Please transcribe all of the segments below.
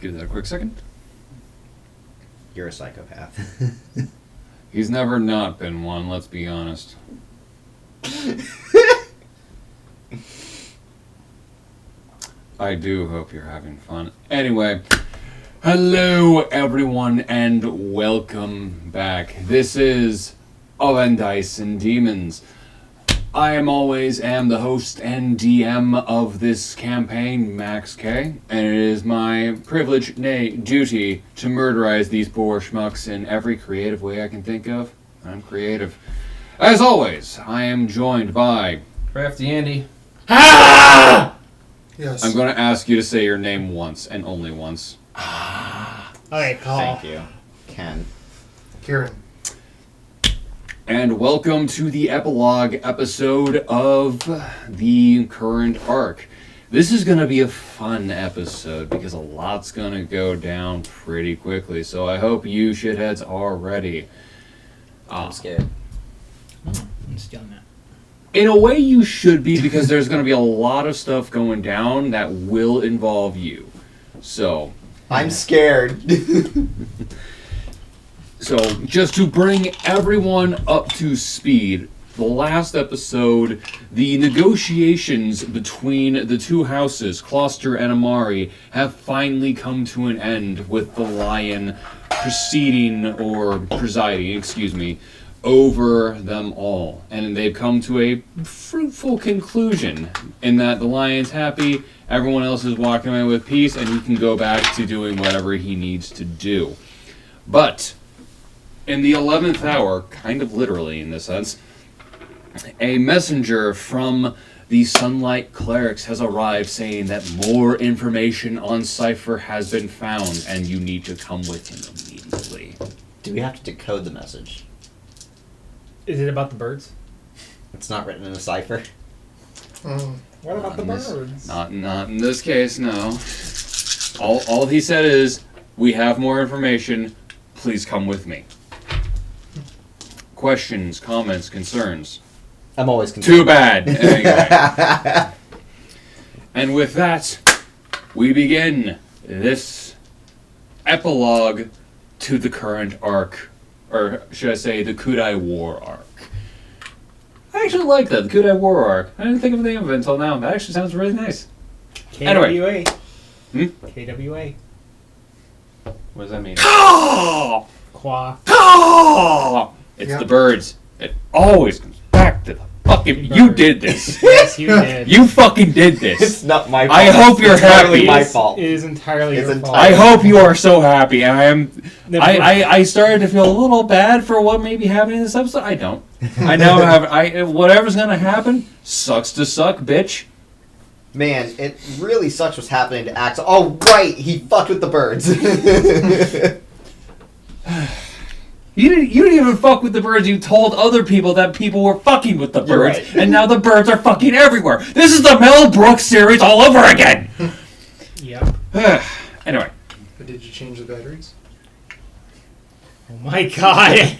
Give that a quick second. You're a psychopath. He's never not been one, let's be honest. I do hope you're having fun. Anyway, hello everyone and welcome back. This is Oven Dice and Demons. I am the host and DM of this campaign, Max K, and it is my privilege, nay, duty, to murderize these poor schmucks in every creative way I can think of. I'm creative. As always, I am joined by... Crafty Andy. Ah! Yes. I'm going to ask you to say your name once, and only once. Alright, Paul. Thank you. Ken. Kieran. And welcome to the epilogue episode of the current arc. This is going to be a fun episode because a lot's going to go down pretty quickly. So I hope you shitheads are ready. I'm scared. I'm still not. In a way you should be, because there's going to be a lot of stuff going down that will involve you. So... I'm scared. So, just to bring everyone up to speed, the last episode, the negotiations between the two houses, Closter and Amari, have finally come to an end with the Lion presiding, over them all. And they've come to a fruitful conclusion in that the Lion's happy, everyone else is walking away with peace, and he can go back to doing whatever he needs to do. But... in the 11th hour, kind of literally in this sense, a messenger from the Sunlight Clerics has arrived saying that more information on Cypher has been found and you need to come with him immediately. Do we have to decode the message? Is it about the birds? It's not written in a cipher. What about the birds? Not in this case, no. All he said is, we have more information, please come with me. Questions, comments, concerns? I'm always concerned. Too bad. Anyway. And with that, we begin this epilogue to the current arc. Or should I say, the Kudai War arc. I actually like that, the Kudai War arc. I didn't think of the name of it until now. That actually sounds really nice. KWA. Hmm? KWA. What does that mean? Qua. It's Yep. the birds. It always comes back to the fucking... You did this. Yes, you did. You fucking did It's this. not my fault. I hope you're It's entirely happy. my fault. It is entirely It's your fault. I hope you are so happy, and I am... The I started to feel a little bad for what may be happening in this episode. I don't. I now have... whatever's gonna happen, sucks to suck, bitch. Man, it really sucks what's happening to Axel. Oh, right! He fucked with the birds. You didn't even fuck with the birds. You told other people that people were fucking with the You're birds, right. and now the birds are fucking everywhere. This is the Mel Brooks series all over again. Yep. Anyway, But did you change the batteries? Oh my god.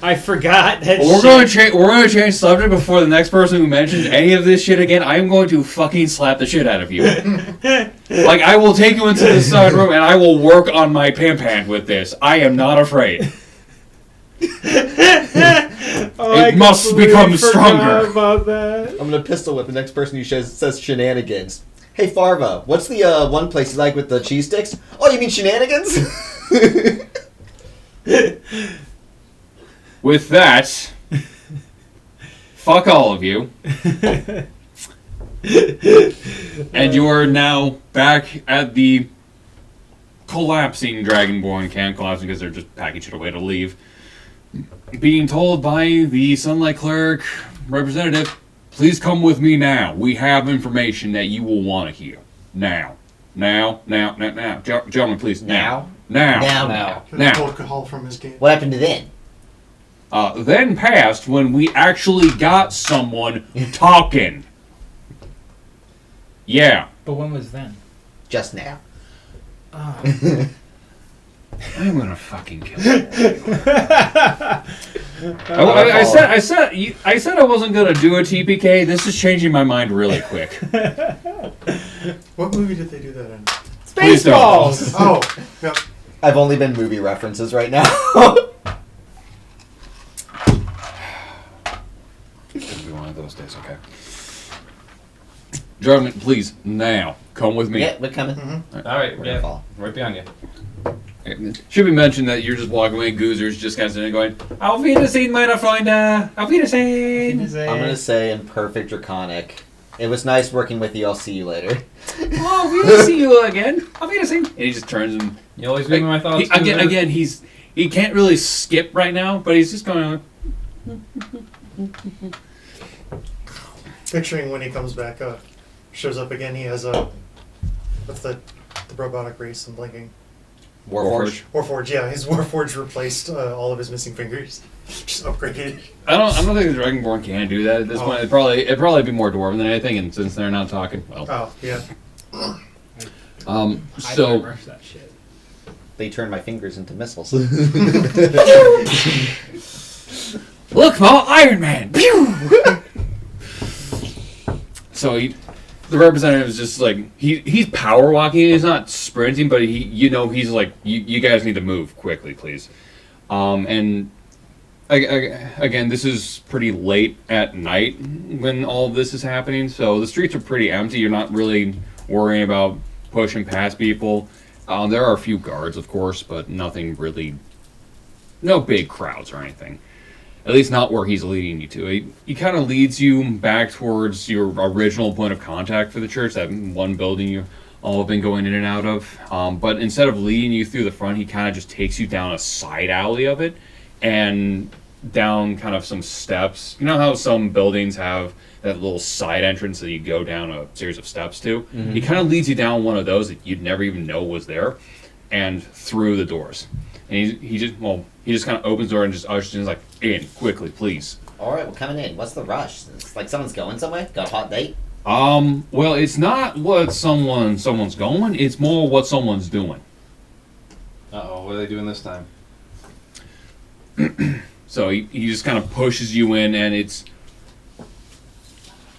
I forgot that we're shit. going to change subject before the next person who mentions any of this shit again. I am going to fucking slap the shit out of you. Like, I will take you into the side room and I will work on my pan with this. I am not afraid. It must become stronger. About that. I'm gonna pistol whip the next person who says shenanigans. Hey Farva, what's the one place you like with the cheese sticks? Oh, you mean shenanigans? With that, fuck all of you. And you are now back at the collapsing Dragonborn camp, collapsing because they're just packing shit away to leave. Being told by the Sunlight Cleric representative, please come with me now. We have information that you will want to hear. Now. Gentlemen, please, now. Now. Now. Alcohol from his game. What happened to then? Then passed when we actually got someone talking. Yeah. But when was then? Just now. I'm gonna fucking kill you. I said I wasn't gonna do a TPK. This is changing my mind really quick. What movie did they do that in? Please don't. Spaceballs! Oh, yep. I've only been movie references right now. It'll be one of those days, okay. Gentlemen, please, now, come with me. Yeah, we're coming. Mm-hmm. All right, We're yeah, gonna fall. right behind you. Should be mentioned that you're just walking away, Goozer's just kind of sitting there going, Auf Wiedersehen, meine Freunde! Auf Wiedersehen! I'm gonna say in perfect draconic. It was nice working with you. I'll see you later. Oh, we will see you again. Auf Wiedersehen! And he just turns and... You always read my thoughts. Again, he can't really skip right now, but he's just going Picturing when he comes back up, shows up again. He has a what's the robotic race and blinking. Warforged. Warforged, yeah, his Warforged replaced all of his missing fingers. Just upgraded. I don't think the Dragonborn can do that at this point. It'd probably be more dwarven than anything, and since they're not talking, well. Oh, yeah. I So rush that shit. They turned my fingers into missiles. look, Paul, Iron Man. Pew! So the representative is just like he's power walking. He's not sprinting, but he's like you guys need to move quickly, please. And again, this is pretty late at night when all of this is happening, so the streets are pretty empty. You're not really worrying about pushing past people. There are a few guards, of course, but nothing really, no big crowds or anything. At least not where he's leading you to. He kind of leads you back towards your original point of contact for the church, that one building you all have been going in and out of. But instead of leading you through the front, he kind of just takes you down a side alley of it and down kind of some steps. You know how some buildings have that little side entrance that you go down a series of steps to? Mm-hmm. He kind of leads you down one of those that you'd never even know was there and through the doors. And he just kind of opens the door and just ushers in, like, in, quickly, please. Alright, we're coming in. What's the rush? It's like someone's going somewhere? Got a hot date? Well, it's not what someone's going, it's more what someone's doing. Uh-oh, what are they doing this time? So he just kind of pushes you in, and it's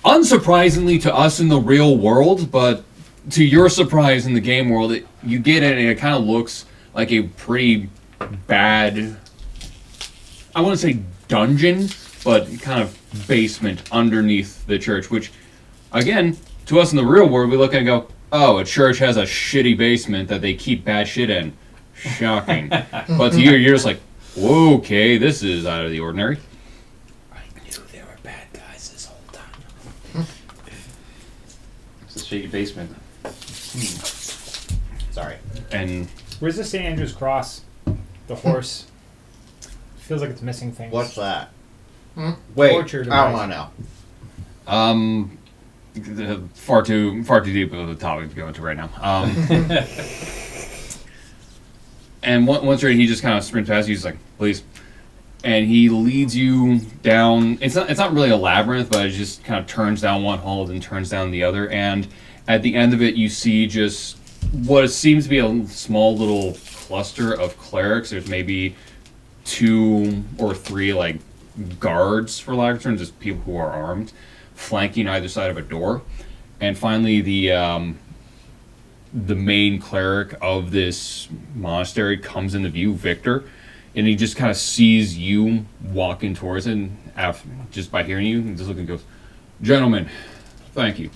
unsurprisingly to us in the real world, but to your surprise in the game world, you get it and it kind of looks like a pretty bad, I wouldn't say dungeon, but kind of basement underneath the church, which, again, to us in the real world, we look at it and go, oh, a church has a shitty basement that they keep bad shit in. Shocking. But to you, you're just like, whoa, okay, this is out of the ordinary. I knew there were bad guys this whole time. It's a shaky basement. Sorry. And Where's the St. Andrew's cross? The horse. Feels like it's missing things. What's that? Hmm? Wait, Torture I device. don't want to know. far too deep of a topic to go into right now. And once you're in, he just kind of sprints past you. He's like, please. And he leads you down. It's not really a labyrinth, but it just kind of turns down one hall, then turns down the other. And at the end of it, you see just what seems to be a small little cluster of clerics. There's maybe 2 or 3 like guards, for lack of terms, just people who are armed, flanking either side of a door. And finally, the main cleric of this monastery comes into view, Victor, and he just kind of sees you walking towards it, and just by hearing you, he just looks and goes, "Gentlemen, thank you.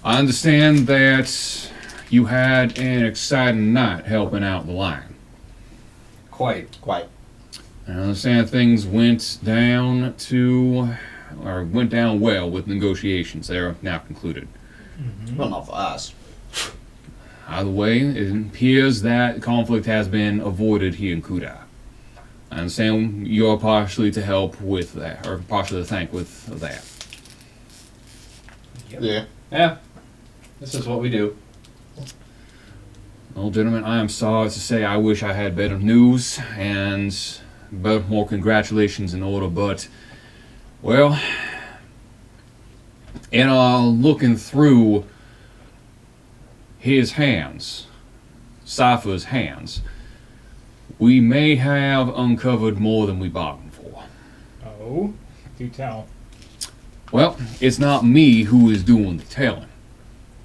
I understand that you had an exciting night helping out the line. Quite. Quite. I understand things went down well with negotiations. They are now concluded. Well, not for us. Either way, it appears that conflict has been avoided here in Kuda. I understand you're partially to help with that, or partially to thank with that. Yeah. Yeah. This is what we do. Well, gentlemen, I am sorry to say I wish I had better news and more congratulations in order, but, well, in looking through his hands, Cypher's hands, we may have uncovered more than we bargained for. Oh, do tell. Well, it's not me who is doing the telling.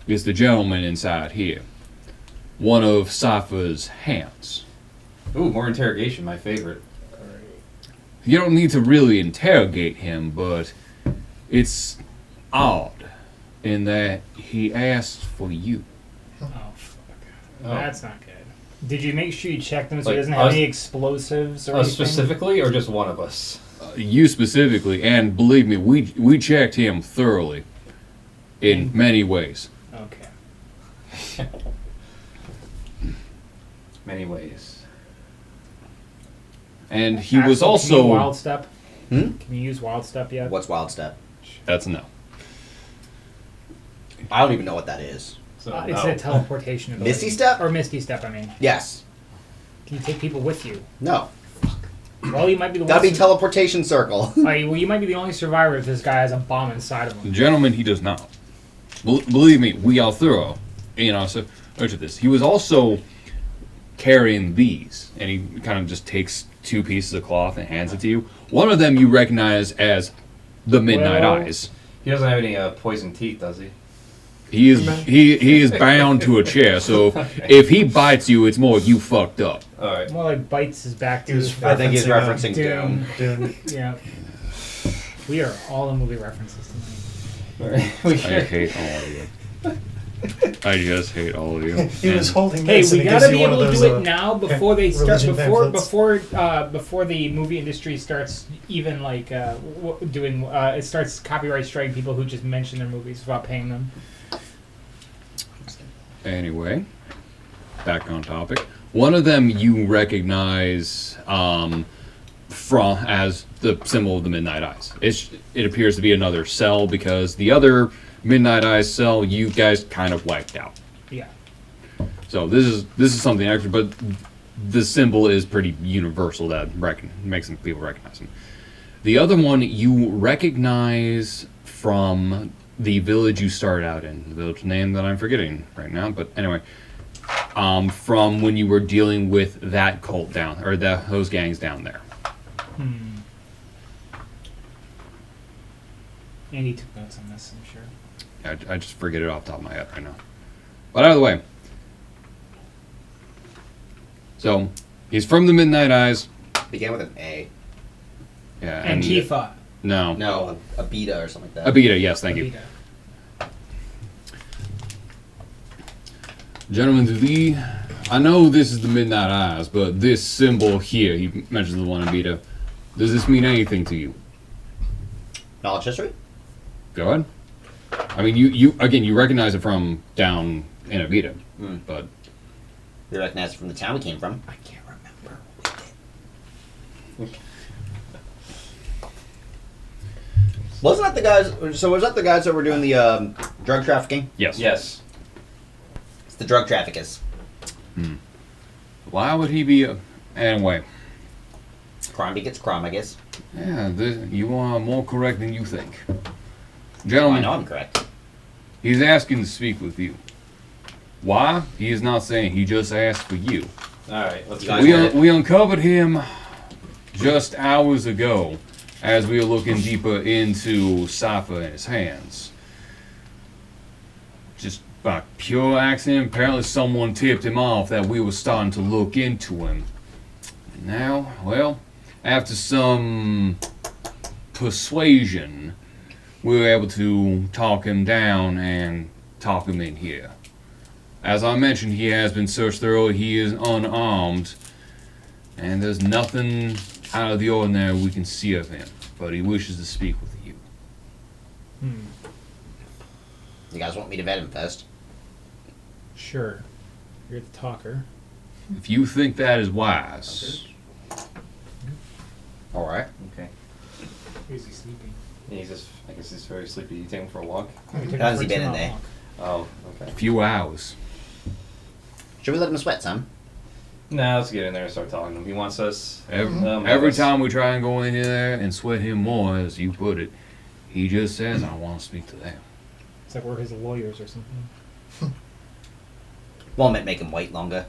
It's the gentleman inside here. one of Safa's hands. Ooh, more interrogation, my favorite. You don't need to really interrogate him, but it's odd in that he asked for you. Oh, fuck. Oh. That's not good. Did you make sure you checked him so he Like, doesn't have us- any explosives or anything? Specifically, or just one of us? You specifically, and believe me, we checked him thoroughly in many ways. Okay. Many ways. And he Axel, was Can you also... wild step? Hmm? Can you use wild step yet? What's Wild Step? That's a no. I don't even know what that is. So, It's no. a teleportation ability. Misty Step? Or Misty Step, I mean. Yes. Can you take people with you? No. Well, you might be the Gotta one. be teleportation circle. Well, you might be the only survivor if this guy has a bomb inside of him. Gentlemen, he does not. Believe me, we are thorough. You know, so look at this. He was also carrying these, and he kind of just takes two pieces of cloth and hands it to you. One of them you recognize as the Midnight Well- Eyes. He doesn't have any poison teeth, does he? He is bound to a chair, so if he bites you, it's more you fucked up. All right. More like bites his back He to was his I think he's Referencing, referencing Doom. Doom. Dune. Yeah. We are all in movie references tonight. We I should- hate all of you. I just hate all of you. He was holding Hey, this, we and it gotta gives be you one able of to those, do it now before they start. religion Before the movie industry starts even like doing. It starts copyright striking people who just mention their movies without paying them. Anyway, back on topic. One of them you recognize from as the symbol of the Midnight Eyes. It appears to be another cell because the other Midnight Eyes cell you guys kind of wiped out. Yeah. So this is something extra, but the symbol is pretty universal that makes some people recognize him. The other one you recognize from the village you started out in, the village name that I'm forgetting right now, but anyway, from when you were dealing with that cult down, or those gangs down there. Andy took notes on this, I'm sure. I just forget it off the top of my head right now. But out of the way. So, he's from the Midnight Eyes. Began with an A. Yeah, Antifa. No. No, a beta or something like that. Abita, yes, thank you. Abita. Gentlemen, I know this is the Midnight Eyes, but this symbol here, he mentions the one in Abita, does this mean anything to you? Knowledge history? Go ahead. I mean, you recognize it from down in Abita, Hmm. but We recognize it from the town we came from. I can't remember. Wasn't that the guys? So was that the guys that were doing the drug trafficking? yes. Yes. It's the drug traffickers. Why would he be? Anyway, Crime begets crime, I guess. yeah, you are more correct than you think. I Gentlemen, know I'm correct. he's asking to speak with you. Why? He is not saying. He just asked for you. All right. Let's You go. guys- We uncovered him just hours ago as we were looking deeper into Safa and his hands. Just by pure accident, apparently someone tipped him off that we were starting to look into him. And now, well, after some persuasion, we were able to talk him down and talk him in here. As I mentioned, he has been searched thoroughly. He is unarmed, and there's nothing out of the ordinary we can see of him. But he wishes to speak with you. You guys want me to vet him first? Sure. You're the talker. If you think that is wise, All right. Okay. Is he sleeping? Yeah, he's just. I guess he's very sleepy. You take him for a walk. We took How's him for he a been in 2-mile there? walk. Oh. Okay. a few hours. Should we let him sweat some? Nah, let's get in there and start talking to him. He wants us. Every time we try and go in there and sweat him more, as you put it, he just says, I want to speak to them. It's like we're his lawyers or something. Well, might make him wait longer.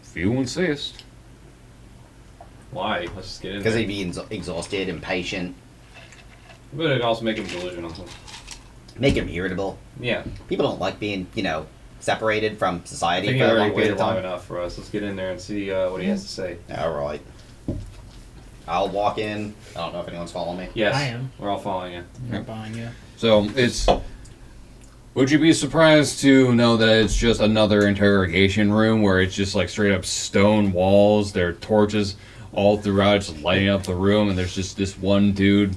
If you insist. Why? Let's just get in Because there. he'd be exhausted, impatient, But it'd also make him delusional. make him irritable. Yeah. People don't like being, separated from I society think he for a long already period waited of long time. enough for us. Let's get in there and see what he has to say. All right. I'll walk in. I don't know if anyone's following me. Yes, I am. We're all following you. I'm behind you. So it's. Would you be surprised to know that it's just another interrogation room where it's just like straight up stone walls? There are torches all throughout, just lighting up the room, and there's just this one dude,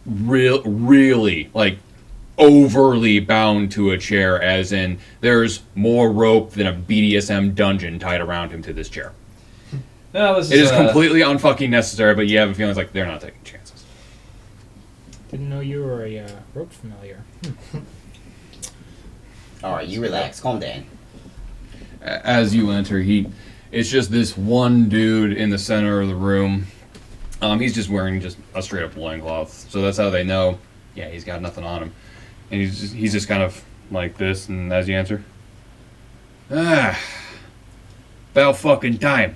really like overly bound to a chair, as in there's more rope than a BDSM dungeon tied around him to this chair. No, this It is is completely unfucking necessary, but you have a feeling like they're not taking chances. Didn't know you were a rope familiar. All right, you relax. Calm down. As you enter, it's just this one dude in the center of the room. He's just wearing just a straight up loincloth, so that's how they know. Yeah, he's got nothing on him, and he's just kind of like this. And as you answer, about fucking time.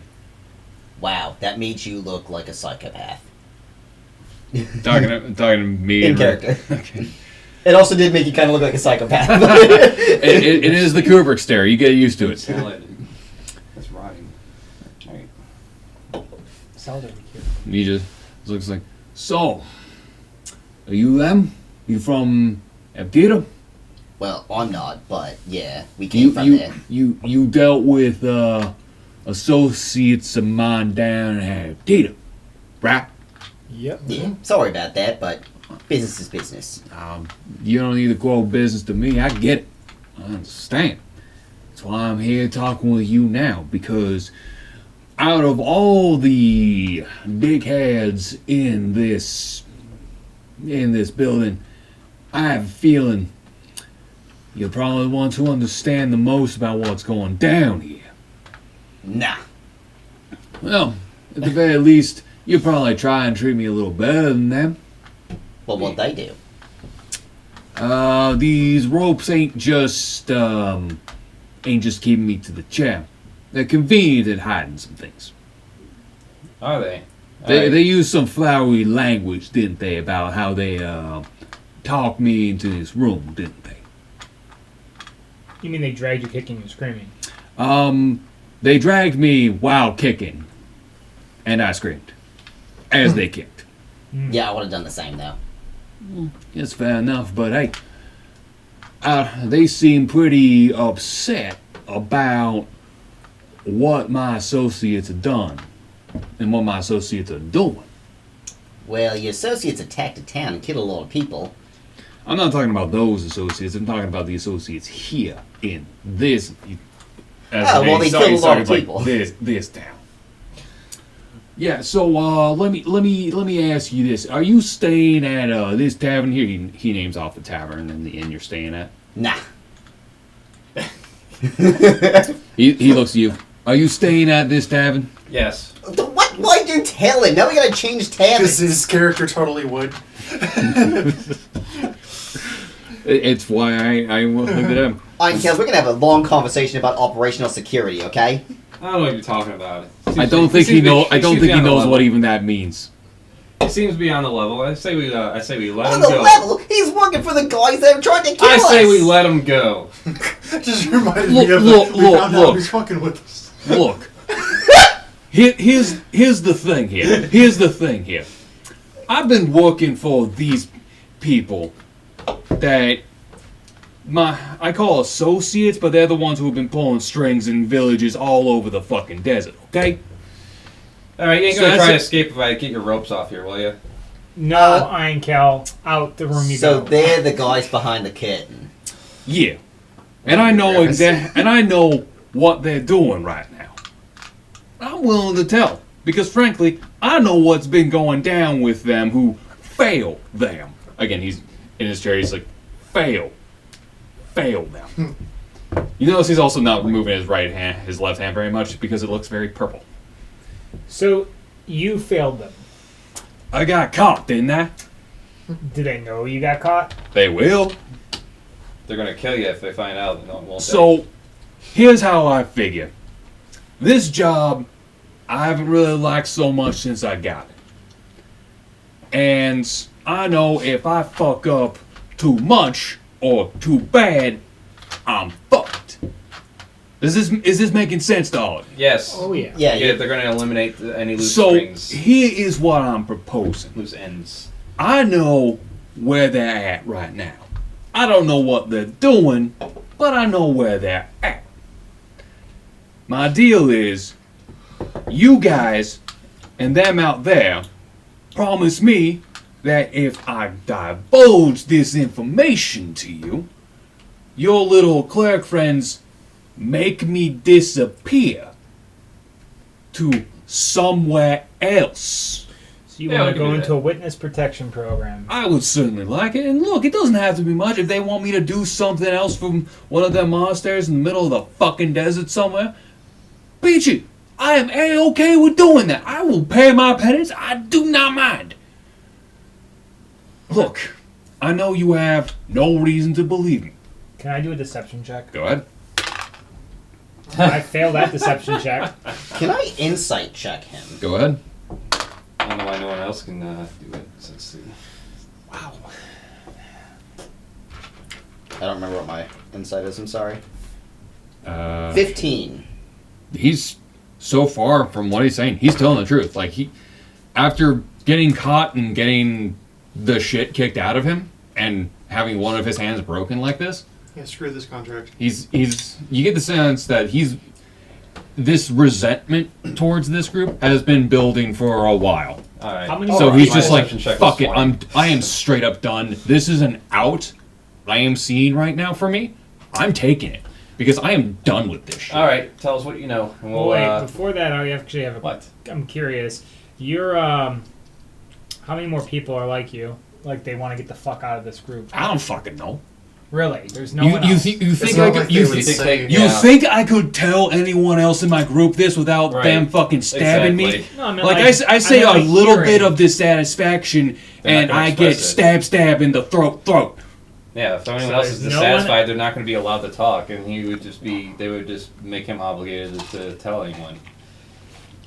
Wow, that made you look like a psychopath. Talking to me In right? character. Okay. It also did make you kind of look like a psychopath. It is the Kubrick stare. You get used to it. salad. That's rotting. All right. Salad over here. He just looks like, so, are you them? You from Eptita? Well, I'm not, but yeah, we came from there. You dealt with associates of mine down at Eptita, right? Yep. Yeah, sorry about that, but business is business. You don't need to quote business to me. I get it. I understand. That's why I'm here talking with you now, because out of all the dickheads in this building, I have a feeling you're probably the ones who understand the most about what's going down here. Nah. Well, at the very least, you probably try and treat me a little better than them. Well, what they do? These ropes ain't just keeping me to the chair. They're convenient at hiding some things. Are they? They used some flowery language, didn't they, about how they talked me into this room, didn't they? You mean they dragged you kicking and screaming? They dragged me while kicking, and I screamed as they kicked. Yeah, I would have done the same though. It's fair enough, but hey, they seem pretty upset about what my associates have done and what my associates are doing. Well, your associates attacked a town and killed a lot of people. I'm not talking about those associates. I'm talking about the associates here in this. Oh, well, they killed a lot of people. This town. Yeah. So let me ask you this: are you staying at this tavern here? He names off the tavern and the inn you're staying at. Nah. He looks at you. Are you staying at this tavern? Yes. What? Why'd you tell him? Now we gotta change Because taverns. his character totally would. It's why I looked at him. Alright, Kel, we're gonna have a long conversation about operational security, okay? I don't know what you're talking about. I don't think he knows what even that means. He seems to be on the level. I say we let On him the go. level, he's working for the guys that are trying to kill I us. say we let him go. Just reminded Look, me of look, we look, found out look. who's fucking with us. Look, here's the thing here. Here's the thing here. I've been working for these people that I call associates, but they're the ones who have been pulling strings in villages all over the fucking desert. Okay. All right, you ain't So gonna that's try to it. escape if I get your ropes off here, will you? No, Einkel, out the room you So go. they're the guys behind the curtain. Yeah. And I know and I know what they're doing right now. I'm willing to tell. Because frankly, I know what's been going down with them who fail them. Again, he's in his chair, he's like, fail them. You notice he's also not removing his left hand very much because it looks very purple. So, you failed them. I got caught, didn't I? Do they know you got caught? They will. They're gonna kill you if they find out. Won't they? So, here's how I figure. This job, I haven't really liked so much since I got it. And I know if I fuck up too much or too bad, I'm fucked. Is this making sense to all of you? Yes. Oh yeah. Yeah, Yeah, they're going to eliminate any loose So strings, here is what I'm proposing. loose ends. I know where they're at right now. I don't know what they're doing, but I know where they're at. My deal is, you guys and them out there promise me that if I divulge this information to you, your little cleric friends make me disappear to somewhere else. So you Yeah, want we to can go do into that. a witness protection program? I would certainly like it. And look, it doesn't have to be much. If they want me to do something else from one of their monasteries in the middle of the fucking desert somewhere, Peachy, I am A-okay with doing that. I will pay my penance. I do not mind. Look, I know you have no reason to believe me. Can I do a deception check? Go ahead. I failed that deception check. Can I insight check him? Go ahead. I don't know why no one else can do it. So let's see. Wow. I don't remember what my insight is. I'm sorry. 15. He's so far from what he's saying, he's telling the truth. Like after getting caught and getting the shit kicked out of him and having one of his hands broken like this, Yeah, screw this contract. he's you get the sense that this resentment towards this group has been building for a while. All right. How many So more he's people- just like, Deception check fuck was it, 20. I am straight up done. This is an out I am seeing right now for me. I'm taking it because I am done with this shit. All right. Tell us what you know, and we'll. Wait, before that, I actually have a. What? I'm curious. You're how many more people are like you? Like they want to get the fuck out of this group? I don't fucking know. Really? There's no one You else. think It's I not could like you they would think say- you Yeah. think I could tell anyone else in my group this without Right. them fucking stabbing me? Exactly. No, I mean, Like like I say I a mean, like little hearing. bit of dissatisfaction They're not and gonna I get express it. stab in the throat. Yeah, if anyone So else is there's no dissatisfied, they're not going to be allowed to talk, and they would just make him obligated to tell anyone.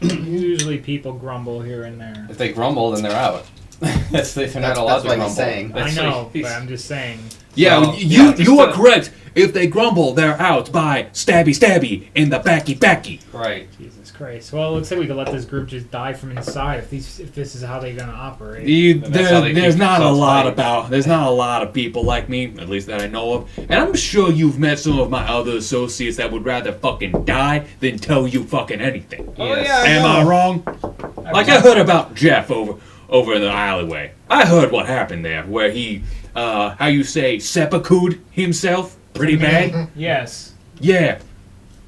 Usually people grumble here and there. If they grumble, then they're out. They're not That's allowed what to he's grumble. saying. I That's know, what he's- but I'm just saying. Yeah, So, you yeah, just you are to- correct. If they grumble, they're out by stabby in the backy. Right. Jesus Christ. Well, it looks like we could let this group just die from inside if this is how they're gonna operate. that's how they There's keep not a themselves lot fighting. there's not a lot of people like me, at least that I know of. And I'm sure you've met some of my other associates that would rather fucking die than tell you fucking anything. Oh, Yes. yeah, Am I wrong? Like I heard about Jeff over in the alleyway. I heard what happened there, where he, how you say, seppuku'd himself pretty bad. Yes. Yeah,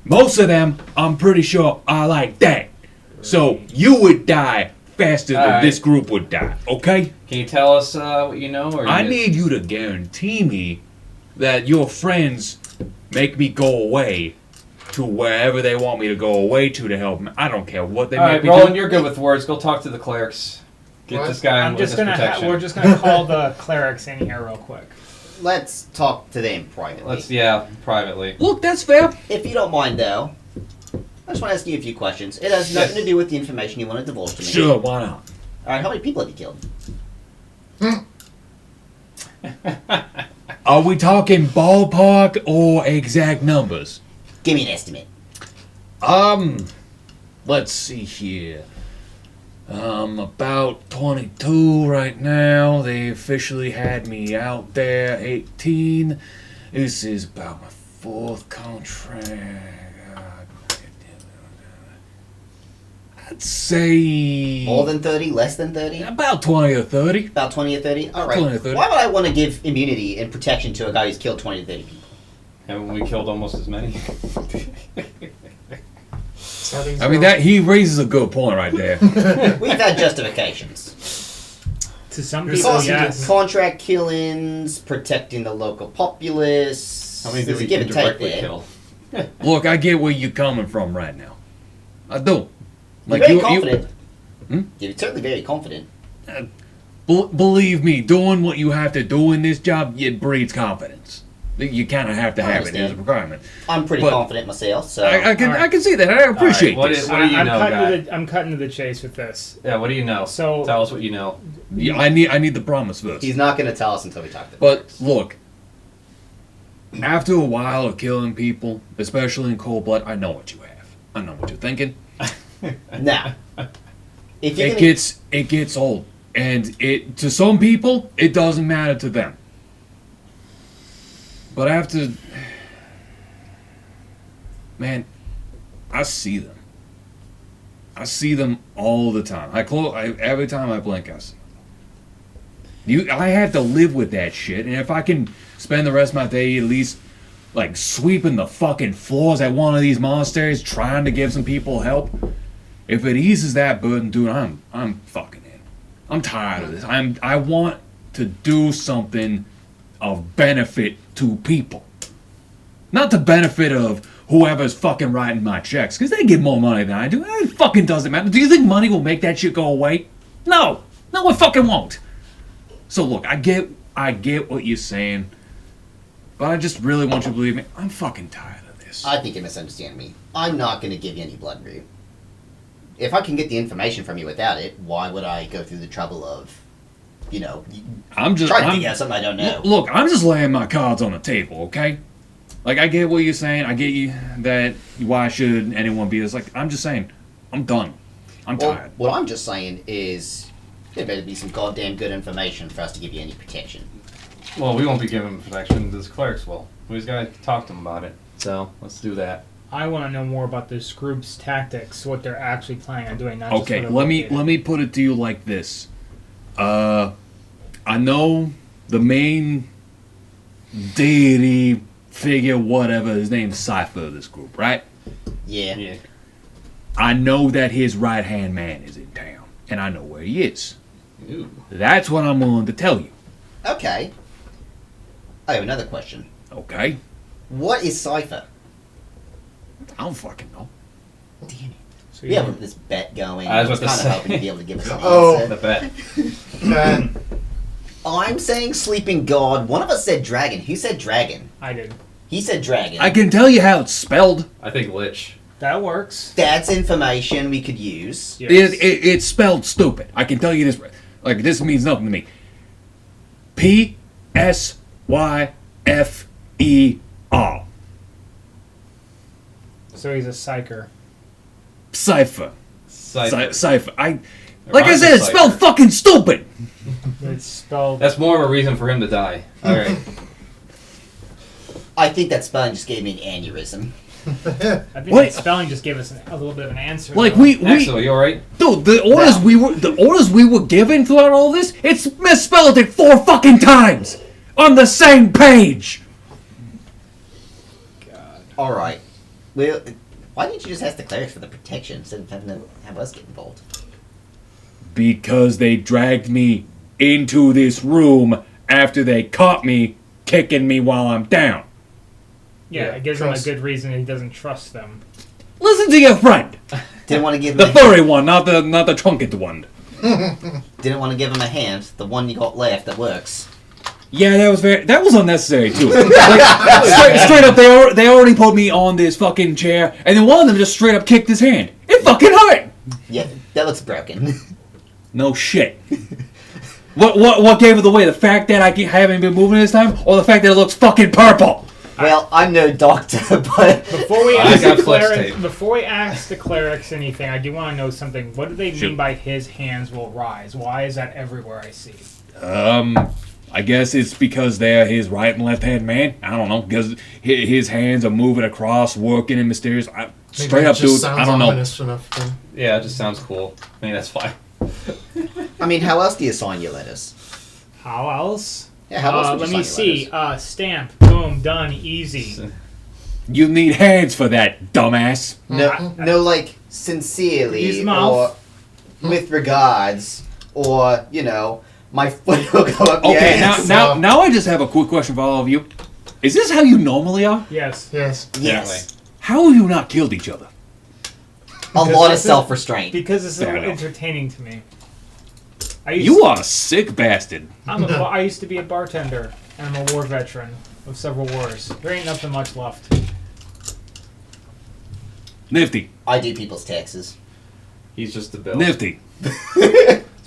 most of them, I'm pretty sure, are like that. So you would die faster than Alright. this group would die. Okay? Can you tell us what you know? Or I you- need you to guarantee me that your friends make me go away to wherever they want me to go away to help me. I don't care what they All make right, me Roland, do. you're good with words. Go talk to the clerics. Get What? this guy on I'm just witness gonna. protection. We're just gonna call the clerics in here real quick. Let's talk to them privately. Privately. Look, that's fair. If you don't mind, though, I just want to ask you a few questions. It has nothing Yes. to do with the information you want to divulge to me. Sure, why not? All right, how many people have you killed? Are we talking ballpark or exact numbers? Give me an estimate. Let's see here. About 22 right now. They officially had me out there. 18. This is about my fourth contract. I'd say More than 30? Less than 30? about 20 or 30. About 20 or 30? All right. 20 or 30. Why would I want to give immunity and protection to a guy who's killed 20 to 30 people? Haven't we killed almost as many? I mean, that he raises a good point right there. We've had justifications. To some You're people, saucy, yes. Contract killings, protecting the local populace. How many did There's a we give and take indirectly there. kill? Look, I get where you're coming from right now. I do. You're very you- confident. Hmm? You're certainly very confident. Believe me, doing what you have to do in this job, it breeds confidence. You kind of have to I have it as a understand. requirement. I'm pretty But- confident myself, so I can Alright. I can see that. I appreciate what this. is- what do you I'm know, cutting guy? I'm cutting to the chase with this. Yeah, what do you know? So- Tell us what you know. Yeah, I need the promise first. he's not going to tell us until we talk to him. But look, after a while of killing people, especially in cold blood, I know what you have. I know what you're thinking. Now, if you It gets old, and it to some people it doesn't matter to them. But after, man, I see them. I see them all the time. Every time I blink, I see them. I have to live with that shit, and if I can spend the rest of my day at least like sweeping the fucking floors at one of these monasteries, trying to give some people help, if it eases that burden, dude, I'm fucking in. I'm tired of this. I want to do something of benefit to people, not the benefit of whoever's fucking writing my checks, because they get more money than I do. It fucking doesn't matter. Do you think money will make that shit go away? No, it fucking won't. So look, I get what you're saying, but I just really want you to believe me. I'm fucking tired of this. I think you misunderstand me. I'm not going to give you any blood root. If I can get the information from you without it, why would I go through the trouble of, I'm just trying to figure out something I don't know? Look, I'm just laying my cards on the table, okay? Like, I get what you're saying. I get you that why should anyone be this? Like, I'm just saying, I'm done. I'm tired. What I'm just saying is there better be some goddamn good information for us to give you any protection. Well, we won't be giving him protection. This clerics will. We just gotta talk to him about it. So let's do that. I want to know more about this group's tactics, what they're actually planning on doing. Not just Okay, what let me put it to you like this. I know the main deity figure, whatever his name's, Cypher of this group, right? Yeah. Yeah. I know that his right hand man is in town, and I know where he is. Ooh. That's what I'm willing to tell you. Okay. I have another question. Okay? What is Cypher? I don't fucking know. Damn it. So We have this bet going. I was about to kind of say. hoping you'd be able to give us an Oh. answer. The bet. Man, I'm saying sleeping god. One of us said dragon. Who said dragon? I did. He said dragon. I can tell you how it's spelled. I think Lich. That works. That's information we could use. Yes. It's spelled stupid. I can tell you this. Like, this means nothing to me. P-S-Y-F-E-R. So he's a psyker. Cypher. Cypher. Cypher. Like I Rhymes said, with it's spelled Cypher. fucking stupid. It's spelled. That's more of a reason for him to die. Alright. I think that spelling just gave me an aneurysm. I think What? that spelling just gave us a little bit of an answer. Like though. we Axel, you alright? dude, the orders we were given throughout all this, it's misspelled it 4 fucking times on the same page. Alright. Well, why didn't you just ask the clerics for the protection instead of having to have us get involved? Because they dragged me into this room after they caught me kicking me while I'm down. Yeah, Yeah, it gives him a trust. good reason he doesn't trust them. Listen to your friend, Didn't want to give the him furry one, not the trunket one. didn't want to give him a hand. The one you got left that works. Yeah, that was unnecessary too. Like, straight up, they already put me on this fucking chair, and then one of them just straight up kicked his hand. It fucking hurt. Yeah, that looks broken. No shit. What gave it away? The fact that I haven't been moving this time, or the fact that it looks fucking purple? Well, I'm no doctor, but Before we I ask got the flex clerics, tape. before we ask the clerics anything, I do want to know something. What do they mean Shoot. by his hands will rise? Why is that everywhere I see? I guess it's because they're his right and left hand man. I don't know, because his hands are moving across, working in mysterious. Straight maybe up, it just dude. sounds I don't know. ominous enough then. Yeah, it just sounds cool. I think that's fine. I mean, how else do you sign your letters? How else? Yeah, how else would you Let me sign your see. letters? Stamp. Boom. Done. Easy. You need hands for that, dumbass. No, like sincerely Use or mouth. with regards, or my foot will go up your Okay, ass. now I just have a quick question for all of you. Is this how you normally are? Yes. Yes. Yes, How have you not killed each other? a lot of this is- self-restraint. Because it's Fair enough. entertaining to me. You are a sick bastard. I used to be a bartender, and I'm a war veteran of several wars. There ain't nothing much left. Nifty. I do people's taxes. He's just a bill. Nifty. Let's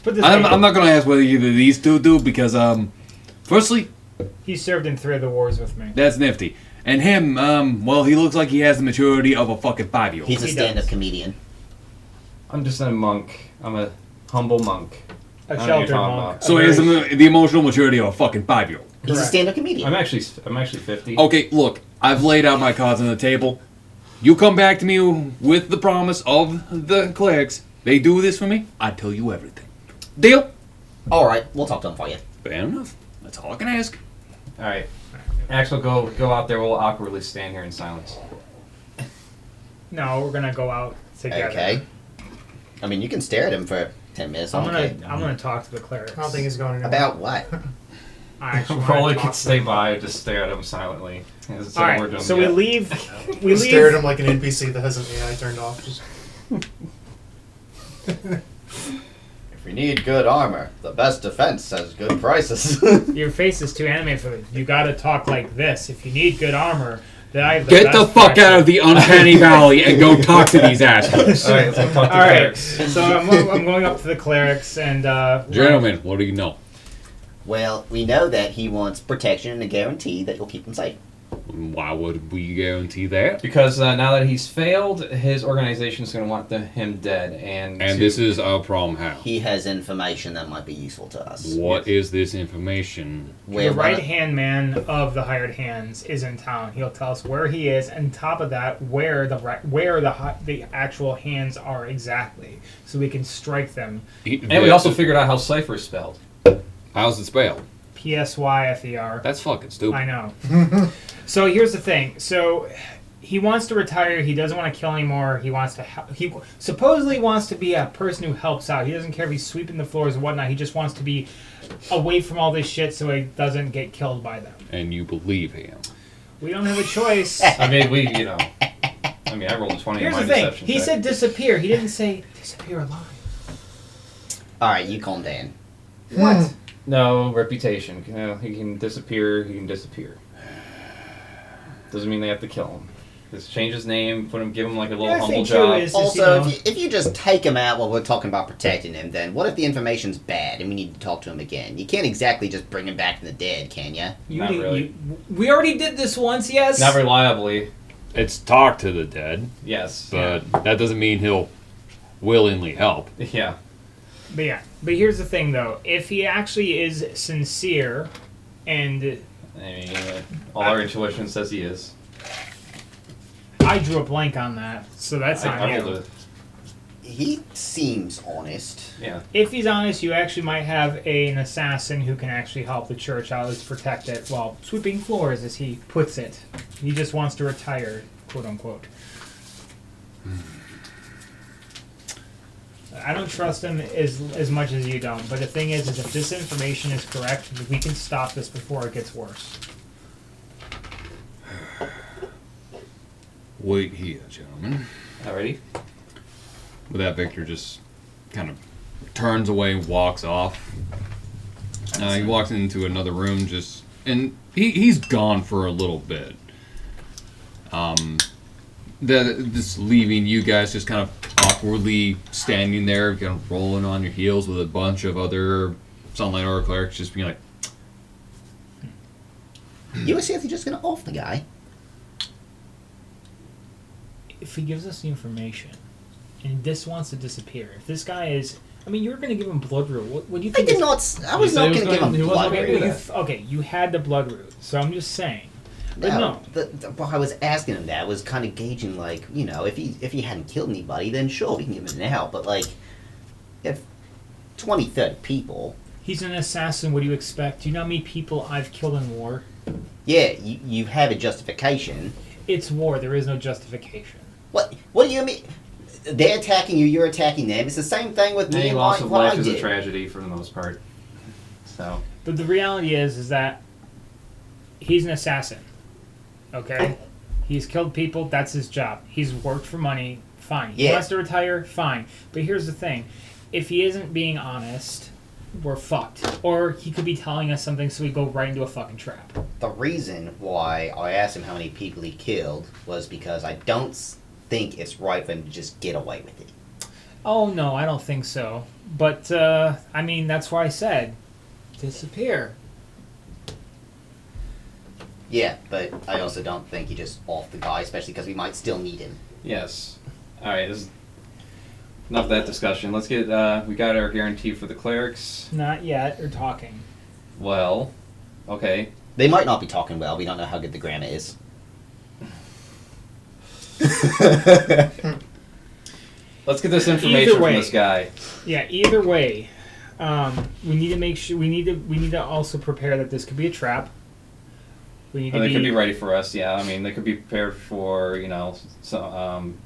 put this I'm way. not going to ask whether either of these two do because, firstly, He served in 3 of the wars with me. That's nifty. And him, well, he looks like he has the maturity of a fucking 5-year-old. He's a He stand-up does. comedian. I'm just a monk. I'm a humble monk. A I know what sheltered you're talking monk. about. So he has the emotional maturity of a fucking 5-year-old. He's a Correct. stand-up comedian. I'm actually 50. Okay, look, I've laid out my cards on the table. You come back to me with the promise of the clerics. They do this for me, I tell you everything. Deal? All right, we'll talk to him for you. Fair enough. That's all I can ask. All right. Axel, go out there. We'll awkwardly stand here in silence. No, we're gonna go out together. Okay. I mean, you can stare at him for 10 minutes. I'm okay. gonna talk to the clerics. I don't think he's going anywhere. About what? I actually Rolly wanna can talk to stay them. by and just stare at him silently. That's what All we're right, doing so yet. we leave. We leave. Stare at him like an NPC that has an AI turned off. Just If we need good armor, the best defense has good prices. Your face is too animated for it. You gotta talk like this. If you need good armor, then I have the Get the best fuck prices. out of the uncanny valley and go talk to these assholes. All right, let's go talk to All right, clerics. so I'm going up to the clerics and Gentlemen, what do you know? Well, we know that he wants protection and a guarantee that you'll keep him safe. Why would we guarantee that? Because now that he's failed, his organization's going to want him dead. And This is our problem. How? He has information that might be useful to us. What is this information? the one right of- hand man of the hired hands is in town. He'll tell us where he is, and top of that, where the actual hands are exactly, so we can strike them. And we also figured out how Cypher is spelled. How's it spelled? PSYFER. That's fucking stupid. I know. So here's the thing. So he wants to retire. He doesn't want to kill anymore. He wants to. He supposedly wants to be a person who helps out. He doesn't care if he's sweeping the floors or whatnot. He just wants to be away from all this shit so he doesn't get killed by them. And you believe him. We don't have a choice. I mean, I rolled a 20 Here's on the my thing. deception He check. said disappear. He didn't say disappear alive. All right, you calm down. What? No, reputation. You know, he can disappear. Doesn't mean they have to kill him. Just change his name, give him like a little The other humble thing, too, job. is- Also, you know- if you just take him out while we're talking about protecting him, then what if the information's bad and we need to talk to him again? You can't exactly just bring him back from the dead, can you? Not really. We already did this once. Yes. Not reliably, It's talk to the dead, yes. but that doesn't mean he'll willingly help. Yeah. But yeah. But here's the thing, though. If he actually is sincere, and I mean, all our intuition says he is. I drew a blank on that, so that's on I you. rolled He seems honest. Yeah. If he's honest, you actually might have an assassin who can actually help the church out, as protect it while sweeping floors, as he puts it. He just wants to retire, quote unquote. I don't trust him as much as you don't, but the thing is if this information is correct, we can stop this before it gets worse. Wait here, gentlemen. Alrighty. With that, Victor just kind of turns away, walks off. He walks into another room, and he's gone for a little bit. Just leaving you guys just kind of awkwardly standing there, kind of rolling on your heels with a bunch of other Sunlight Aura clerics, just being like, You were seriously just gonna off the guy? If he gives us the information, and this wants to disappear, if this guy is... I mean, you were going to give him blood root. What do you I think? did not. I was said not he going was to give him he wasn't blood gonna root. do that. Okay, you had the blood root, so I'm just saying. But no. Well, I was asking him that. I was kind of gauging, like, you know, if he hadn't killed anybody, then sure, we can give him an out. But, like, if 20, 30 people, He's an assassin. What do you expect? Do you know how many people I've killed in war? yeah, you have a justification. It's war. There is no justification. What do you mean? They're attacking you, you're attacking them. It's the same thing with me Any and loss of what I life is a did. tragedy for the most part. So, But the reality is that he's an assassin. Okay? He's killed people. That's his job. He's worked for money. Fine. He Yeah. wants to retire. Fine. But here's the thing. If he isn't being honest, we're fucked. Or he could be telling us something so we go right into a fucking trap. The reason why I asked him how many people he killed was because I don't think it's right for him to just get away with it. Oh, no, I don't think so. But, I mean, that's why I said disappear. Yeah, but I also don't think you just off the guy, especially because we might still need him. Yes. All right. Enough of that discussion. Let's get. We got our guarantee for the clerics. Not yet. Or talking. Well, okay. They might not be talking well. We don't know how good the grammar is. Let's get this information from this guy. Yeah. Either way, we need to make sure. We need to also prepare that this could be a trap. We need to They could be ready for us. Yeah. I mean, they could be prepared for some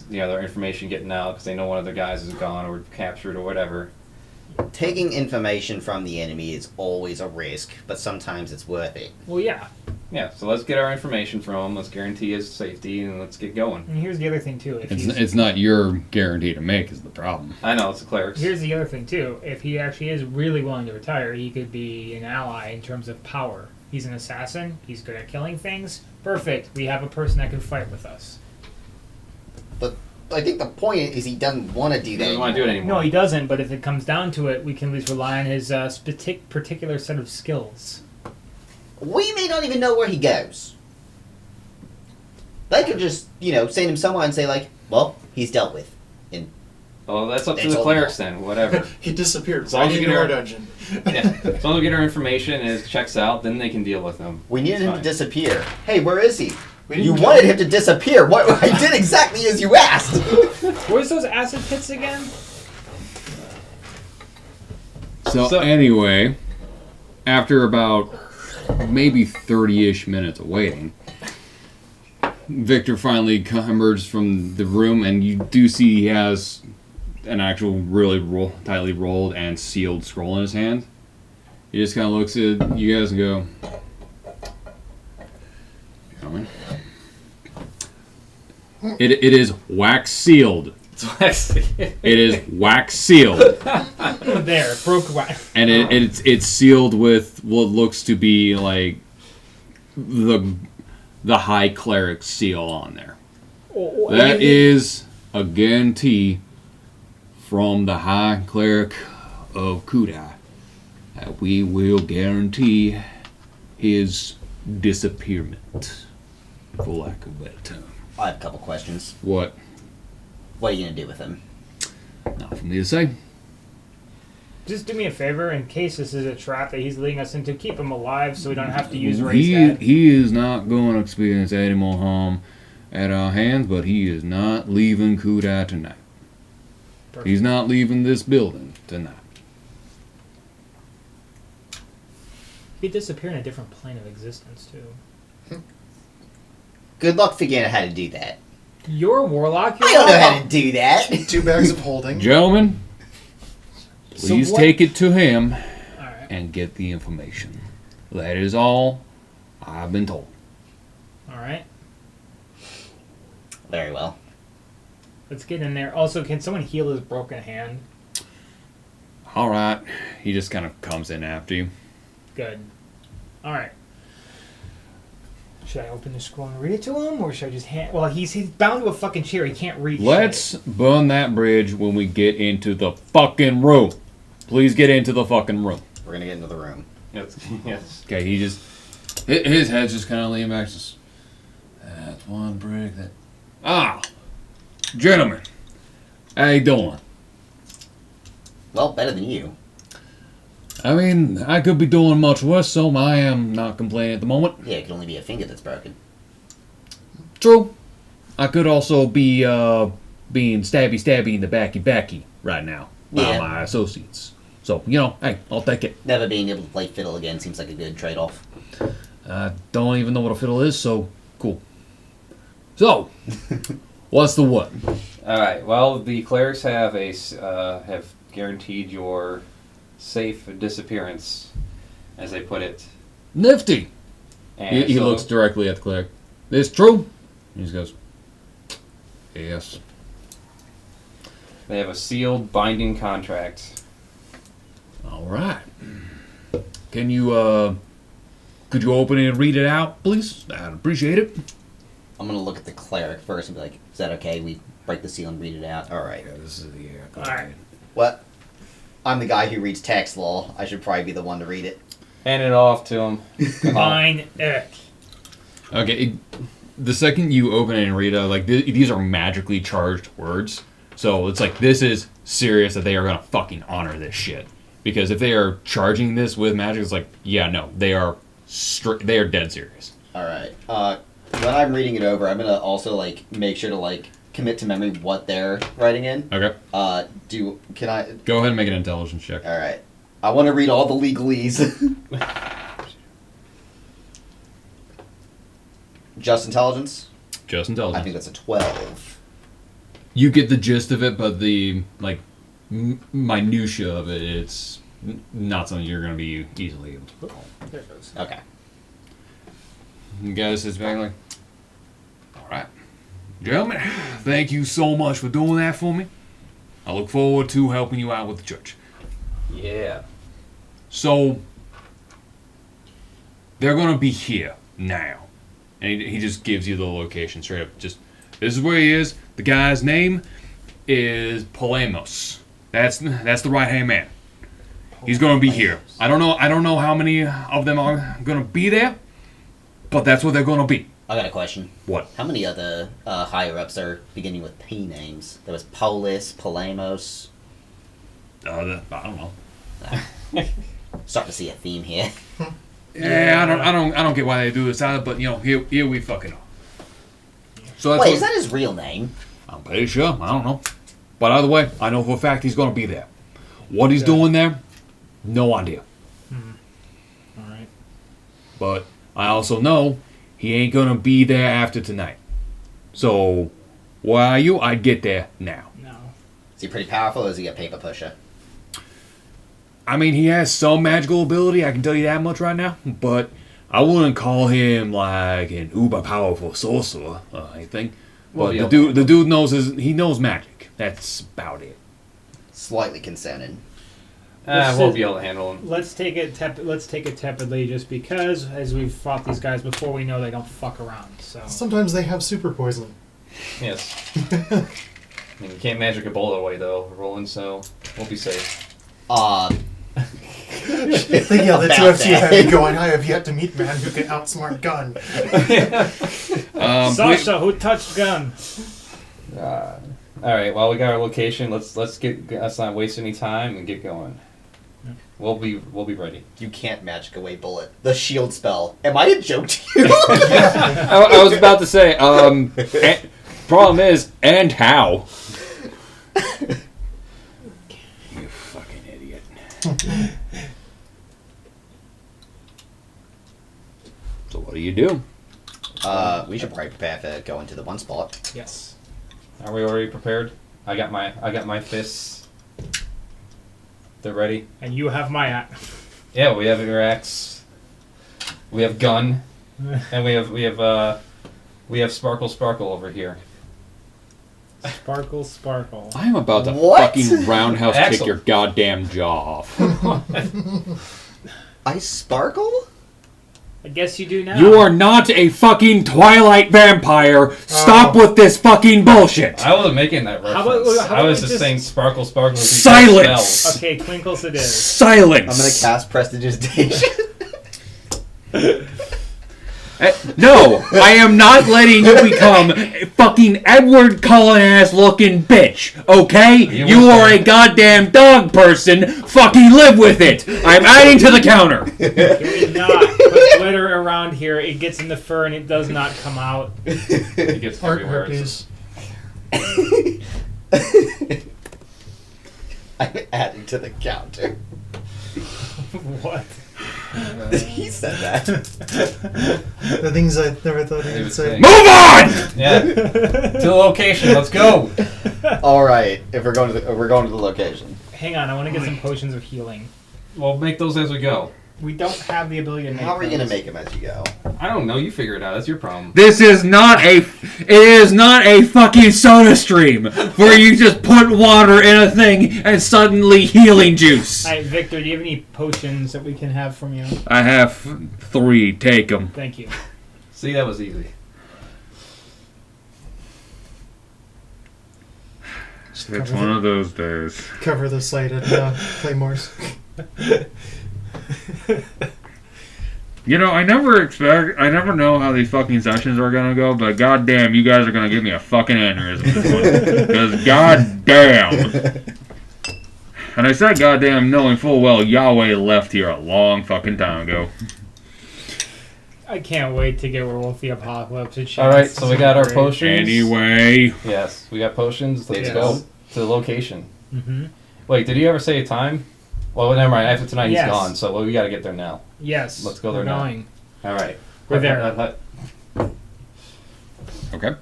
their information getting out because they know one of their guys is gone or captured or whatever. Taking information from the enemy is always a risk, but sometimes it's worth it. Well, yeah. Yeah. So let's get our information from him. Let's guarantee his safety and let's get going. And here's the other thing too. It's not your guarantee to make is the problem. I know it's the clerics. Here's the other thing too. If he actually is really willing to retire, he could be an ally in terms of power. He's an assassin. He's good at killing things. Perfect. We have a person that can fight with us. But I think the point is he doesn't want to do He that. doesn't want to do it anymore. No, he doesn't. But if it comes down to it, we can at least rely on his particular set of skills. We may not even know where he goes. They could just, send him somewhere and say, like, well, he's dealt with. And Well, that's up to It's the all clerics then. Whatever. He disappeared As long as right you into get our our- dungeon. Yeah. As long as we get our information and it checks out, then they can deal with him. we needed It's him fine. to disappear. Hey, where is he? We didn't You kill wanted him to disappear. What? I did exactly as you asked. Where's those acid pits again? So anyway, after about maybe 30-ish minutes of waiting, Victor finally emerges from the room, and you do see he has an actual really tightly rolled and sealed scroll in his hand. He just kind of looks at you guys and go, "Gentlemen, it is wax sealed. It is wax sealed." There, broke away. And it's sealed with what looks to be like the high cleric seal on there. That is a guarantee from the high cleric of Kudai that we will guarantee his disappearance, for lack of a better term. I have a couple questions. What? What are you going to do with him? Not for me to say. Just do me a favor, in case this is a trap that he's leading us into, keep him alive so we don't have to use Ray's dad. He is not going to experience any more harm at our hands, but he is not leaving Kudai tonight. Perfect. He's not leaving this building tonight. He'd disappear in a different plane of existence, too. Good luck figuring out how to do that. You're a warlock. I don't know how to do that. 2 bags of holding. Gentlemen, So please what- take it to him Alright. and get the information. That is all I've been told. Alright. Very well. Let's get in there. Also, can someone heal his broken hand? All right. He just kind of comes in after you. Good. Alright. Should I open the scroll and read it to him? Or should I just hand... Well, he's bound to a fucking chair. He can't reach Let's burn that bridge when we get into the fucking room. Please get into the fucking room. We're going to get into the room. Yes. Okay, he just... His head's just kind of leaning back. Just, that's one brick. That... Ah! Gentlemen. How you doing? Well, better than you. I mean, I could be doing much worse, so I am not complaining at the moment. Yeah, it could only be a finger that's broken. True. I could also be being stabby in the backy right now by Yeah. my associates. So, hey, I'll take it. Never being able to play fiddle again seems like a good trade-off. I don't even know what a fiddle is, so cool. So, what's the what? All right. Well, the clerics have have guaranteed your safe disappearance, as they put it. Nifty. And He so- looks directly at the cleric. This true? He just goes, yes. They have a sealed, binding contract. All right. Can you, could you open it and read it out, please? I'd appreciate it. I'm going to look at the cleric first and be like, is that okay? We break the seal and read it out? All right. This is the All right. What? I'm the guy who reads text, lol. I should probably be the one to read it. Hand it off to him. Fine. Okay, the second you open it and read it, like these are magically charged words, so it's like this is serious that they are gonna fucking honor this shit. Because if they are charging this with magic, it's like, yeah, no, they are they are dead serious. All right. When I'm reading it over, I'm gonna also like make sure to like commit to memory what they're writing in. Okay, Can I? go ahead and make an intelligence check. All right. I want to read all the legalese. Just intelligence. Just I intelligence. think that's a 12. You get the gist of it, but the like minutia of it, it's not something you're gonna be easily able to recall. There it goes. Okay. You guys sits back like, all right, gentlemen, thank you so much for doing that for me. I look forward to helping you out with the church. Yeah. So they're gonna be here now, and he just gives you the location straight up. Just this is where he is. The guy's name is Polemos. That's the right hand man. He's gonna be here. I don't know how many of them are gonna be there, but that's what they're gonna be. I got a question. What? How many of the higher ups are beginning with P names? There was Polis, Polemos. I don't know. Starting to see a theme here. Yeah, I don't get why they do this either. But here we fucking are. So that's Wait, what- is that his real name? I'm pretty sure. I don't know. But either way, I know for a fact he's gonna be there. What he's doing there, no idea. All right. But I also know he ain't gonna be there after tonight. So, where are you? I'd get there now. No. Is he pretty powerful or is he a paper pusher? I mean, he has some magical ability, I can tell you that much right now. But I wouldn't call him like an uber powerful sorcerer or anything. Well, But yeah. the dude knows magic. That's about it. Slightly concerning. We'll be able to handle him. Let's take it tepidly, just because, as we've fought these guys before, we know they don't fuck around. So Sometimes they have super poison. Yes. I mean, you can't magic a bullet away though, Roland. So we'll be safe. Think how the two of you have been going. I have yet to meet man who can outsmart gun. Sasha, who touched gun? All right. Well, we got our location. Let's not waste any time and get going. We'll be ready. You can't magic away bullet. The shield spell. Am I a joke to you? I was about to say, problem is, and how? You fucking idiot. So what do you do? We should probably prepare for going to the one spot. Yes. Are we already prepared? I got my fists. They're ready. And you have my axe. Yeah, we have your axe. We have gun, and we have sparkle over here. Sparkle, sparkle. I am about to What? fucking roundhouse kick Axel. your goddamn jaw off. I sparkle? I guess you do now. You are not a fucking Twilight vampire. Stop with this fucking bullshit. I wasn't making that reference. how about I was we just just- saying sparkle. Silence! Spells. Okay, Twinkles it is. Silence. I'm gonna cast Prestidigitation. No, I am not letting you become a fucking Edward Cullen ass looking bitch, okay? You are a goddamn dog person. Fucking live with it. I'm adding to the counter. Can we not put glitter around here? It gets in the fur and it does not come out. It gets Heart everywhere. herpes. I'm adding to the counter. What? He said that. The things I never thought he He would was say. saying- Move on! Yeah. To the location. Let's go. All right, if we're going to the location. Hang on, I want to get some potions of healing. We'll make those as we go. We don't have the ability to make How are we gonna those. make them as you go? I don't know. You figure it out. That's your problem. It is not a fucking soda stream where you just put water in a thing and suddenly healing juice. Alright, Victor, do you have any potions that we can have from you? I have 3. Take them. Thank you. See, that was easy. It's one of those days. Cover the site at Claymores. You know, I never know how these fucking sessions are gonna go, but goddamn, you guys are gonna give me a fucking aneurysm. Because goddamn. And I said goddamn knowing full well Yahweh left here a long fucking time ago. I can't wait to get Werewolf the Apocalypse. All right, so we got our potions. Anyway. Yes, we got potions. Let's Yes. go to the location. Mm-hmm. Wait, did he ever say a time? Well, never mind. After tonight, Yes. he's gone. So we got to get there now. Yes. Let's go we're there now. going. All right. We're there. Okay.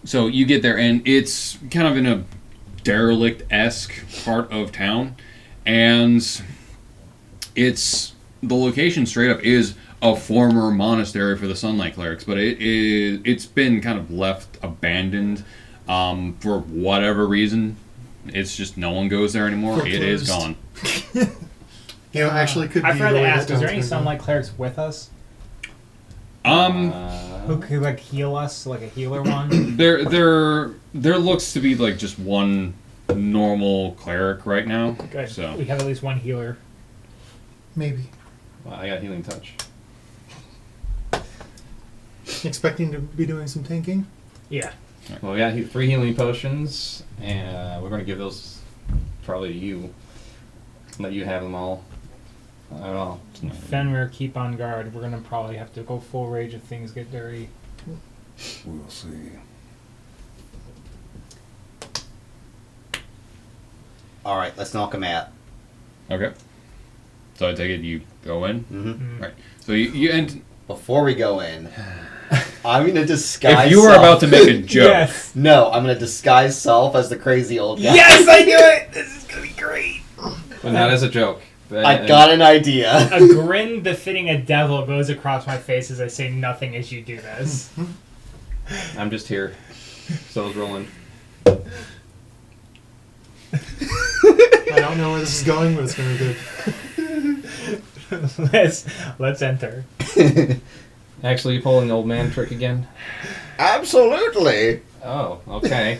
So you get there, and it's kind of in a derelict-esque part of town, and it's the location straight up is a former monastery for the Sunlight Clerics, but it's been kind of left abandoned for whatever reason. It's just no one goes there anymore. It is gone. You know, actually, could be. I forgot the to way ask, that is there town's any gonna go. Sunlight Clerics with us? Who could like heal us, like a healer one? There looks to be like just one normal cleric right now. Good. So We have at least one healer. Maybe. Well, I got healing touch. Expecting to be doing some tanking? Yeah. Well, we got 3 healing potions, and we're going to give those probably to you. Let you have them all. I don't know. Fenrir, keep on guard. We're gonna probably have to go full rage if things get dirty. we'll see. All right, let's knock him out. Okay. So I take it you go in. Hmm Right. So you and Before we go in, I'm gonna disguise. if you were self. about to make a joke, No, I'm gonna disguise self as the crazy old guy. Yes, I knew it. This is gonna be great. But not as a joke. I got an idea. A grin befitting a devil goes across my face as I say nothing as you do this. I'm just here. So is Roland. I don't know where this is going, but it's going to be good. Let's enter. Actually, you pulling the old man trick again? Absolutely. Oh, okay.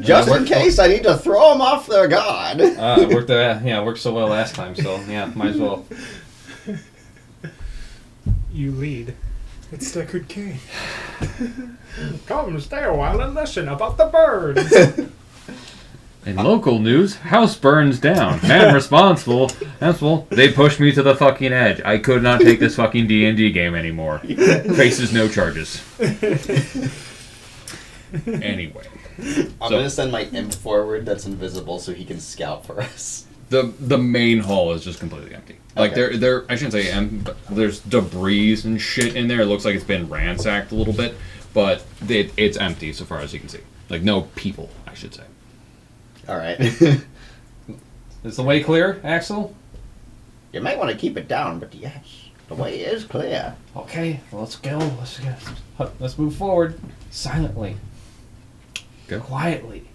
Just in worked- case I need to throw them off their guard. It worked. It worked so well last time. So yeah, might as well. You lead. It's Deckard Cain. Come, stay a while and listen about the birds. in local news, house burns down. Man responsible. They pushed me to the fucking edge. I could not take this fucking D&D game anymore. Faces no charges. Anyway, I'm gonna send my imp forward that's invisible so he can scout for us. the main hall is just completely empty. Like Okay. there I shouldn't say empty, but there's debris and shit in there. It looks like it's been ransacked a little bit, but it's empty so far as you can see. Like no people, I should say. All right. Is the way clear, Axel? You might want to keep it down, but yes, the way is clear. Okay, well, let's go. Let's move forward silently. Go. Quietly.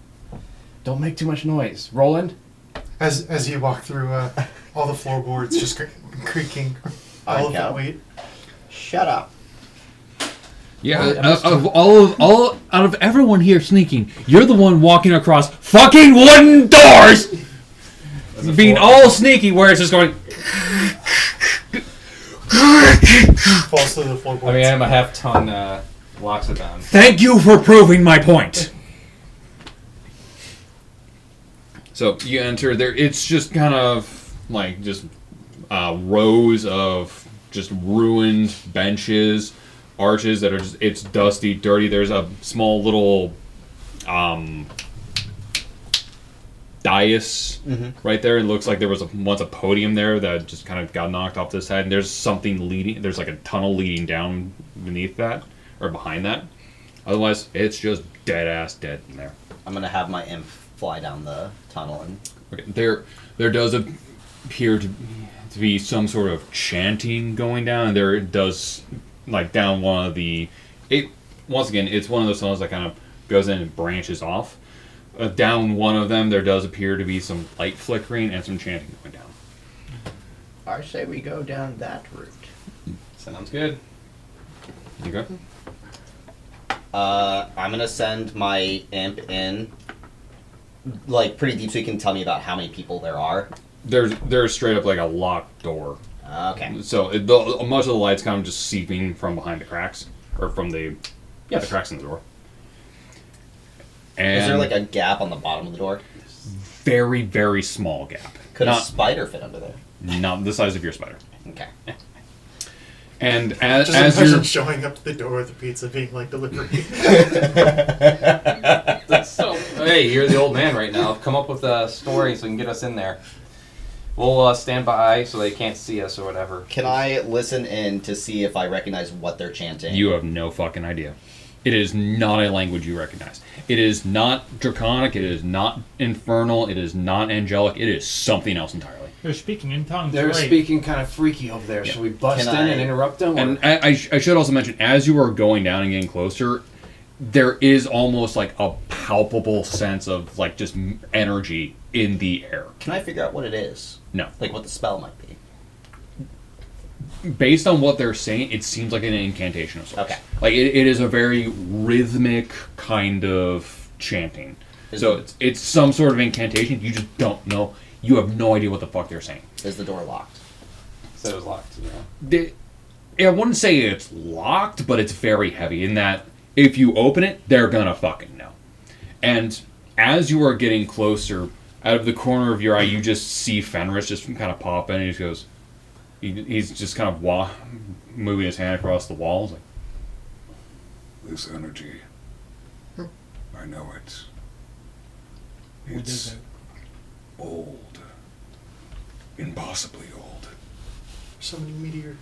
Don't make too much noise. Roland. As you walk through, all the floorboards just creaking. All of Okay. that weight. Shut up. Yeah, out of everyone here sneaking, you're the one walking across fucking wooden doors, being all sneaky, where it's just going. Falls to the floorboards. I mean, I'm a half-ton Loxodon. Thank you for proving my point. So you enter there. It's just kind of like just rows of just ruined benches, arches that are just it's dusty, dirty. There's a small little dais right there. It looks like there was once a podium there that just kind of got knocked off this head. And there's something leading. There's like a tunnel leading down beneath that or behind that. Otherwise, it's just dead in there. I'm gonna have my imp fly down the tunnel and. Okay, there does appear to be some sort of chanting going down, and there does like down one of the. Once again, it's one of those tunnels that kind of goes in and branches off. Down one of them, there does appear to be some light flickering and some chanting going down. I say we go down that route. Sounds good. Okay. I'm gonna send my imp in, like pretty deep, so you can tell me about how many people there are. There's straight up like a locked door Okay. So most of the light's kind of just seeping from behind the cracks, or from the cracks in the door. And Is there like a gap on the bottom of the door? very, very small gap? Could a Not, spider fit under there? not the size of your spider. Okay. And Just as imagine you're showing up to the door with the pizza being like delivery. That's so. Hey, you're the old man right now. Come up with a story so you can get us in there. We'll stand by so they can't see us or whatever. Can I listen in to see if I recognize what they're chanting? You have no fucking idea. It is not a language you recognize. It is not Draconic. It is not Infernal. It is not Angelic. It is something else entirely. They're speaking in tongues. They're Great. speaking kind of freaky over there. Should we bust Can in and I- interrupt them? And or- I should also mention, as you are going down and getting closer, there is almost like a palpable sense of like just energy in the air. Can I figure out what it is? No. Like what the spell might be? Based on what they're saying, it seems like an incantation of sorts. Okay. Like it is a very rhythmic kind of chanting. So it's some sort of incantation. You just don't know. You have no idea what the fuck they're saying. Is the door locked? Said it was locked. You know. I wouldn't say it's locked, but it's very heavy in that if you open it, they're gonna fucking know. And as you are getting closer, out of the corner of your eye, you just see Fenris just kind of pop in, and he just goes. He's just kind of moving his hand across the walls. Like, This energy, I know it. What It's is it? old. Impossibly old. So many meteor.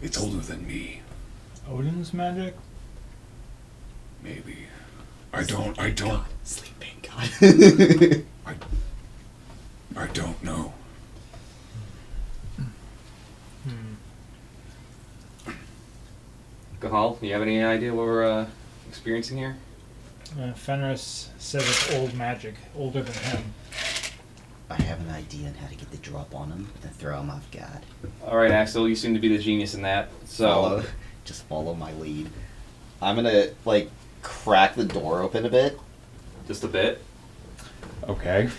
It's older than me, Odin's magic? maybe. I don't Sleeping God. I don't know. Gahal, you have any idea what we're experiencing here? Fenris says it's old magic, older than him. I have an idea on how to get the drop on him and throw him off guard. All right, Axel, you seem to be the genius in that. So, Just follow my lead. I'm gonna like crack the door open a bit. just a bit. okay.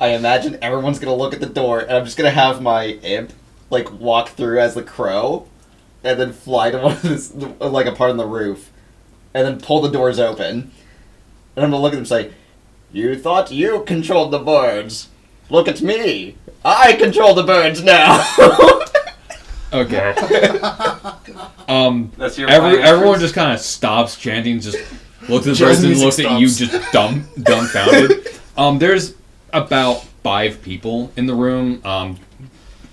I imagine everyone's gonna look at the door, and I'm just gonna have my imp like walk through as the crow, and then fly to one of this like a part on the roof, and then pull the doors open. And I'm gonna look at them and say, "You thought you controlled the birds. Look at me. I control the birds now." Okay. That's your Everyone just kind of stops chanting, just looks at the Jazz person, music looks at you, stops. just dumbfounded. There's about 5 people in the room,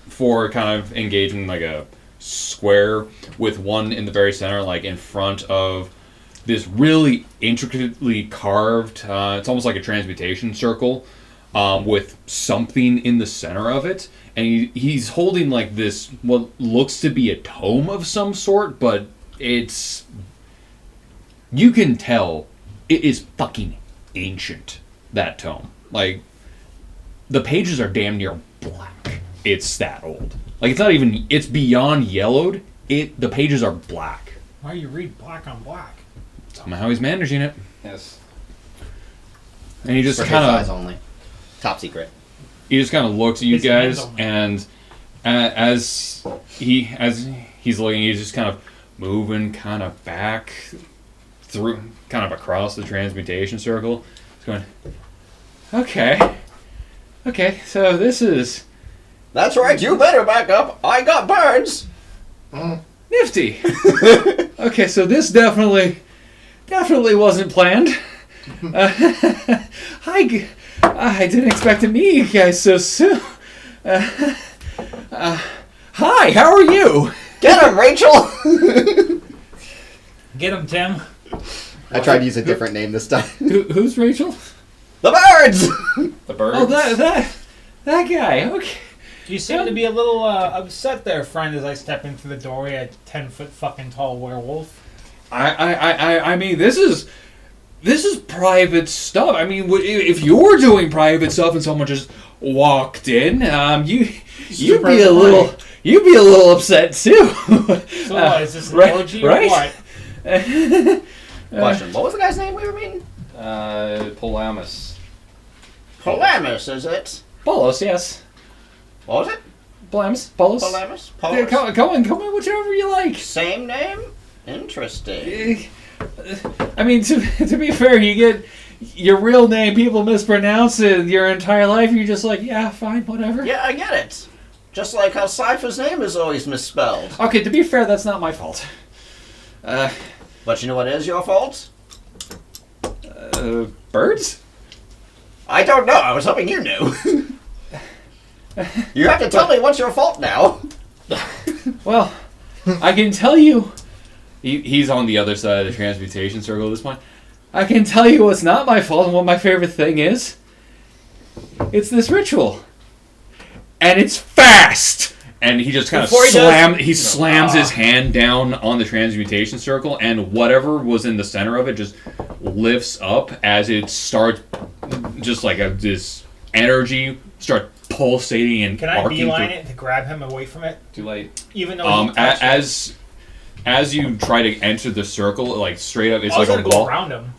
for kind of engaging in like a square with one in the very center, like in front of this really intricately carved, it's almost like a transmutation circle, with something in the center of it. And he's holding like this, what looks to be a tome of some sort, but it's... You can tell it is fucking ancient, that tome. Like, the pages are damn near black. It's that old. Like, it's not even... It's beyond yellowed. The pages are black. Why you read black on black? Somehow he's managing it. Yes. And he just For his kind eyes of... only. Top secret. He just kind of looks at you His guys, hands on and as he's looking, he's just kind of moving kind of back through, kind of across the transmutation circle. He's going, okay, so this is That's right. You better back up. I got birds. nifty. Okay, so this definitely wasn't planned. I didn't expect to meet you guys so soon. Hi, how are you? Get him, Rachel. Get him, Tim. I tried to use a different name this time. Who's Rachel? The birds. The birds. Oh, that guy. Okay. You seem to be a little upset there, friend, as I step into the doorway, a 10-foot fucking tall werewolf. I mean, this is private stuff. I mean, if you're doing private stuff and someone just walked in, you'd be a little upset too. So what, is this an right- orgy right? or what? Question. What was the guy's name we were meeting? Polamus. Polamus, is it? Bolos, yes. What was it? Polamus. Polus. Polamus? Yeah, come on, whichever you like. Same name? Interesting. I mean, to be fair, you get your real name, people mispronounce it your entire life. You're just like, yeah, fine, whatever. Yeah, I get it. Just like how Cypher's name is always misspelled. Okay, to be fair, that's not my fault. But you know what is your fault? Birds? I don't know. I was hoping you knew. You have to tell me what's your fault now. Well, I can tell you. He's on the other side of the transmutation circle at this point. I can tell you what's not my fault and what my favorite thing is. It's this ritual. And it's fast! And he just kind of slams his hand down on the transmutation circle, and whatever was in the center of it just lifts up as it starts, just like this energy starts pulsating and Can I arcing beeline through. it to grab him away from it? Too late. Even though he touched it? As you try to enter the circle, like straight up, it's I was like a gonna go wall. around him.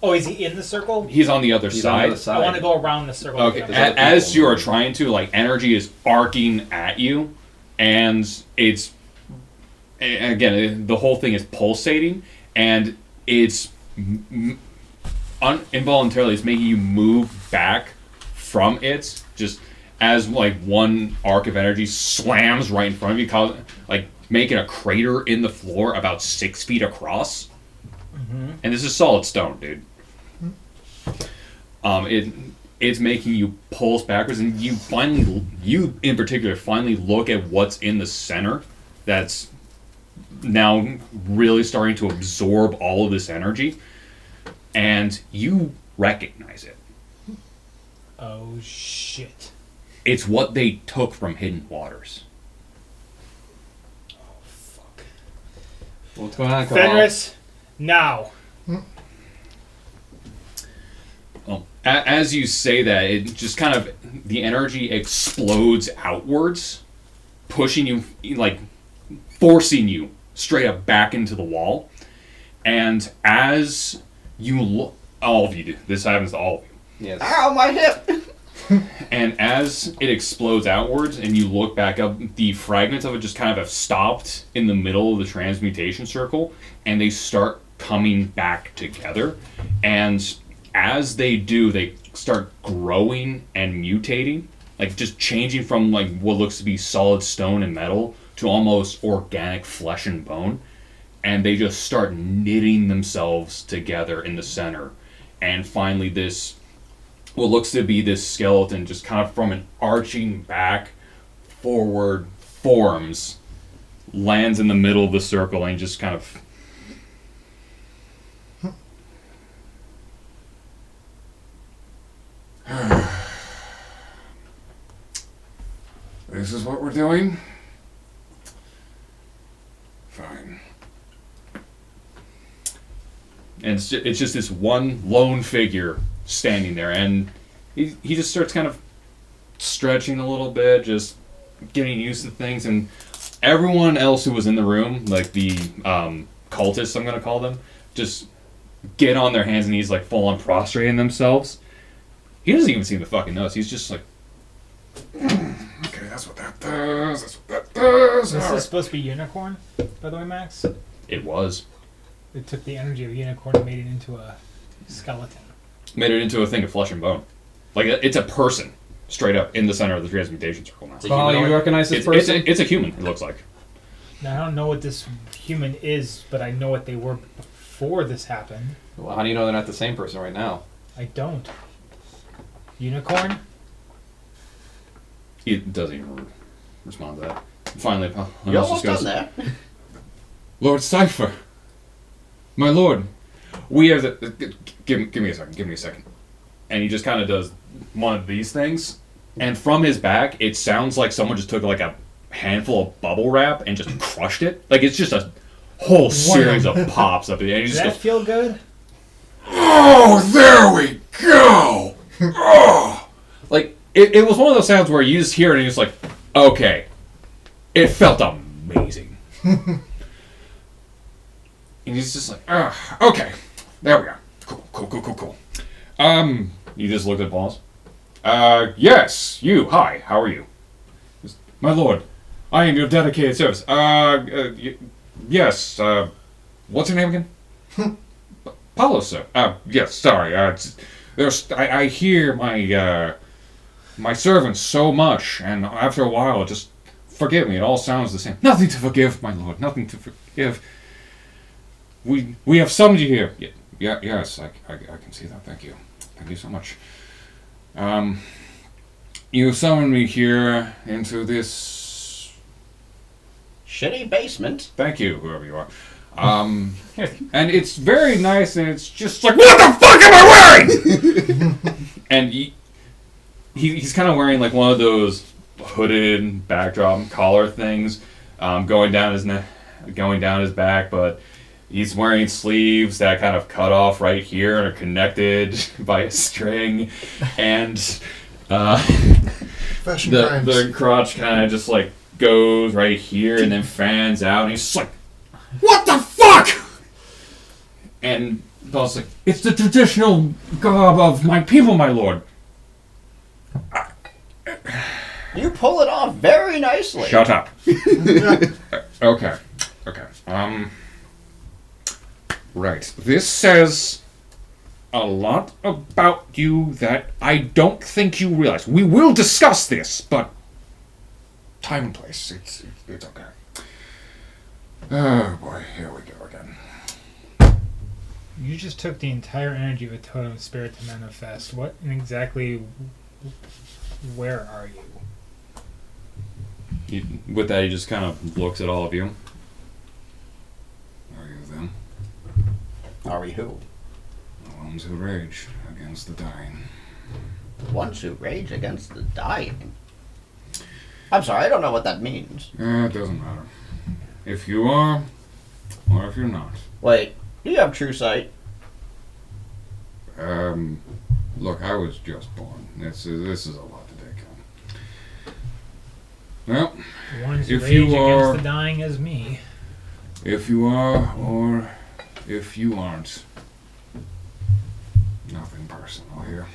Oh, is he in the circle? He's on the other He's on the side. other side. I want to go around the circle. Okay, with him. other as people. you are trying to, like, energy is arcing at you, and it's again the whole thing is pulsating, and it's involuntarily it's making you move back from it, just as like one arc of energy slams right in front of you, like making a crater in the floor about 6 feet across. And this is solid stone, dude. It's making you pulse backwards, and you in particular finally look at what's in the center that's now really starting to absorb all of this energy, and you recognize it. Oh shit! It's what they took from Hidden Waters. Fuck. What's going on, Kamal? Fenris, now. Well, as you say that, it just kind of the energy explodes outwards, pushing you, like forcing you straight up back into the wall. And as you look, all of you do this happens to all of you. Yes. Ow, my hip! And as it explodes outwards and you look back up, the fragments of it just kind of have stopped in the middle of the transmutation circle, and they start coming back together. And as they do, they start growing and mutating, like just changing from like what looks to be solid stone and metal to almost organic flesh and bone. And they just start knitting themselves together in the center. And finally this, what looks to be this skeleton, just kind of from an arching back forward forms, lands in the middle of the circle and just kind of This is what we're doing? Fine. and it's just this one lone figure standing there, and he just starts kind of stretching a little bit, just getting used to things, and everyone else who was in the room, like the cultists, I'm gonna call them, just get on their hands and knees, like full on prostrating themselves. He doesn't even seem to fucking notice. He's just like, Okay, that's what that does. That's what that does. This All is supposed to be unicorn, by the way, Max. it was. They took the energy of unicorn and made it into a skeleton. Made it into a thing of flesh and bone. Like, it's a person, straight up, in the center of the transmutation circle now. It's a Kamal, you humanoid? recognize this It's person? it's a human, it looks like. Now, I don't know what this human is, but I know what they were before this happened. Well, how do you know they're not the same person right now? I don't. Unicorn? He doesn't even respond to that. Finally, You almost done there. Lord Cypher, my lord, we have the. Give me a second. Give me a second. And he just kind of does one of these things, and from his back, it sounds like someone just took like a handful of bubble wrap and just crushed it. Like it's just a whole series of pops up there, and he Does just that goes, feel good? Oh, there we go. Oh, like it was one of those sounds where you just hear it and you're just like, okay, it felt amazing. And he's just like, okay. There we go. cool. You just looked at Balls. Yes, you. Hi, how are you? My lord, I am your dedicated service. Yes, what's your name again? Paulo, sir. Yes, sorry. I hear my servants so much, and after a while, just forgive me. It all sounds the same. Nothing to forgive, my lord. Nothing to forgive. We have summoned you here. Yes, I can see that. Thank you. Thank you so much. You summoned me here into this. Shitty basement. Thank you, whoever you are. And it's very nice, and it's just like, what the fuck am I wearing? And he's kind of wearing like one of those hooded backdrop collar things, going down his neck, going down his back, but he's wearing sleeves that kind of cut off right here and are connected by a string, and Fashion crimes. the crotch kind of just like goes right here and then fans out, and he's just like, what the fuck? And Paul's like, it's the traditional garb of my people, my lord. You pull it off very nicely. Shut up. Okay. Right. This says a lot about you that I don't think you realize. We will discuss this, but time and place. It's okay. Oh boy, here we go again. You just took the entire energy of a totem spirit to manifest. What and exactly? Where are you? With that, he just kind of looks at all of you. Are you them? Are we who? The ones who rage against the dying. Ones who rage against the dying. I'm sorry, I don't know what that means. It doesn't matter. If you are, or if you're not. Wait, do you have true sight? Look, I was just born. This is a lot to take on. Well, The ones who If rage you against are- the dying as me. if you are, or if you aren't, nothing personal here.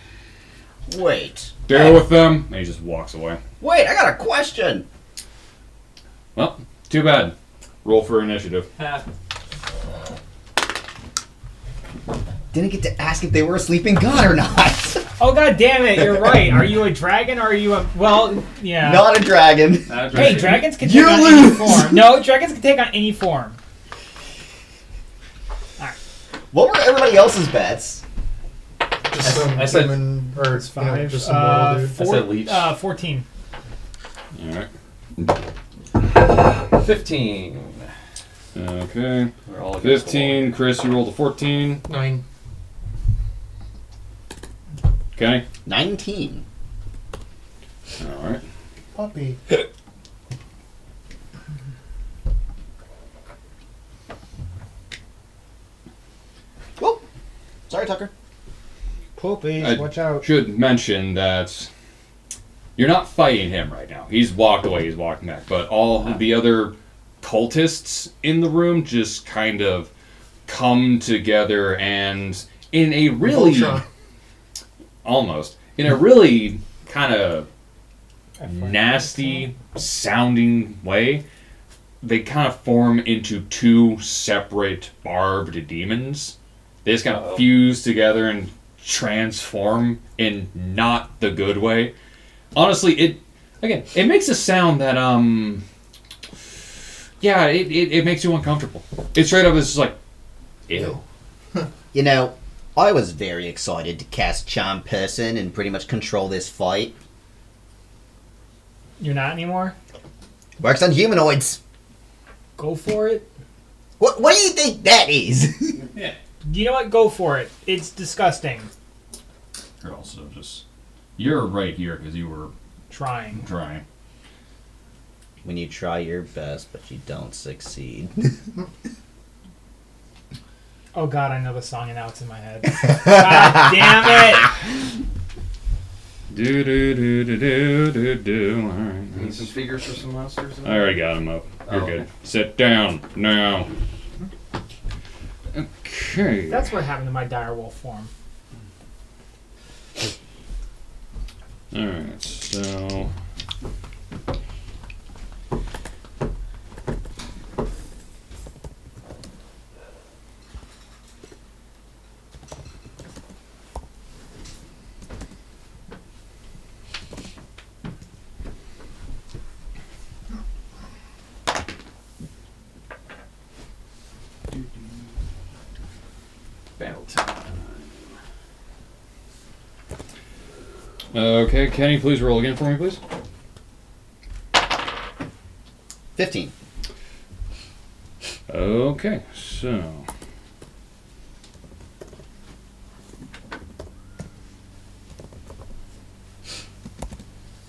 Wait. Deal with them. And he just walks away. Wait, I got a question. Well, too bad. Roll for initiative. Didn't get to ask if they were a sleeping god or not. Oh god damn it! You're right. Are you a dragon or are you a? Well, yeah. Not a dragon. Hey, dragons can take You on any lose. form. No, dragons can take on any form. What were everybody else's bets? Just some I said- human, or It's you know, 5. just some mortal dude. I said leech. 14. Alright. 15. Okay. We're all against the 15. Chris, you rolled a 14. 9. Kenny? 19. Alright. Puppy. Whoop. Sorry, Tucker. Poopies, I watch out. should mention that you're not fighting him right now. He's walked away, he's walking back. But all the other cultists in the room just kind of come together and in a really Voltron. almost in a really kind of nasty sounding way, they kind of form into two separate barbed demons. They just kind of fuse together and transform in not the good way. Honestly, it makes a sound that it makes you uncomfortable. It's straight up, it's just like, ew. You know, I was very excited to cast Charm Person and pretty much control this fight. You're not anymore? Works on humanoids. Go for it. What do you think that is? You know what? Go for it. It's disgusting. You're also just, you're right here because you were Trying. trying. When you try your best, but you don't succeed. Oh god, I know the song and now it's in my head. God damn it! Do do do do do do do. All right. Need some figures for some monsters? I already got him up. You're Oh, good. okay. Sit down now. Okay. That's what happened to my direwolf form. Alright, so Okay, Kenny, please roll again for me, please. 15. Okay, so.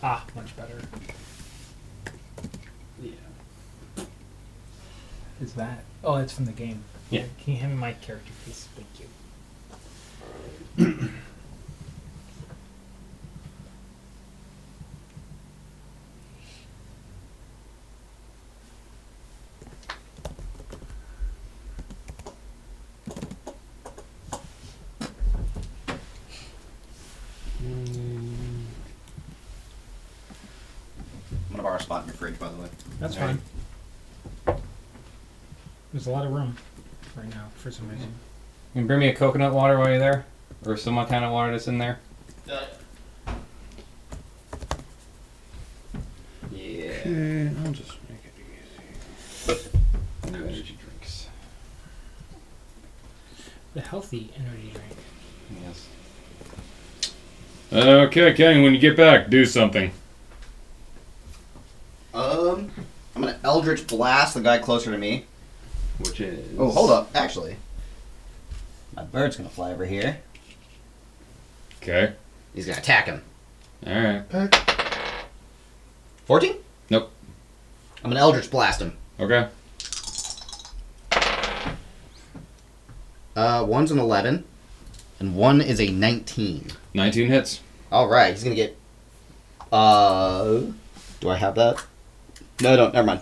Ah, much better. Yeah. Is that? Oh, it's from the game. Yeah. Can you hand me my character, please? Thank you. I'm gonna borrow a spot in your fridge, by the way. That's All right. fine. There's a lot of room right now for some reason. You can bring me a coconut water while you're there, or some kind of water that's in there. Yeah. Okay, I'll just make it easy. New energy drinks. The healthy energy drink. Yes. Okay, Kenny, when you get back, do something. I'm gonna Eldritch Blast the guy closer to me. Which is. Oh, hold up. Actually, my bird's gonna fly over here. Okay. He's gonna attack him. Alright. 14? Nope. I'm gonna Eldritch Blast him. Okay. One's an 11, and one is a 19. 19 hits. Alright, he's gonna get. Do I have that? No, I don't. Never mind.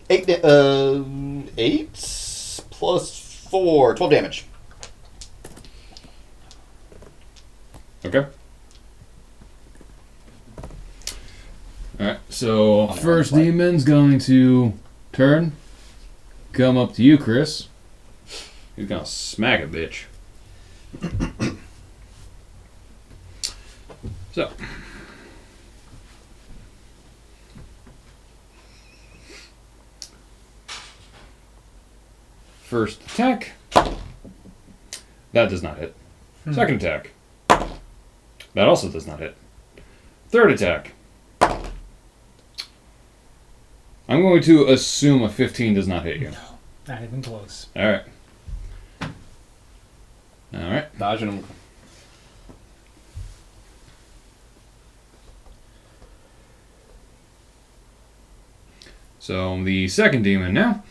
8 plus 4. 12 damage. Okay. Alright, so first demon's going to turn. Come up to you, Chris. He's gonna smack a bitch. So. First attack. That does not hit. Second attack. That also does not hit. Third attack. I'm going to assume a 15 does not hit you. Not even close. Alright. Alright. Dodging him. So the second demon now.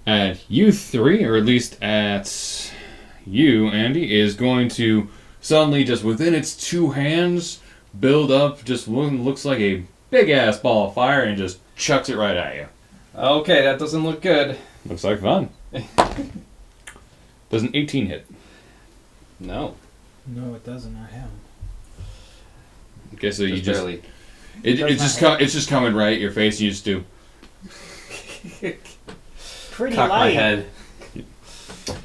At you three, or at least at you, Andy, is going to suddenly, just within its two hands, build up just what looks like a big ass ball of fire and just chucks it right at you. Okay, that doesn't look good. Looks like fun. Does an 18 hit? No. No, it doesn't. I have. Okay, so you just barely. it's just coming right at your face. You just do. Pretty Cock my light. head. All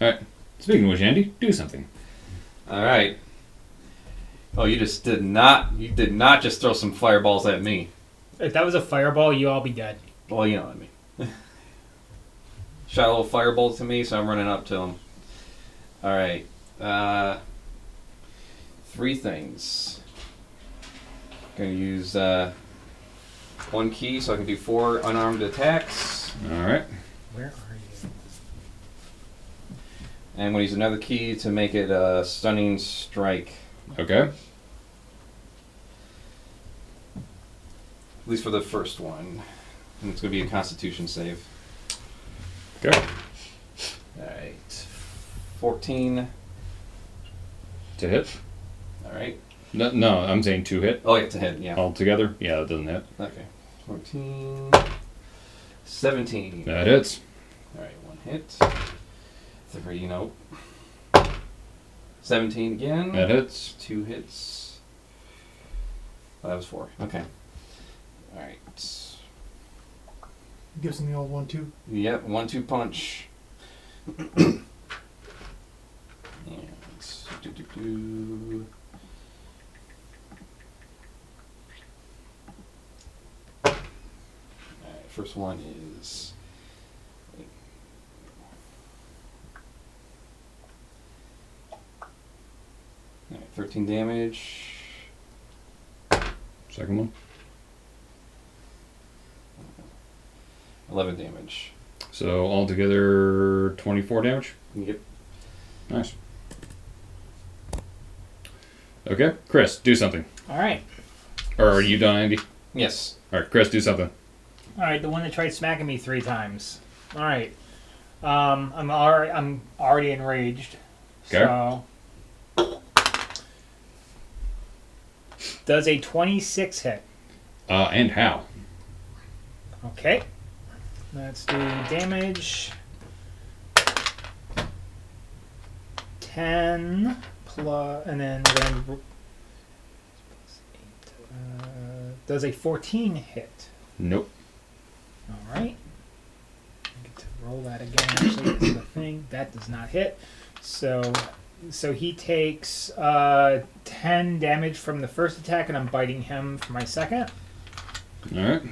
right. Speaking of which, Andy, do something. All right. Oh, you did not just throw some fireballs at me. If that was a fireball, you all be dead. Well, you know what I mean. Shot a little fireball to me, so I'm running up to him. All right. 3 things. Gonna use one key so I can do 4 unarmed attacks. All right. Where are you? And I'm gonna use another key to make it a stunning strike. Okay. At least for the first one. And it's gonna be a Constitution save. Okay. Alright. 14. To hit? Alright. No, I'm saying 2 hit. Oh, it's a hit, yeah. Altogether? Yeah, that doesn't hit. Okay. 14. 17. That hits. Alright, 1 hit. 3, nope. 17 again. That hits. 2 hits. Oh, that was 4. Okay. Alright. Gives him the old 1-2. Yep, 1-2 punch. And do. Alright, first one is 13 damage. Second one. 11 damage. So altogether 24 damage. Yep. Nice. Okay, Chris, do something. All right. Or are you done, Andy? Yes. All right, Chris, do something. All right, the one that tried smacking me 3 times. All right. I'm already enraged. Okay. So does a 26 hit? And how? Okay. Let's do damage. 10 plus, and then does a 14 hit? Nope. All right. I get to roll that again. Actually, this is the thing that does not hit. So he takes 10 damage from the first attack, and I'm biting him for my second. All right.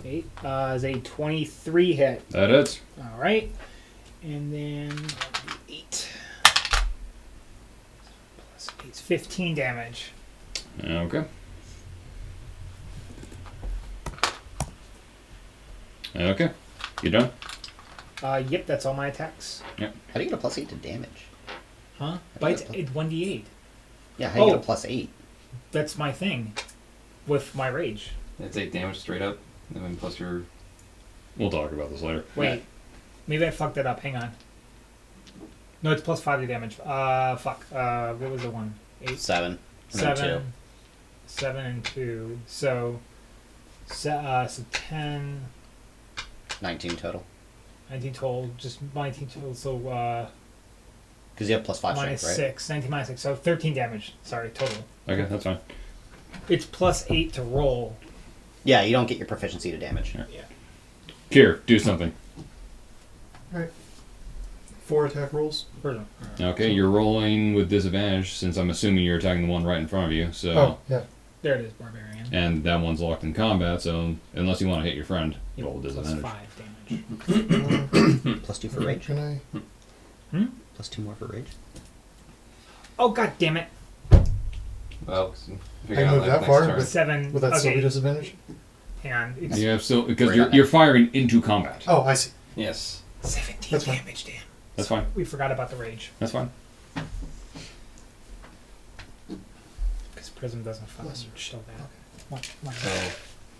8 is a 23 hit. That is. All right, and then 8 plus 8 is 15 damage. Okay. Okay. You done? Yep, that's all my attacks. How do you get a +8 to damage? Huh? I Bites got 1d8. Yeah, how do you Oh. get a +8? That's my thing with my rage. That's 8 damage straight up. And then plus your. We'll talk about this later. Wait, maybe I fucked that up. Hang on. No, it's plus 5 to damage. Fuck. What was the one? 8, 7. And then 7, 7 and 2. So 10, 19 total. 19 total. Just 19 total. So Because you have +5 minus strength, right? 6. 19 minus 6. So 13 damage. Sorry, total. Okay, that's fine. It's plus 8 to roll. Yeah, you don't get your proficiency to damage. Kier, do something. 4 attack rolls. Pardon. Okay, you're rolling with disadvantage since I'm assuming you're attacking the one right in front of you. So, Oh, yeah. There it is, barbarian. and that one's locked in combat. So, unless you want to hit your friend, Yep, roll with plus disadvantage. 5 damage. +2 for rage. Can I? +2 more for rage. Oh, god damn it. Well, I moved that far turn. with 7. with that okay, silver disadvantage? hang on. It's Yeah, so because Right you're on that. you're firing into combat. Oh, I see. Yes. 17 That's fine. damage, damn. That's fine. We forgot about the rage. That's fine. Because Prism doesn't fucking show that. What? So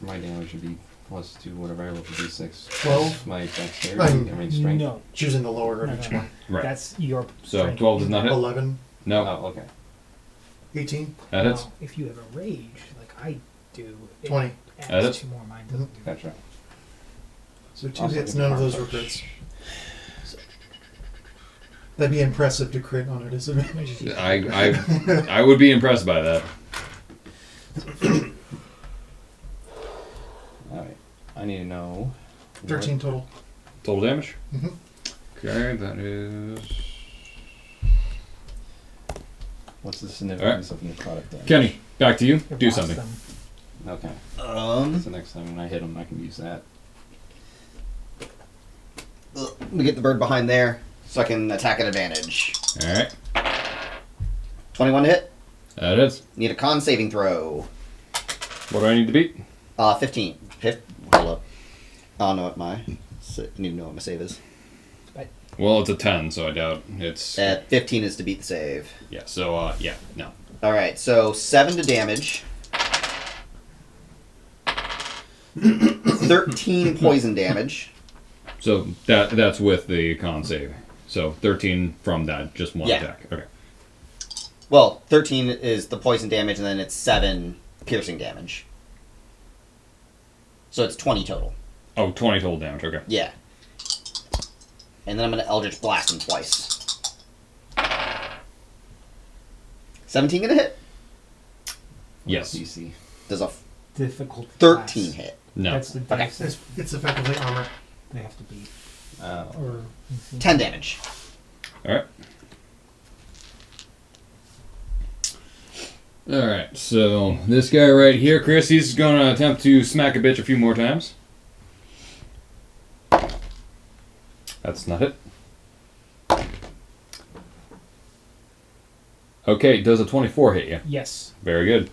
my damage would be +2 whatever I roll for d6. 12. My dexterity. I'm- I mean strength. No. Choosing the lower No, of each no. one. Right. That's your So strength. 12 does not hit. 11, No, Oh, okay. 18, that hits. Now, if you have a rage, like I do, it 20. adds That is. 2 more. Mine doesn't do that. Gotcha. So 2 Also hits, give me none of those hard were push. crits. That'd be impressive to crit on a disadvantage. I would be impressed by that. Alright. I need to know. 13 total. Total damage. Mhm. Okay, that is. What's the significance of necrotic damage? Kenny, back to you. It Do lost something. them. Okay. Um, So next time when I hit him, I can use that. let me get the bird behind there so I can attack at advantage. All right, 21 to hit. that is. Need a con saving throw. What do I need to beat? 15. Hold up. I don't know what my. Need to know what my save is. Well, it's a 10, so I doubt it's. 15 is to beat the save. Yeah. So yeah, no. All right, so 7 to damage. 13 poison damage. So that's with the con save. So 13 from that, just one Yeah. attack. Okay. Well, 13 is the poison damage, and then it's 7 piercing damage. So it's 20 total. Oh, 20 total damage. Okay. Yeah. And then I'm going to Eldritch Blast him twice. 17 gonna hit? Yes. DC. Does a Difficult. 13 class. hit. No. That's the Okay. dice It's effectively armor. they have to beat. Oh. Or 10 damage. All right. All right. So this guy right here, Chris, he's gonna attempt to smack a bitch a few more times. That's not it. Okay, does a 24 hit you? Yes. Very good.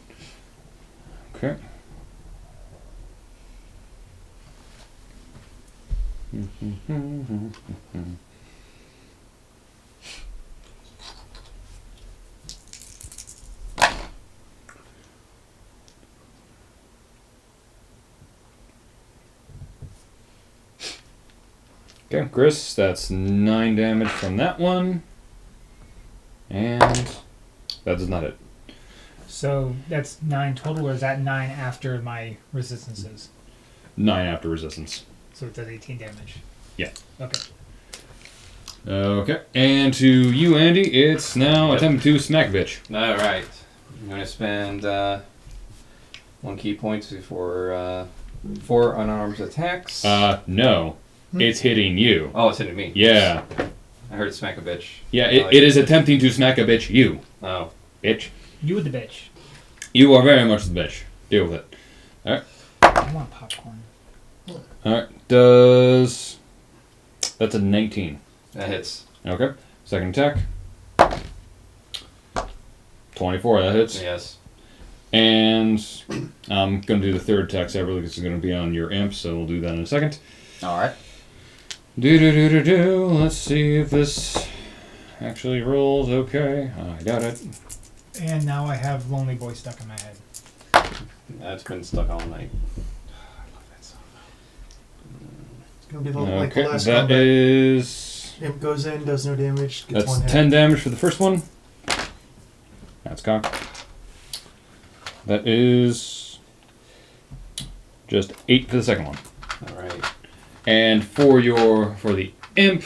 Okay. Okay, Chris, that's 9 damage from that one. And that does not hit. So that's 9 total, or is that 9 after my resistances? 9 after resistance. So it does 18 damage. Yeah. Okay. Okay, and to you, Andy, it's now Yep. attempt to smack bitch. All right. I'm going to spend 1 key point for 4 unarmed attacks. No. It's hitting you. Oh, it's hitting me. Yeah. I heard smack a bitch. Yeah, I like it is attempting to smack a bitch you. Oh. Bitch. You the bitch. You are very much the bitch. Deal with it. I want popcorn. Alright, does... That's a 19. That hits. Okay. Second attack. 24, that hits. Yes. And I'm going to do the third attack separately because it's going to be on your imp, so we'll do that in a second. Alright. Do. Let's see if this actually rolls okay. I got it. And now I have Lonely Boy stuck in my head. That's been stuck all night. It's gonna be like the Okay, last that combat. is... Imp goes in, does no damage, gets That's one hit. 10 damage for the first one. That's cocked. That is just 8 for the second one. All right. And for the imp,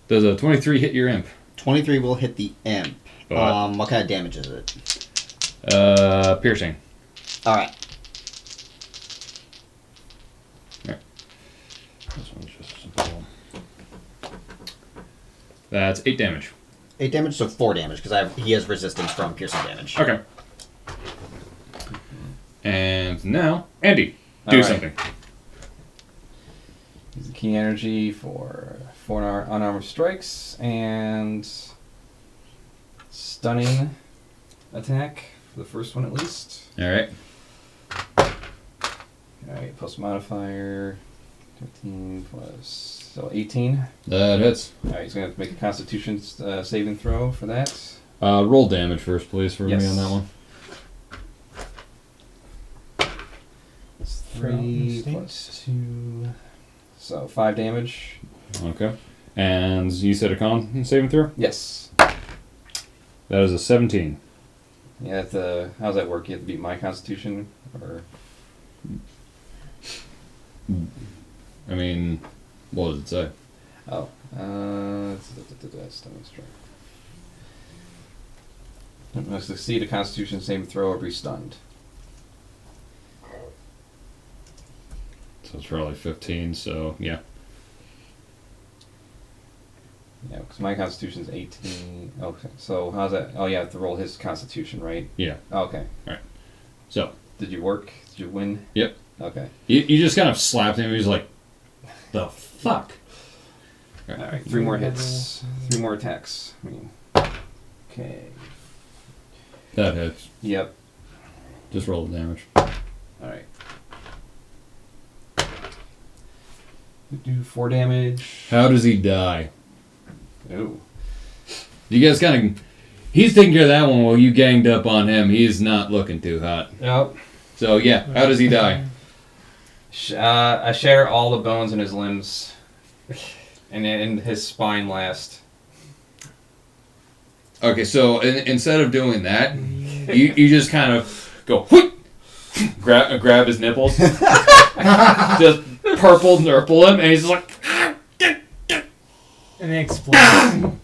does a 23 hit your imp? 23 will hit the imp. What? What kind of damage is it? Piercing. Alright. This one's just simple. That's 8 damage. 8 damage, so 4 damage, because he has resistance from piercing damage. Okay. And now, Andy, do All right. something. Use the key energy for 4 unarmed strikes and stunning attack for the first one at least. All right. Alright, plus modifier 15 plus so 18. That hits. Alright, he's gonna have to make a constitution saving throw for that. Roll damage first, please, for me Yes. on that one. It's For 3 instinct. plus 2. So 5 damage. Okay. And you said a con saving throw? Yes. That is a 17. You have to, how does that work? You have to beat my constitution? Or I mean, what does it say? oh. Stunning strike. Must succeed a constitution saving throw or be stunned. So it's probably 15, so yeah. Yeah, because my constitution's 18. Okay, so how's that? Oh, yeah, I have to roll his constitution, right? Yeah. Okay. So, Did you work? Did you win? Yep. Okay. you just kind of slapped him. He's like, the fuck? Alright, 3 more hits. 3 more attacks. I mean, okay. That hits. Yep. Just roll the damage. Alright. Do 4 damage. How does he die? Ooh. You guys kind of... He's taking care of that one while you ganged up on him. He's not looking too hot. Yep. So, yeah, how does he die? I shatter all the bones in his limbs. And his spine last. Okay, so instead of doing that, you just kind of go, whoop, grab his nipples, just purple nurple him, and he's like, And then explodes.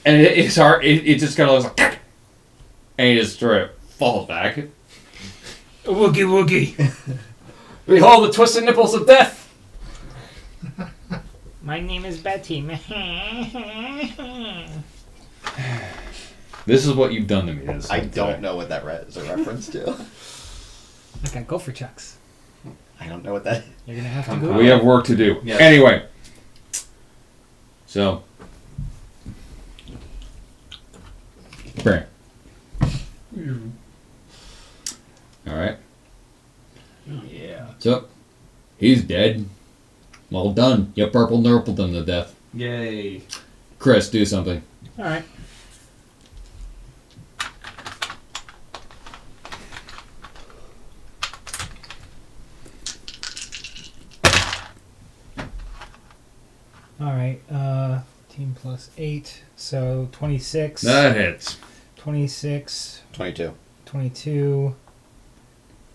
and his heart, it just kind of looks like, and he just sort of falls back. Woogie woogie. Behold the twisted nipples of death! My name is Betty. This is what you've done to me. I don't know what that is a reference to. I got gopher chucks. I don't know what that is. You're gonna have to Come go. on. We have work to do. Yes. Anyway. So. Bring. Alright. Yeah. So, he's dead. Well done. You purple nurpled him to death. Yay. Chris, do something. All right. All right. Team plus 8, so 26. That hits. 26, 22. 22,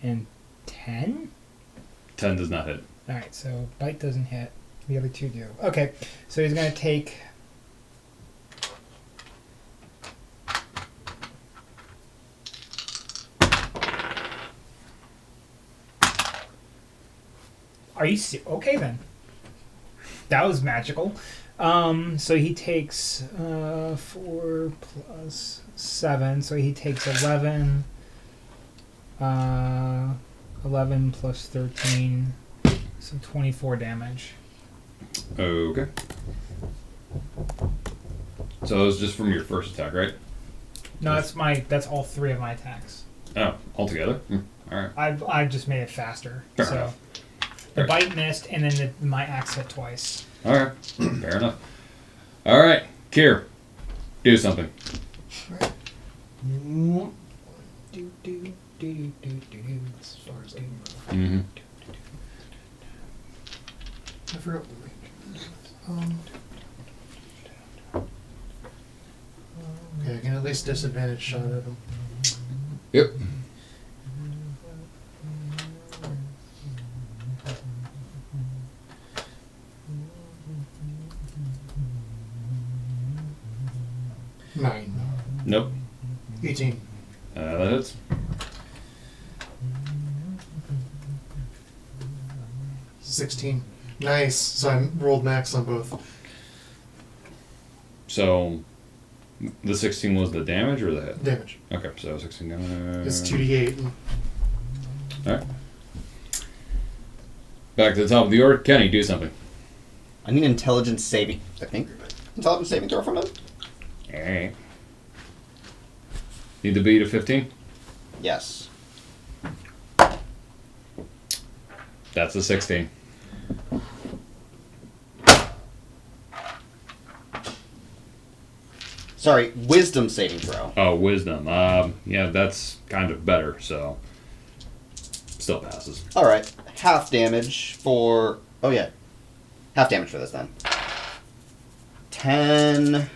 and 10. 10 does not hit. All right. So bite doesn't hit. The other two do. Okay. So he's gonna take. Are you okay then? That was magical. So he takes 4 plus 7. So he takes 11. 11 plus 13. So 24 damage. Okay. So it was just from your first attack, right? No, that's all 3 of my attacks. Oh, altogether? Alright. I just made it faster. Fair so enough. the bite missed, and then my axe hit twice. Alright. Fair enough. Alright. Kier, do something. Do, do, do, do, do, do. As far as I can Mm-hmm. I forgot the range. Okay, I can at least disadvantage shot at him. Yep. Nine. Nope. 18. That hits. $16. Nice. So I rolled max on both. So, the 16 was the damage or the hit? Damage. Okay, so 16 damage. It's 2d8. Alright. Back to the top of the order. Kenny, do something. I need intelligence saving. I think intelligence saving throw from him. Alright. Need to beat a 15? Yes. That's a 16. Sorry, wisdom saving throw. Oh, wisdom. Yeah, that's kind of better, so. Still passes. All right, half damage for. Oh yeah, half damage for this then. 10.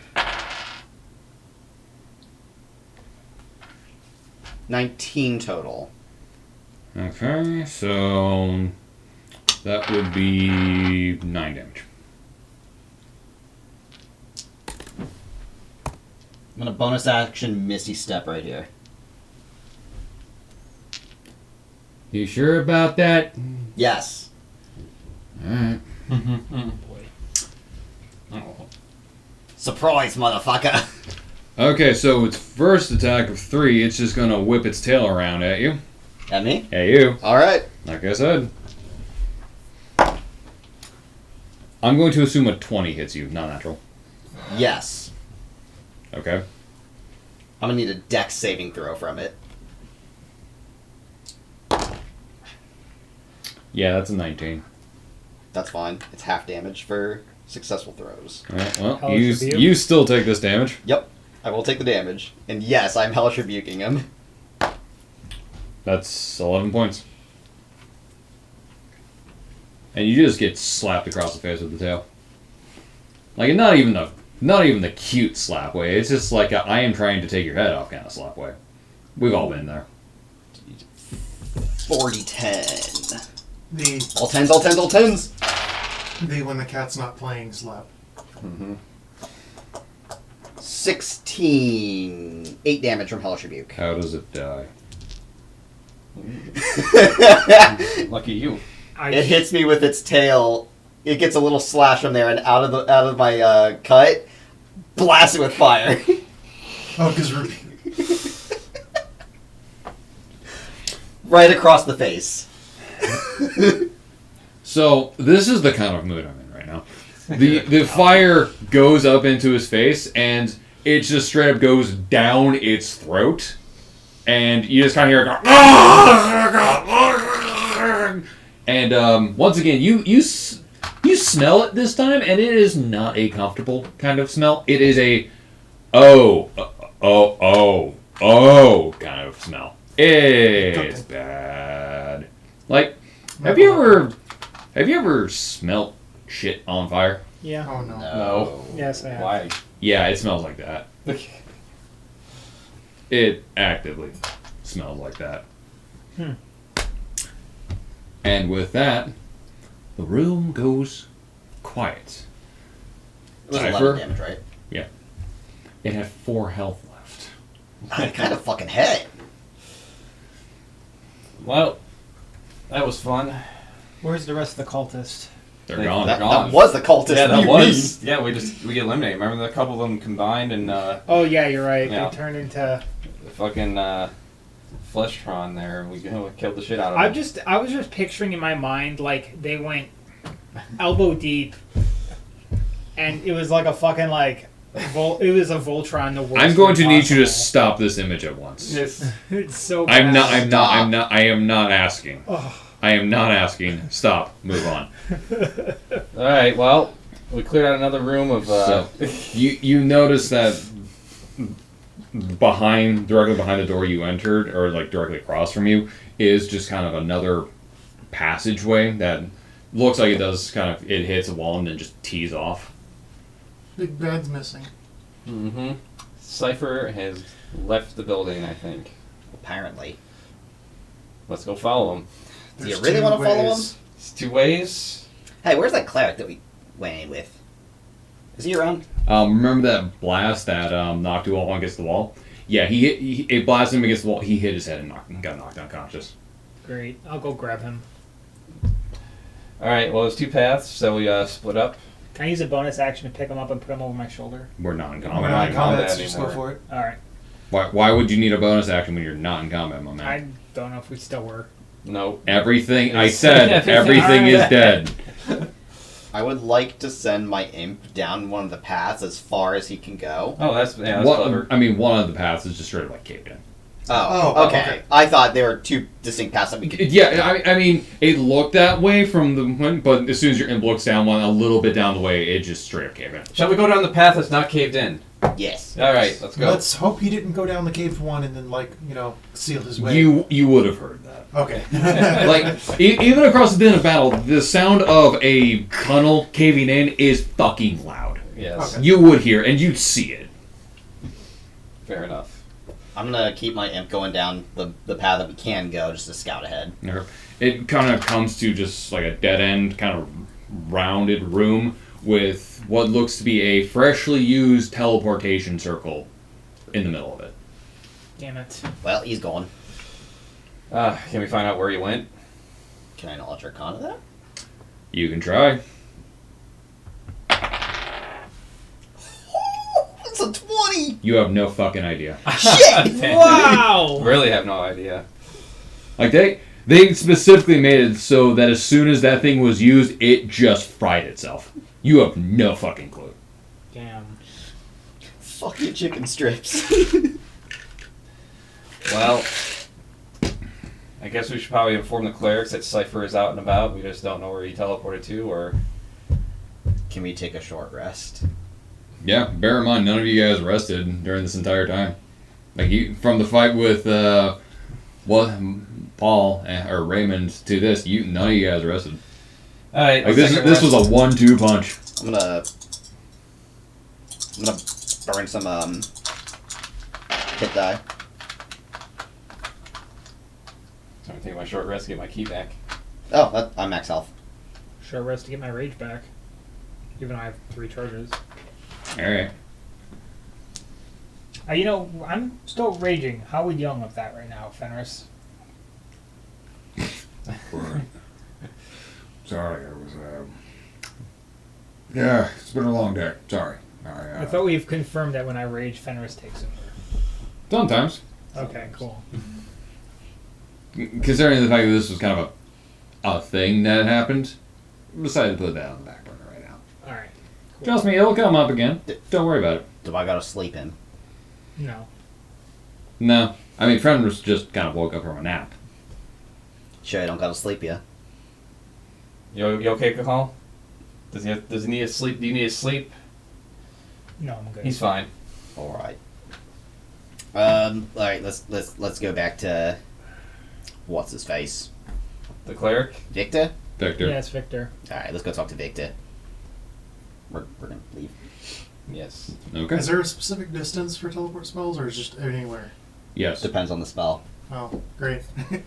19 total. Okay, so. That would be 9 damage. I'm gonna bonus action Misty Step right here. You sure about that? Yes. Alright. Surprise, motherfucker. Okay, so its first attack of 3, it's just gonna whip its tail around at you. At me? At you. All right. Like I said. I'm going to assume a 20 hits you, not natural. Yes. Okay. I'm gonna need a dex saving throw from it. Yeah, that's a 19. That's fine. It's half damage for successful throws. Alright, well, Hellish Rebuke? you still take this damage. Yep. I will take the damage. And yes, I'm hellish rebuking him. That's 11 points. And you just get slapped across the face with the tail. Like, not even the cute slap way. It's just like I am trying to take your head off kind of slap way. We've all been there. 40-10. The All tens, all tens, all tens! when the cat's not playing slap. 16. 8 damage from hellish rebuke. How does it die? Lucky you. It hits me with its tail. It gets a little slash from there, and out of my cut, blast it with fire. Oh, because Ruby. Right across the face. So, this is the kind of mood I'm in right now. The fire goes up into his face, and it just straight up goes down its throat, and you just kind of hear it go. And once again, you smell it this time, and it is not a comfortable kind of smell. It is a oh kind of smell. It's bad. Like, have you ever smelt shit on fire? Yeah. Oh no. No. Yes, I have. Why? Yeah, it smells like that. It actively smells like that. And with that, the room goes quiet. It was Cypher? 11 damage, right? It had 4 health left. I kind of fucking hit it. Well, that was fun. Where's the rest of the cultists? They're They- gone. that- That was the cultist. Yeah, What that do you was. mean? Yeah, we eliminated. Remember, a couple of them combined and Oh yeah, you're right. Yeah. They turned into. fucking Fleshtron there. We killed the shit out of them. I was just picturing in my mind like they went elbow deep, and it was like a fucking like. It was a Voltron. The worst. I'm going to need you to possible. stop this image at once. Yes. It's so. Bad. I am not asking. Oh. I am not asking. Stop. Move on. All right. Well, we cleared out another room of. So, you notice that directly behind the door you entered, or like directly across from you, is just kind of another passageway that looks like it hits a wall and then just tees off. Big bad's missing. Mm-hmm. Cypher has left the building, I think. Apparently. Let's go follow him. Do you There's really two want to follow him? ways. It's 2 ways. Hey, where's that cleric that we went in with? Is he around? Remember that blast that knocked you all against the wall? Yeah, it blasted him against the wall. He hit his head and got knocked unconscious. Great. I'll go grab him. All right. Well, there's 2 paths, so we split up. Can I use a bonus action to pick him up and put him over my shoulder? We're not in We're combat. not in combat, so anymore. just go for it. All right. Why would you need a bonus action when you're not in combat, my man? I don't know if we still were. No. Everything I It's- said, everything- everything is dead. I would like to send my imp down one of the paths as far as he can go. Oh, that's clever. One of the paths is just straight up like caved in. Oh, okay. I thought there were 2 distinct paths that we could. Yeah, I mean, it looked that way from the one, but as soon as your imp looks down one a little bit down the way, it just straight up caved in. Shall we go down the path that's not caved in? Yes. All right. Let's go. Let's hope he didn't go down the caved one and then, seal his way. You would have heard that. Okay. Like, even across the din of battle, the sound of a tunnel caving in is fucking loud. Yes. Okay. You would hear, and you'd see it. Fair enough. I'm gonna keep my imp going down the path that we can go just to scout ahead. It kind of comes to just like a dead end, kind of rounded room with what looks to be a freshly used teleportation circle in the middle of it. Damn it. Well, he's gone. Can we find out where you went? Can I knowledge arcana that? You can try. It's a 20! You have no fucking idea. Shit! Wow. Really have no idea. Like they specifically made it so that as soon as that thing was used, it just fried itself. You have no fucking clue. Damn. Fuck your chicken strips. Well, I guess we should probably inform the clerics that Cypher is out and about. We just don't know where he teleported to, or... Can we take a short rest? Yeah, bear in mind, none of you guys rested during this entire time. Like from the fight with Paul or Raymond to this, none of you guys rested. All right. Like this was a 1-2 punch. I'm gonna burn some hit die. So I'm taking my short rest to get my key back. Oh, I'm max health. Short rest to get my rage back. Even though I have 3 charges. All right. I'm still raging. How are we dealing with that right now, Fenris? Sorry, I was. Yeah, it's been a long day. Sorry. I thought we've confirmed that when I rage, Fenris takes over. Sometimes, Okay, cool. considering the fact that this was kind of a thing that happened, decided to put that on the back burner right now. All right. Trust me, it'll come up again. Don't worry about it. Do I gotta sleep him? No. No. I mean, Fenris just kind of woke up from a nap. Sure, I don't gotta sleep ya. You okay, Cahal? Does he need to sleep? Do you need to sleep? No, I'm good. He's fine. All right. All right. Let's go back to what's his face, The cleric? Victor. Victor. Yeah, it's Victor. All right, let's go talk to Victor. We're gonna leave. Yes. Okay. Is there a specific distance for teleport spells, or is it just anywhere? Yes. Depends on the spell. Oh, great.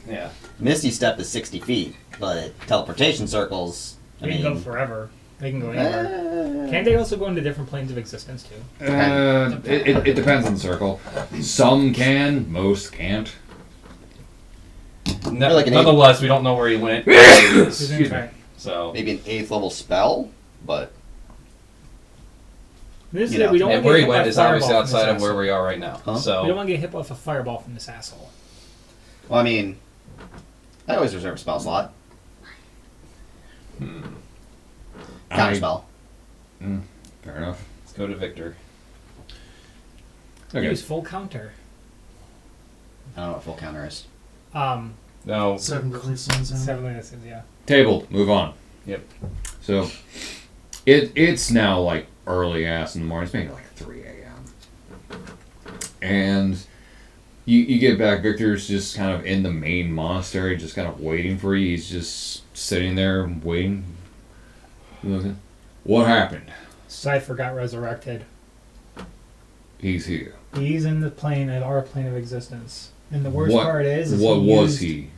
Yeah. Misty Step is 60 feet, but teleportation circles. They can go forever. They can go anywhere. uh, Can't they also go into different planes of existence too? It depends on the circle. Some can, most can't. Like an Nonetheless, we don't know where he went. Excuse me. So maybe an 8th level spell, but This You is know, we don't and want to where get he hit by went a is obviously fireball from outside this of where asshole. we are right now. Huh? We So don't want to get hit by a fireball from this asshole. well, I mean, I always reserve a spell slot. Counter spell. Fair enough. let's go to Victor. Okay. Use full counter. I don't know what full counter is. No. 7 deadly sins. and- 7 minutes, yeah. Table. Move on. Yep. So, it's now like early ass in the morning. It's maybe like 3 a.m. And you get back. Victor's just kind of in the main monastery, just kind of waiting for you. He's just sitting there waiting. Looking. What happened? Cypher got resurrected. He's here. He's in the plane, at our plane of existence. And the worst What- part is what he was used- he?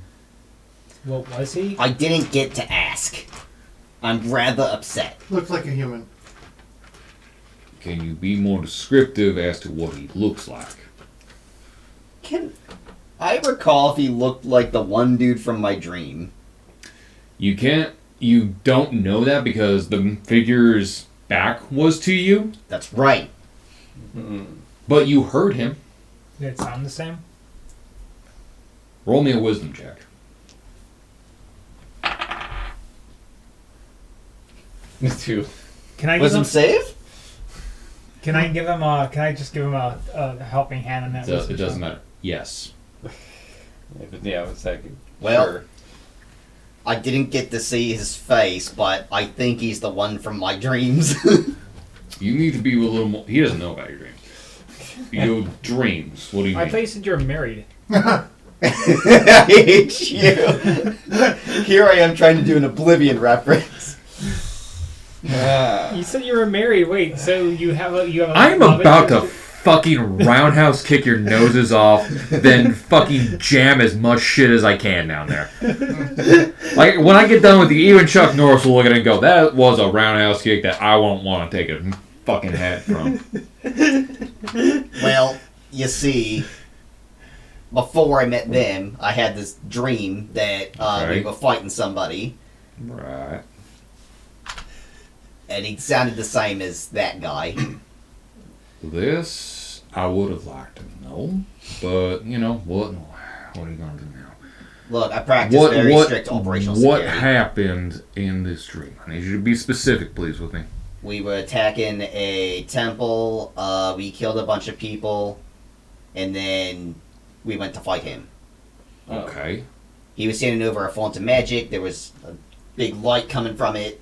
What was he? I didn't get to ask. I'm rather upset. Looked like a human. Can you be more descriptive as to what he looks like? Can I recall if he looked like the one dude from my dream? You don't know that because the figure's back was to you, That's right. but you heard him. Did it sound the same? Roll me a wisdom check. Me too. Can I give Wisdom him? save? Can I give him a? Can I just give him a helping hand on that? So wisdom it doesn't check? matter. Yes. Yeah, it's like Well- sure. I didn't get to see his face, but I think he's the one from my dreams. You need to be a little more. He doesn't know about your dreams. Your dreams. What do you I mean? thought you said you're married. I hate you. Here I am trying to do an Oblivion reference. You said you were married. Wait, so you have a I'm love about to interest? fucking roundhouse kick your noses off, then fucking jam as much shit as I can down there. Like, when I get done with you, even Chuck Norris will look at it and go, that was a roundhouse kick that I won't want to take a fucking hat from. Well, you see, before I met them, I had this dream that we Okay. were fighting somebody, Right. and he sounded the same as that guy. This, I would have liked to know, but, you know, what are you going to do now? Look, I practice very strict operational what security. happened in this dream? I need you to be specific, please, with me. We were attacking a temple, we killed a bunch of people, and then we went to fight him. Oh. Okay. He was standing over a font of magic, there was a big light coming from it.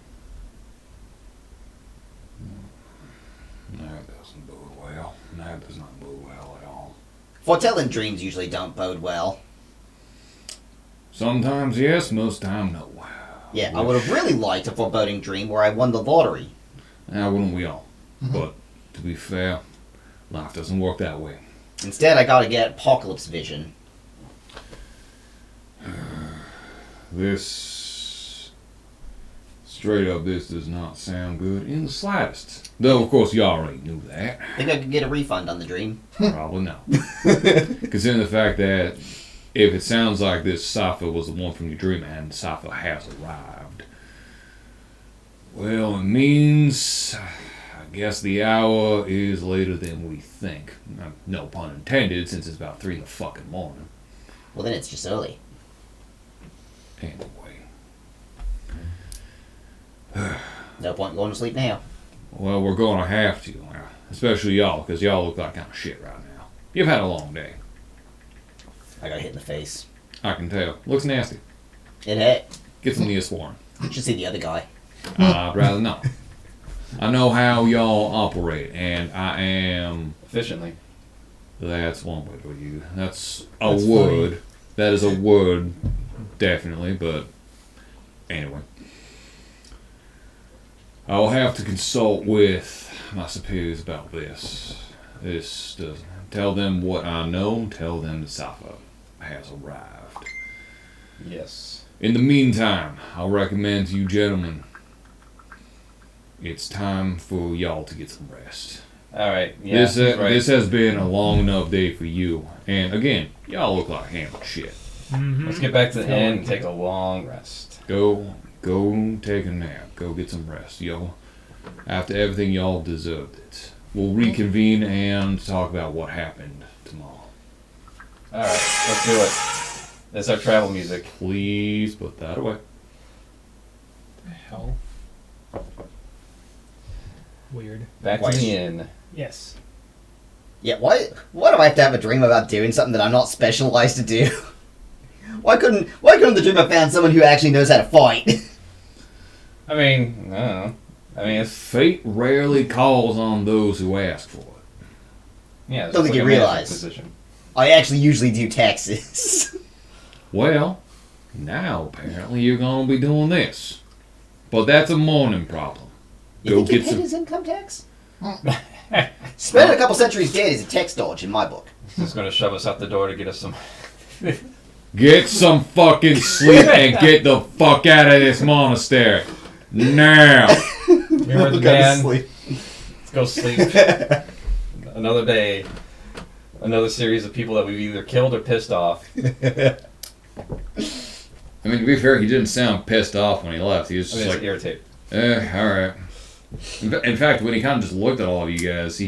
That doesn't bode well. That does not bode well at all. Foretelling dreams usually don't bode well. Sometimes yes, most time no. Yeah, I would have really liked a foreboding dream where I won the lottery. Now, wouldn't we all? But, to be fair, life doesn't work that way. Instead, I gotta get apocalypse vision. This, straight up, this does not sound good in the slightest. Though, of course, you already knew that. Think I could get a refund on the dream? Probably not. Considering the fact that if it sounds like this Safa was the one from your dream and Safa has arrived, well, it means, I guess the hour is later than we think. No pun intended, since it's about 3 in the fucking morning. Well, then it's just early. Anyway. No point in going to sleep now. Well, we're going to have to, especially y'all, because y'all look like kind of shit right now. You've had a long day. I got hit in the face. I can tell. Looks nasty. It hit. Get some Neosporin. You should see the other guy. I'd rather not. I know how y'all operate, and I am. Efficiently. That's one way to use. That's a That's word. funny. That is a word, definitely. But anyway, I'll have to consult with my superiors about this. This does tell them what I know. Tell them the cipher has arrived. Yes. In the meantime, I'll recommend to you gentlemen. It's time for y'all to get some rest. All right. Yeah. This has been a long enough day for you. And again, y'all look like hammered shit. Mm-hmm. Let's get back to the inn and take a long rest. Go take a nap. Go get some rest, yo. After everything, y'all deserved it. We'll reconvene and talk about what happened tomorrow. All right. Let's do it. That's our travel music. Please put that away. The hell? Weird. Back Why- to the inn. Yes. Yeah, why do I have to have a dream about doing something that I'm not specialized to do? Why couldn't the dream have found someone who actually knows how to fight? I mean, I don't know. I mean, it's Fate rarely calls on those who ask for it. yeah. It's Don't just think you like a management realize. position. I actually usually do taxes. Well, now apparently you're gonna be doing this. But that's a morning problem. You Go think he get paid some. his income tax? Spending a couple centuries dead is a tax dodge in my book. He's gonna shove us out the door to get us some. Get some fucking sleep and get the fuck out of this monastery. Now. Remember the Go to man. sleep. Let's go sleep. Another day. Another series of people that we've either killed or pissed off. I mean, to be fair, he didn't sound pissed off when he left. He was I just mean, like, it's irritated. alright. In fact, when he kind of just looked at all of you guys,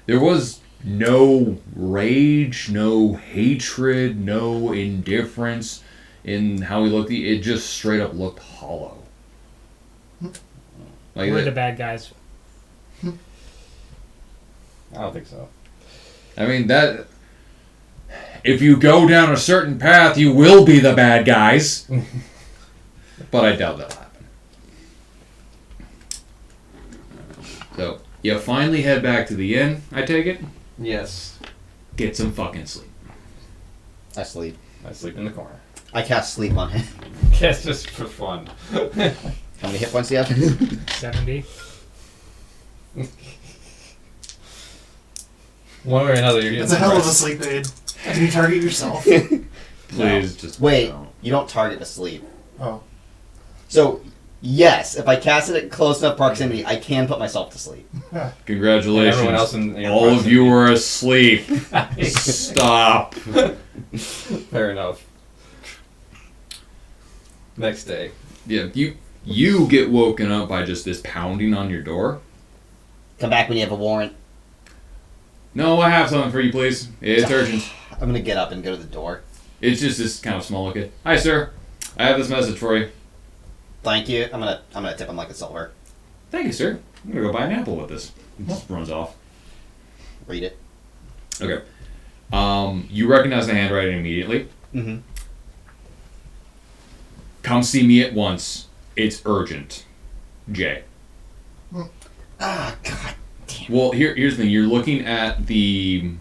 there was no rage, no hatred, no indifference in how he looked. It just straight up looked hollow. Like We're that- the bad guys. I don't think so. I mean, that. If you go down a certain path, you will be the bad guys. But I doubt that'll happen. So, you finally head back to the inn, I take it? Yes. Get some fucking sleep. I sleep. I sleep in the corner. I cast sleep on him. Yes, just for fun. How many hit points do you have? 70. One way or another, you're getting It's a hell of a depressed. sleep aid. And you target yourself. Please, just Wait, don't. you don't target the sleep. Oh. So, yes, if I cast it at close enough proximity, I can put myself to sleep. Congratulations. Everyone else in your All of proximity. you are asleep. Stop. Fair enough. Next day. Yeah, you get woken up by just this pounding on your door. Come back when you have a warrant. No, I have something for you, please. It's urgent. I'm gonna get up and go to the door. It's just this kind of small kid. Hi, sir. I have this message for you. Thank you. I'm gonna tip him like a silver. Thank you, sir. I'm gonna go buy an apple with this. He just runs off. Read it. Okay. You recognize the handwriting immediately. Mm-hmm. Come see me at once. It's urgent. Jay. Ah, god. Well, here's the thing. You're looking at the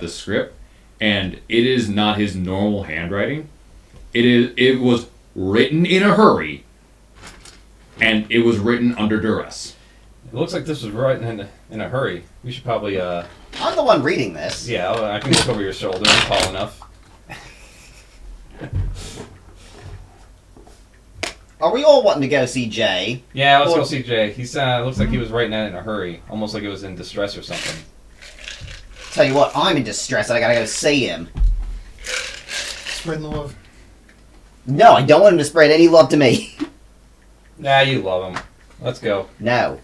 script, and it is not his normal handwriting. It was written in a hurry, and it was written under duress. It looks like this was written in a hurry. We should probably, I'm the one reading this. yeah, I can look over your shoulder. I'm tall enough. Are we all wanting to go see Jay? Yeah, let's Well- go see Jay. He's looks like he was writing that in a hurry, almost like it was in distress or something. Tell you what, I'm in distress. I gotta go see him. Spreading the love. No, I don't want him to spread any love to me. Nah, you love him. Let's go. No.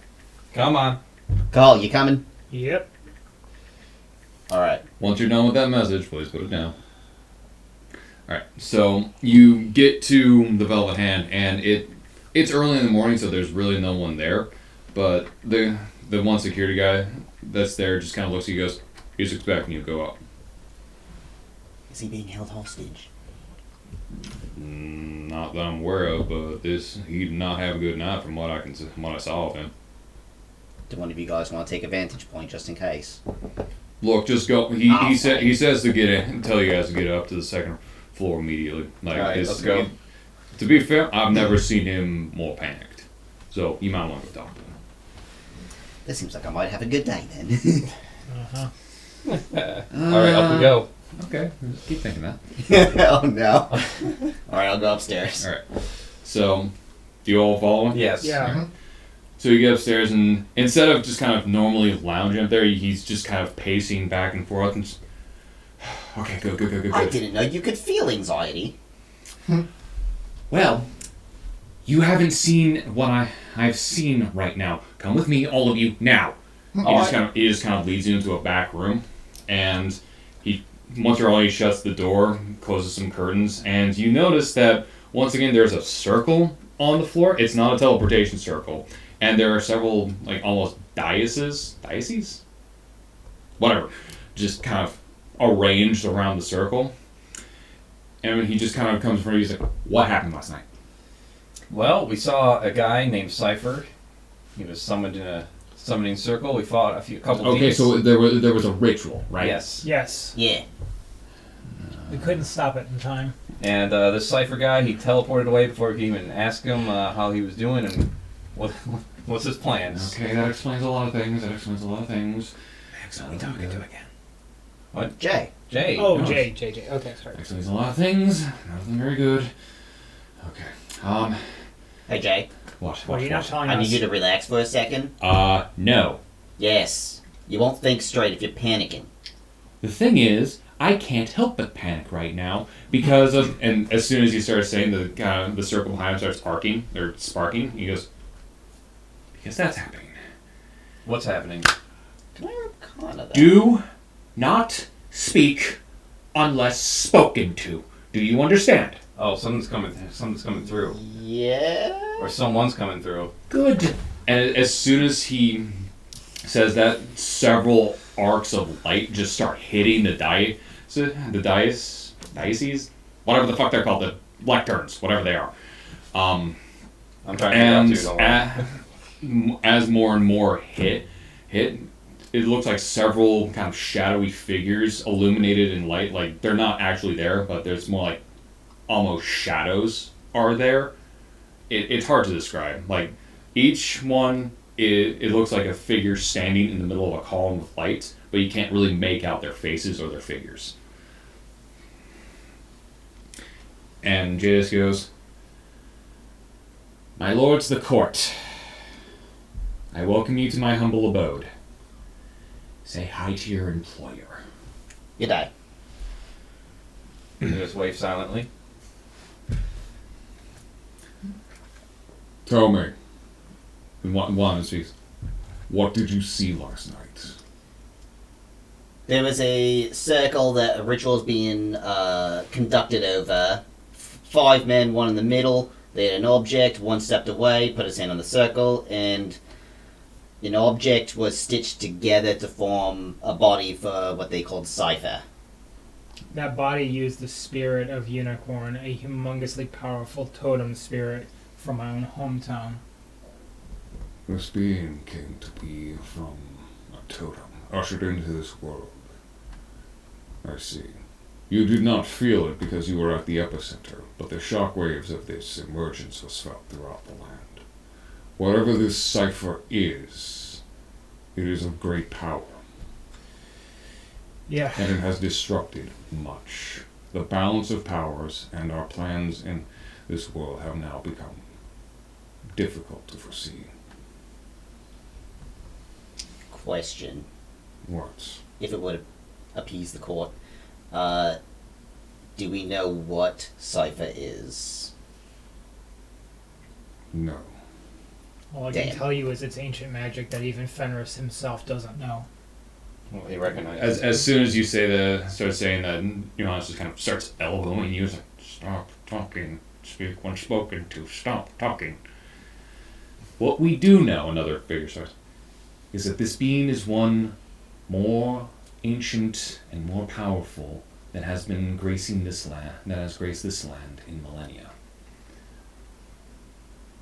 Come on. Carl, you coming? Yep. Alright. Once you're done with that message, please put it down. Alright, so you get to the Velvet Hand, and it's early in the morning, so there's really no one there. But the one security guy that's there just kind of looks at you and goes, he's expecting you to go up. Is he being held hostage? Not that I'm aware of, but he did not have a good night from what I saw of him. Do one of you guys want to take a vantage point just in case? Look, just go. He says to get in, tell you guys to get up to the second floor immediately. Like, Alright, let's go. To be fair, I've never seen him more panicked, so you might want to go talk to him. This seems like I might have a good day then. Uh-huh. Alright, up we go. Okay, just keep thinking that. Oh no. Alright, I'll go upstairs. All right. So, do you all follow him? Yes. Yeah. So you get upstairs, and instead of just kind of normally lounging up there, he's just kind of pacing back and forth. And okay, good. I didn't know you could feel anxiety. Well, you haven't seen what I've seen right now. Come with me, all of you, now. He just kind of leads you into a back room, and once you're all, he shuts the door, closes some curtains, and you notice that once again there's a circle on the floor. It's not a teleportation circle, and there are several like almost dioceses, whatever, just kind of arranged around the circle. And he just kind of comes in front of you. He's like, "What happened last night?" Well, we saw a guy named Cypher. He was summoned in a summoning circle. We fought a couple Okay, demons. so there was a ritual, right? Yes. Yes. Yeah. We couldn't stop it in time. And this Cypher guy, he teleported away before we could even ask him how he was doing and what's his plans. Okay, that explains a lot of things. We talking to again. What? Jay. Jay. Oh, no. Jay. Okay, sorry. Explains a lot of things. Nothing very good. Okay. Hey Jay, What? Well, you're not telling I us. need you to relax for a second. No. Yes. You won't think straight if you're panicking. The thing is, I can't help but panic right now because of. And as soon as you start saying the circle behind him starts arcing or sparking, he goes, "Because that's happening." What's happening? Can I Arcana that? Do not speak unless spoken to. Do you understand? Oh, something's coming through. Yeah. Or someone's coming through. Good. And as soon as he says that, several arcs of light just start hitting the diocese, whatever the fuck they're called, the lecterns, whatever they are. I'm trying to And figure out too. Don't worry. as more and more hit, it looks like several kind of shadowy figures illuminated in light. Like they're not actually there, but there's more like almost shadows are there. It's hard to describe. Like each one, it looks like a figure standing in the middle of a column of light, but you can't really make out their faces or their figures. And Jadis goes, "My lords, the court. I welcome you to my humble abode. Say hi to your employer." You die. You just wave silently. Tell me, one speaks. What did you see last night? There was a circle that a ritual is being conducted over. 5 men, one in the middle. They had an object, one stepped away, put his hand on the circle, and an object was stitched together to form a body for what they called Cypher. That body used the spirit of Unicorn, a humongously powerful totem spirit from my own hometown. This being came to be from a totem, ushered into this world. I see. You did not feel it because you were at the epicenter, but the shockwaves of this emergence was felt throughout the land. Whatever this cipher is, it is of great power, Yeah. and it has disrupted much. The balance of powers and our plans in this world have now become difficult to foresee. Question, What? if it would appease the court. Do we know what Cypher is? No. All I can Damn. tell you is it's ancient magic that even Fenris himself doesn't know. Well, he recognizes. As soon as you start saying that, Johannes just kind of starts elbowing you. He's like, "Stop talking. Speak when spoken to. Stop talking." What we do know, another figure starts, is that this being is one more ancient and more powerful that has been gracing this land, that has graced this land in millennia.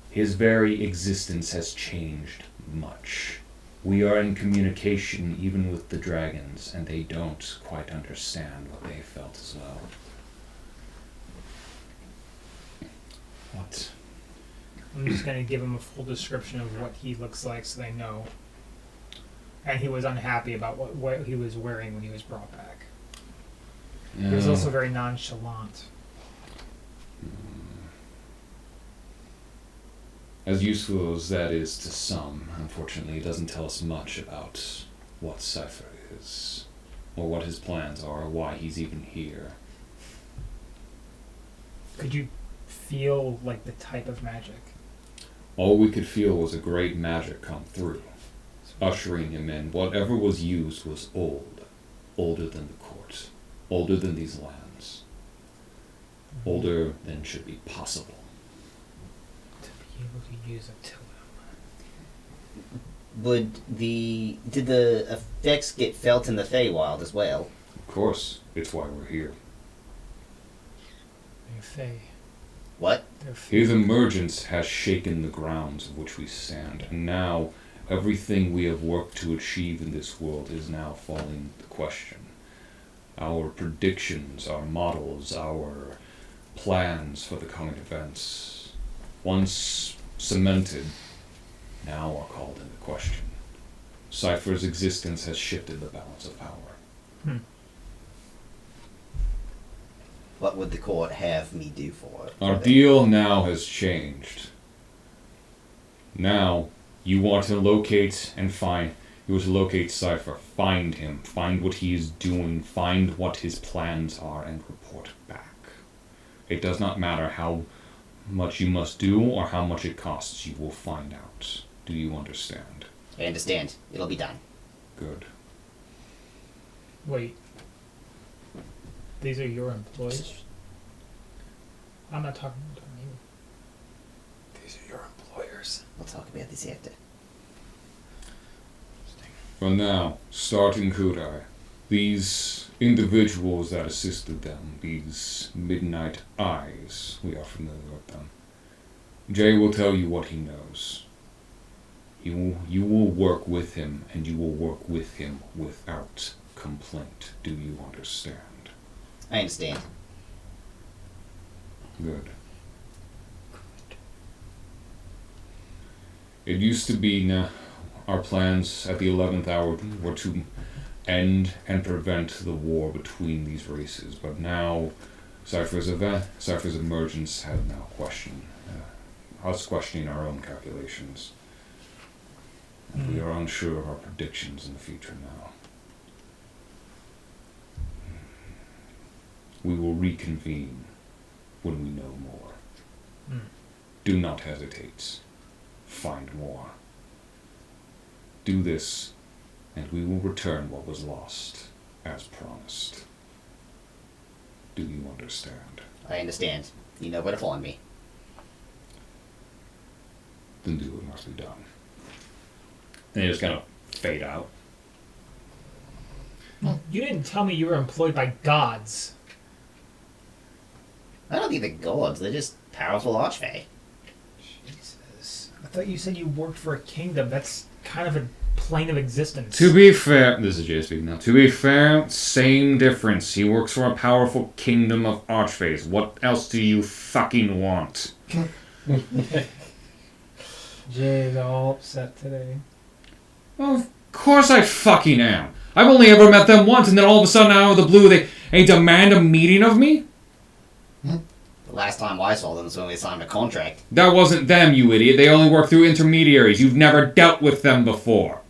His very existence has changed much. We are in communication even with the dragons, and they don't quite understand what they felt as well. What? I'm just going to give him a full description of what he looks like so they know. And he was unhappy about what he was wearing when he was brought back. He was also very nonchalant. As useful as that is to some, unfortunately it doesn't tell us much about what Cypher is, or what his plans are, or why he's even here. Could you feel like the type of magic? All we could feel was a great magic come through, ushering him in. Whatever was used was old, older than the court, older than these lands, older than should be possible. To be able to use a totem. Did the effects get felt in the Feywild as well? Of course, it's why we're here. They're fey. What? They're fey. His emergence has shaken the grounds of which we stand, and now everything we have worked to achieve in this world is now falling into question. Our predictions, our models, our plans for the coming events, once cemented, now are called into question. Cypher's existence has shifted the balance of power. What would the court have me do for it? Our deal now has changed. Now, you want to locate and find. You want to locate Cypher, find him, find what he is doing, find what his plans are, and report back. It does not matter how much you must do or how much it costs, you will find out. Do you understand? I understand. It'll be done. Good. Wait. These are your employees? I'm not talking to you. These are your employers. We'll talk about this after. For now, starting Kudai, these individuals that assisted them, these Midnight Eyes, we are familiar with them. Jay will tell you what he knows. You will work with him, and you will work with him without complaint. Do you understand? I understand. Good. It used to be our plans at the 11th hour were to end and prevent the war between these races, but now Cypher's emergence has now questioned us questioning our own calculations. And we are unsure of our predictions in the future now. We will reconvene when we know more. Do not hesitate. Find more. Do this, and we will return what was lost, as promised. Do you understand? I understand. You know where to find me. Then do what must be done. And they just kind of fade out. You didn't tell me you were employed by gods. I don't think they're gods. They're just powerful archfey. Jesus. I thought you said you worked for a kingdom. That's kind of a plane of existence. To be fair, this is Jay speaking now. To be fair, same difference. He works for a powerful kingdom of archfays. What else do you fucking want? Jay's all upset today. Well, of course I fucking am. I've only ever met them once, and then all of a sudden, out of the blue, they demand a meeting of me? The last time I saw them was when they signed a contract. That wasn't them, you idiot. They only work through intermediaries. You've never dealt with them before.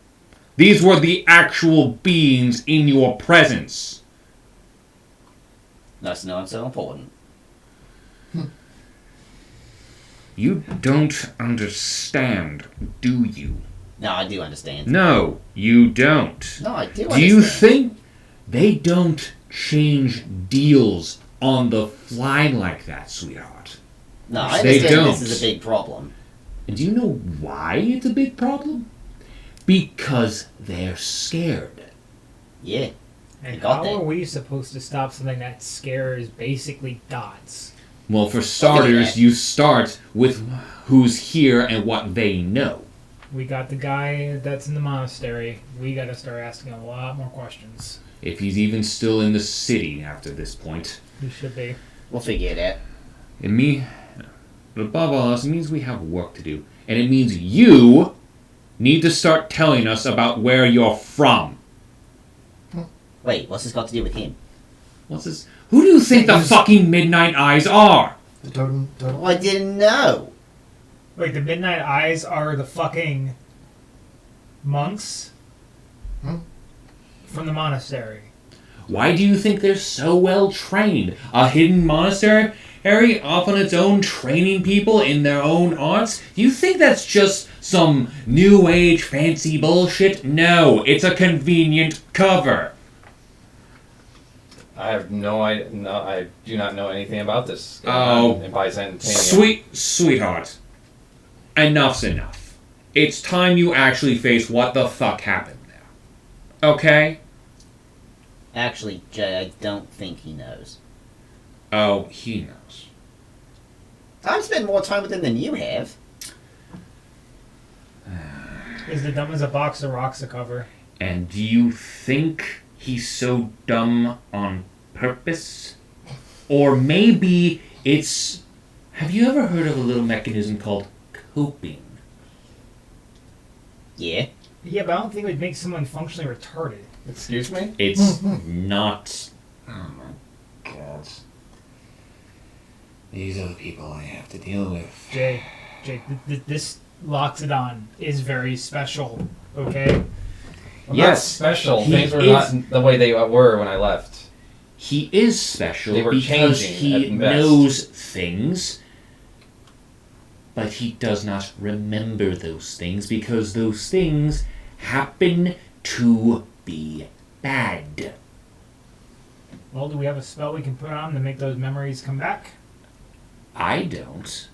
These were the actual beings in your presence. That's not so important. You don't understand, do you? No, I do understand. No, you don't. No, I do understand. Do you think they don't change deals on the fly like that, sweetheart? No, I They understand don't. this is a big problem. And do you know why it's a big problem? Because they're scared. Yeah. And got how that. are we supposed to stop something that scares basically dots? Well, for starters, you start with who's here and what they know. We got the guy that's in the monastery. We got to start asking a lot more questions. If he's even still in the city after this point. We should be. We'll figure it out. And me, but above all else, it means we have work to do. And it means you need to start telling us about where you're from. Wait, what's this got to do with him? What's this? Who do you think the fucking Midnight Eyes are? The totem. Oh, I didn't know. Wait, the Midnight Eyes are the fucking monks from the monastery. Why do you think they're so well trained? A hidden monastery off on its own, training people in their own arts? Do you think that's just some new age fancy bullshit? No, it's a convenient cover. I have no idea. No, I do not know anything about this. Oh. In Byzantium. Sweetheart. Enough's enough. It's time you actually face what the fuck happened there. Okay? Actually, Jay, I don't think he knows. Oh, he knows. I've spent more time with him than you have. Is the dumb as a box of rocks a cover? And do you think he's so dumb on purpose? Or maybe it's... Have you ever heard of a little mechanism called coping? Yeah. Yeah, but I don't think it would make someone functionally retarded. Excuse me? It's not... Oh my god. These are the people I have to deal with. Jay, this Loxodon is very special, okay? Well, Yes, not special. he Things were is- not the way they were when I left. He is special They were because changing he at best. knows things, but he does not remember those things because those things happen to be bad. Well, do we have a spell we can put on to make those memories come back? I don't,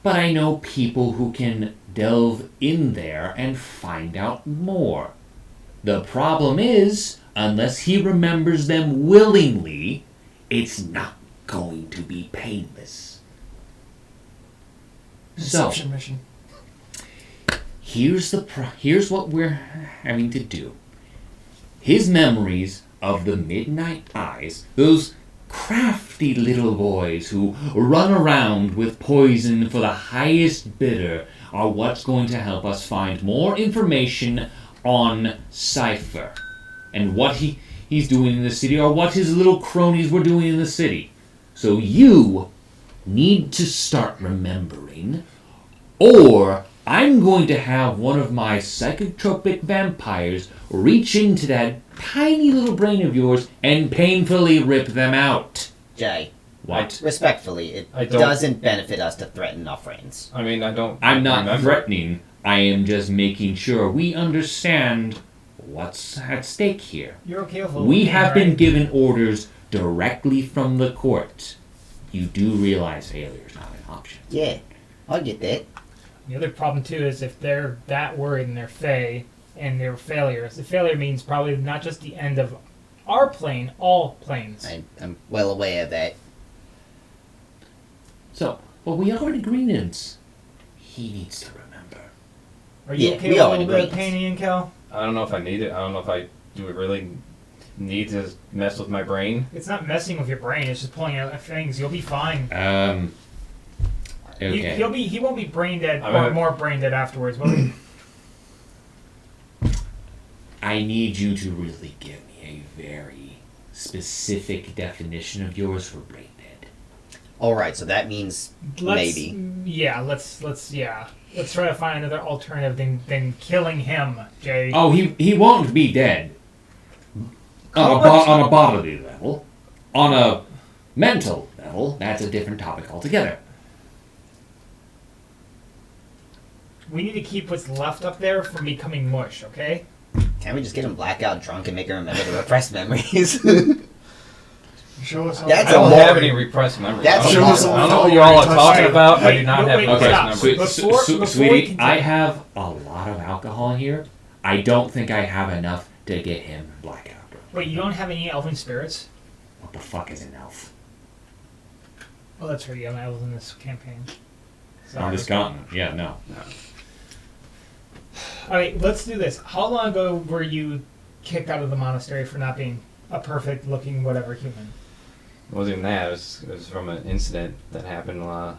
but I know people who can delve in there and find out more. The problem is, unless he remembers them willingly, it's not going to be painless. So, Inception mission. here's what we're having to do. His memories of the Midnight Eyes, those crafty little boys who run around with poison for the highest bidder, are what's going to help us find more information on Cypher and what he's doing in the city, or what his little cronies were doing in the city. So you need to start remembering, or I'm going to have one of my psychotropic vampires reach into that tiny little brain of yours and painfully rip them out. Jay, What? respectfully, it I don't- doesn't benefit us to threaten our friends. I mean, I don't. I'm not remember. threatening. I am just making sure we understand what's at stake here. You're okay with We looking, have been right? given orders directly from the court. You do realize failure is not an option. Yeah, I get that. The other problem too is if they're that worried and they're Fae and they're failures. The failure means probably not just the end of our plane, all planes. I'm well aware of that. So, but we are in agreements. He needs to remember. Are you Yeah, okay we with a are little in bit of agreement. pain, Ian Cal? I don't know if I need it. I don't know if I do. It really need to mess with my brain. It's not messing with your brain. It's just pulling out things. You'll be fine. Okay. He won't be brain dead I'm or a- more brain dead afterwards. Will he? I need you to really give me a very specific definition of yours for brain dead. Alright, so that means maybe. Yeah, let's try to find another alternative than killing him, Jay. Oh, he won't be dead. How On much- on a bodily level. On a mental level, that's a different topic altogether. We need to keep what's left up there from becoming mush, okay? Can't we just get him blackout drunk and make him remember the repressed memories? Show us all. That's I don't a have lot. any repressed memories. That's I a don't, lot. know, I don't know what you all are talking Wait, about. I do wait, not no, have wait, repressed stop. memories. Before we sweetie, continue- I have a lot of alcohol here. I don't think I have enough to get him blackout. Wait, you don't have any elven spirits? What the fuck is an elf? Oh, that's right. You have elves in this campaign. On this continent? Yeah, no. All right, let's do this. How long ago were you kicked out of the monastery for not being a perfect-looking whatever human? It wasn't even that. It was from an incident that happened while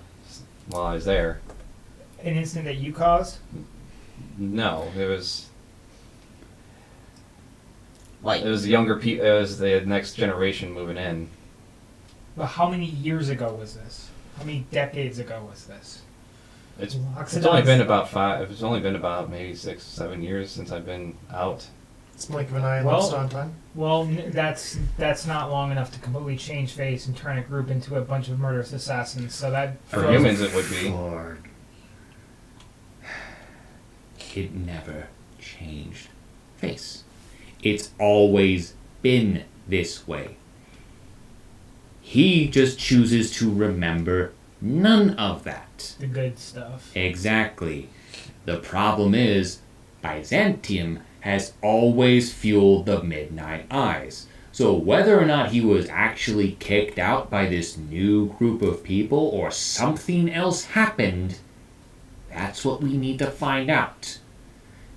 I was there. An incident that you caused? No, it was Like, the younger people. It was the next generation moving in. Well, how many years ago was this? How many decades ago was this? It's Loxodon's- only been about 5. It's only been about maybe 6, 7 years since I've been out. It's Mike and I Well- lost on time. Well, that's not long enough to completely change face and turn a group into a bunch of murderous assassins. So that For humans, it would be. Lord. It never changed face. It's always been this way. He just chooses to remember none of that. the good stuff. Exactly. The problem is, Byzantium has always fueled the Midnight Eyes. So whether or not he was actually kicked out by this new group of people or something else happened, that's what we need to find out.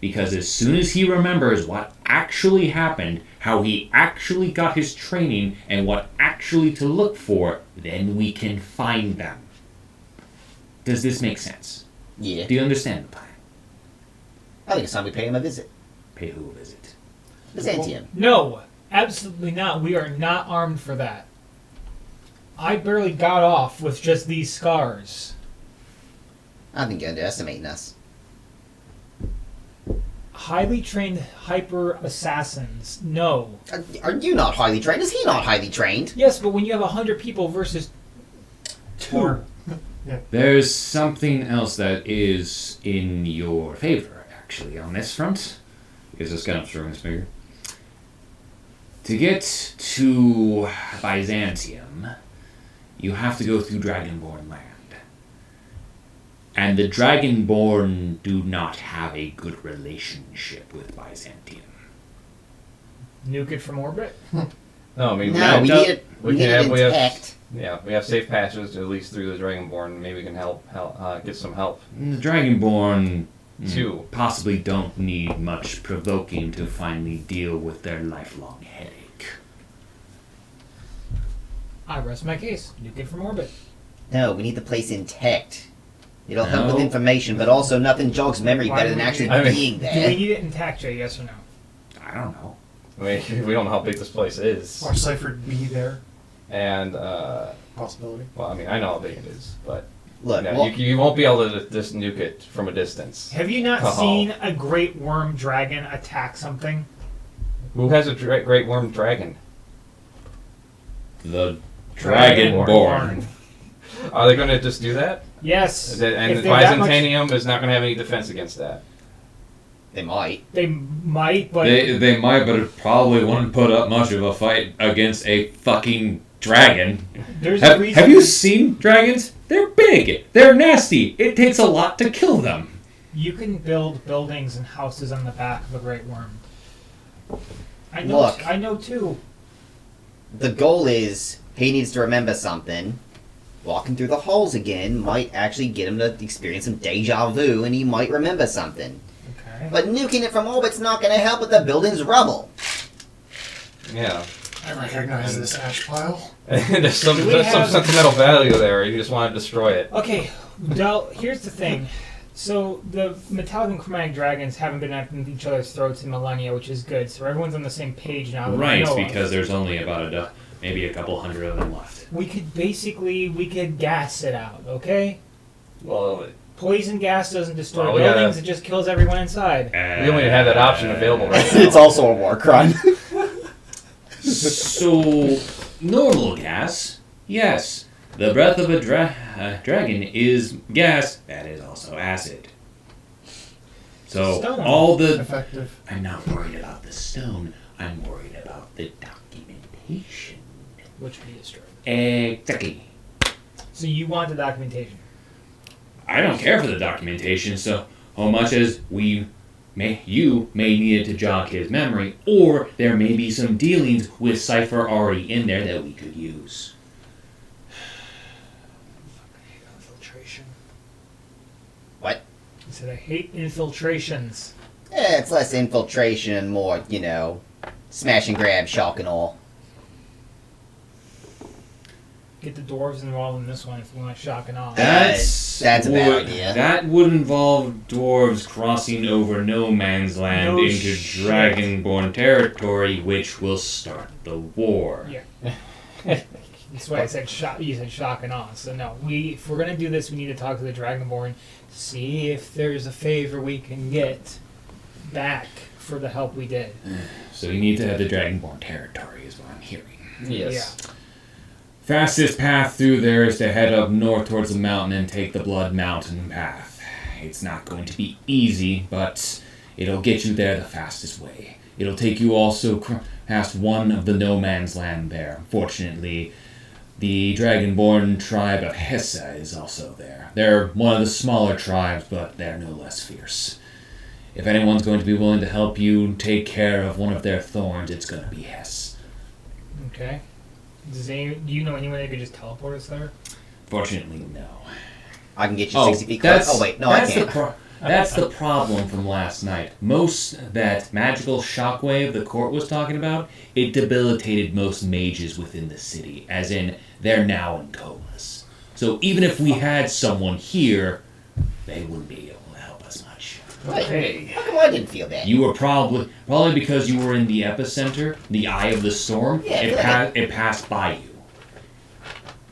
Because as soon as he remembers what actually happened, how he actually got his training, and what actually to look for, then we can find them. Does this make sense? yeah. Do you understand the plan? I think it's time we pay him a visit. Pay who a visit? Byzantium. No, absolutely not. We are not armed for that. I barely got off with just these scars. I think you're underestimating us. Highly trained hyper assassins. No. Are you not highly trained? Is he not highly trained? Yes, but when you have 100 people versus 2. There's something else that is in your favor, actually, on this front. Because it's kind of throwing his finger. To get to Byzantium, you have to go through Dragonborn land. And the Dragonborn do not have a good relationship with Byzantium. Nuke it from orbit? No, I mean No, we we, need it. we We can need have it we have intact. yeah we have safe passages at least through the Dragonborn. Maybe we can help get some help. The Dragonborn Two. possibly don't need much provoking to finally deal with their lifelong headache. I rest my case. Nuke it from orbit. No, we need the place intact. It'll help with No. information, but also nothing jogs memory Why better than would we- actually I mean- being Do we there. need it intact, Jay? Yes or no? I don't know. I mean, we don't know how big this place is, Watch Cypher be there. and Possibility. well, I mean, I know how big it is, but Look, no, well, you won't be able to just nuke it from a distance. Have you not Oh. seen a great worm dragon attack something? Who has a great worm dragon? The Dragonborn. Are they going to just do that? Yes. And If they're that much- Byzantium is not going to have any defense against that. they might. They might, but They might, but it probably wouldn't put up much of a fight against a fucking dragon. there's a reason. Have you seen dragons? They're big. They're nasty. It takes a lot to kill them. You can build buildings and houses on the back of a great worm. I know. Look. I know too. The goal is he needs to remember something. Walking through the halls again might actually get him to experience some deja vu, and he might remember something. Okay. But nuking it from orbit's not going to help with the building's rubble. Yeah. I recognize this ash pile. there's some Do we there's some have- sentimental value there. You just want to destroy it. Okay, Del, here's the thing. So the metallic and chromatic dragons haven't been at each other's throats in millennia, which is good. So everyone's on the same page now. That we know of. there's only about maybe a couple hundred of them left. We could gas it out. Okay. Well, Poison gas doesn't destroy Well, we buildings; gotta- it just kills everyone inside. we only have that option available right now. It's also a war crime. So, normal gas, yes. The breath of a dragon is gas. That is also acid. So, Stone. all the... Effective. I'm not worried about the stone. I'm worried about the documentation. which can be destroyed. Exactly. So you want the documentation. I don't care for the documentation, so how much as you may need it to jog his memory, or there may be some dealings with Cypher already in there that we could use. Infiltration. What? He said, I hate infiltrations. It's less infiltration and more, smash and grab, shock and all. Get the dwarves involved in this one if we want to shock and awe. That's a bad idea. That would involve dwarves crossing over no man's land No into shit. Dragonborn territory, which will start the war. Yeah. That's why I said shock. You said shock and awe. So no, if we're gonna do this, we need to talk to the Dragonborn to see if there's a favor we can get back for the help we did. So you need to have the Dragonborn territory, is what I'm hearing. Yes. Fastest path through there is to head up north towards the mountain and take the Blood Mountain path. It's not going to be easy, but it'll get you there the fastest way. It'll take you also past one of the no man's land there. Fortunately, the Dragonborn tribe of Hessa is also there. They're one of the smaller tribes, but they're no less fierce. If anyone's going to be willing to help you take care of one of their thorns, it's going to be Hess. Okay. Do you know anyone that could just teleport us there? Fortunately, no. I can get you 60 feet close. Oh, wait, no, I can't. That's the problem from last night. That magical shockwave the court was talking about, it debilitated most mages within the city, as in, they're now in comas. So even if we had someone here, they wouldn't be able to help us much. Wait, how come I didn't feel that? You were probably because you were in the epicenter, the eye of the storm, Yeah, it passed by you.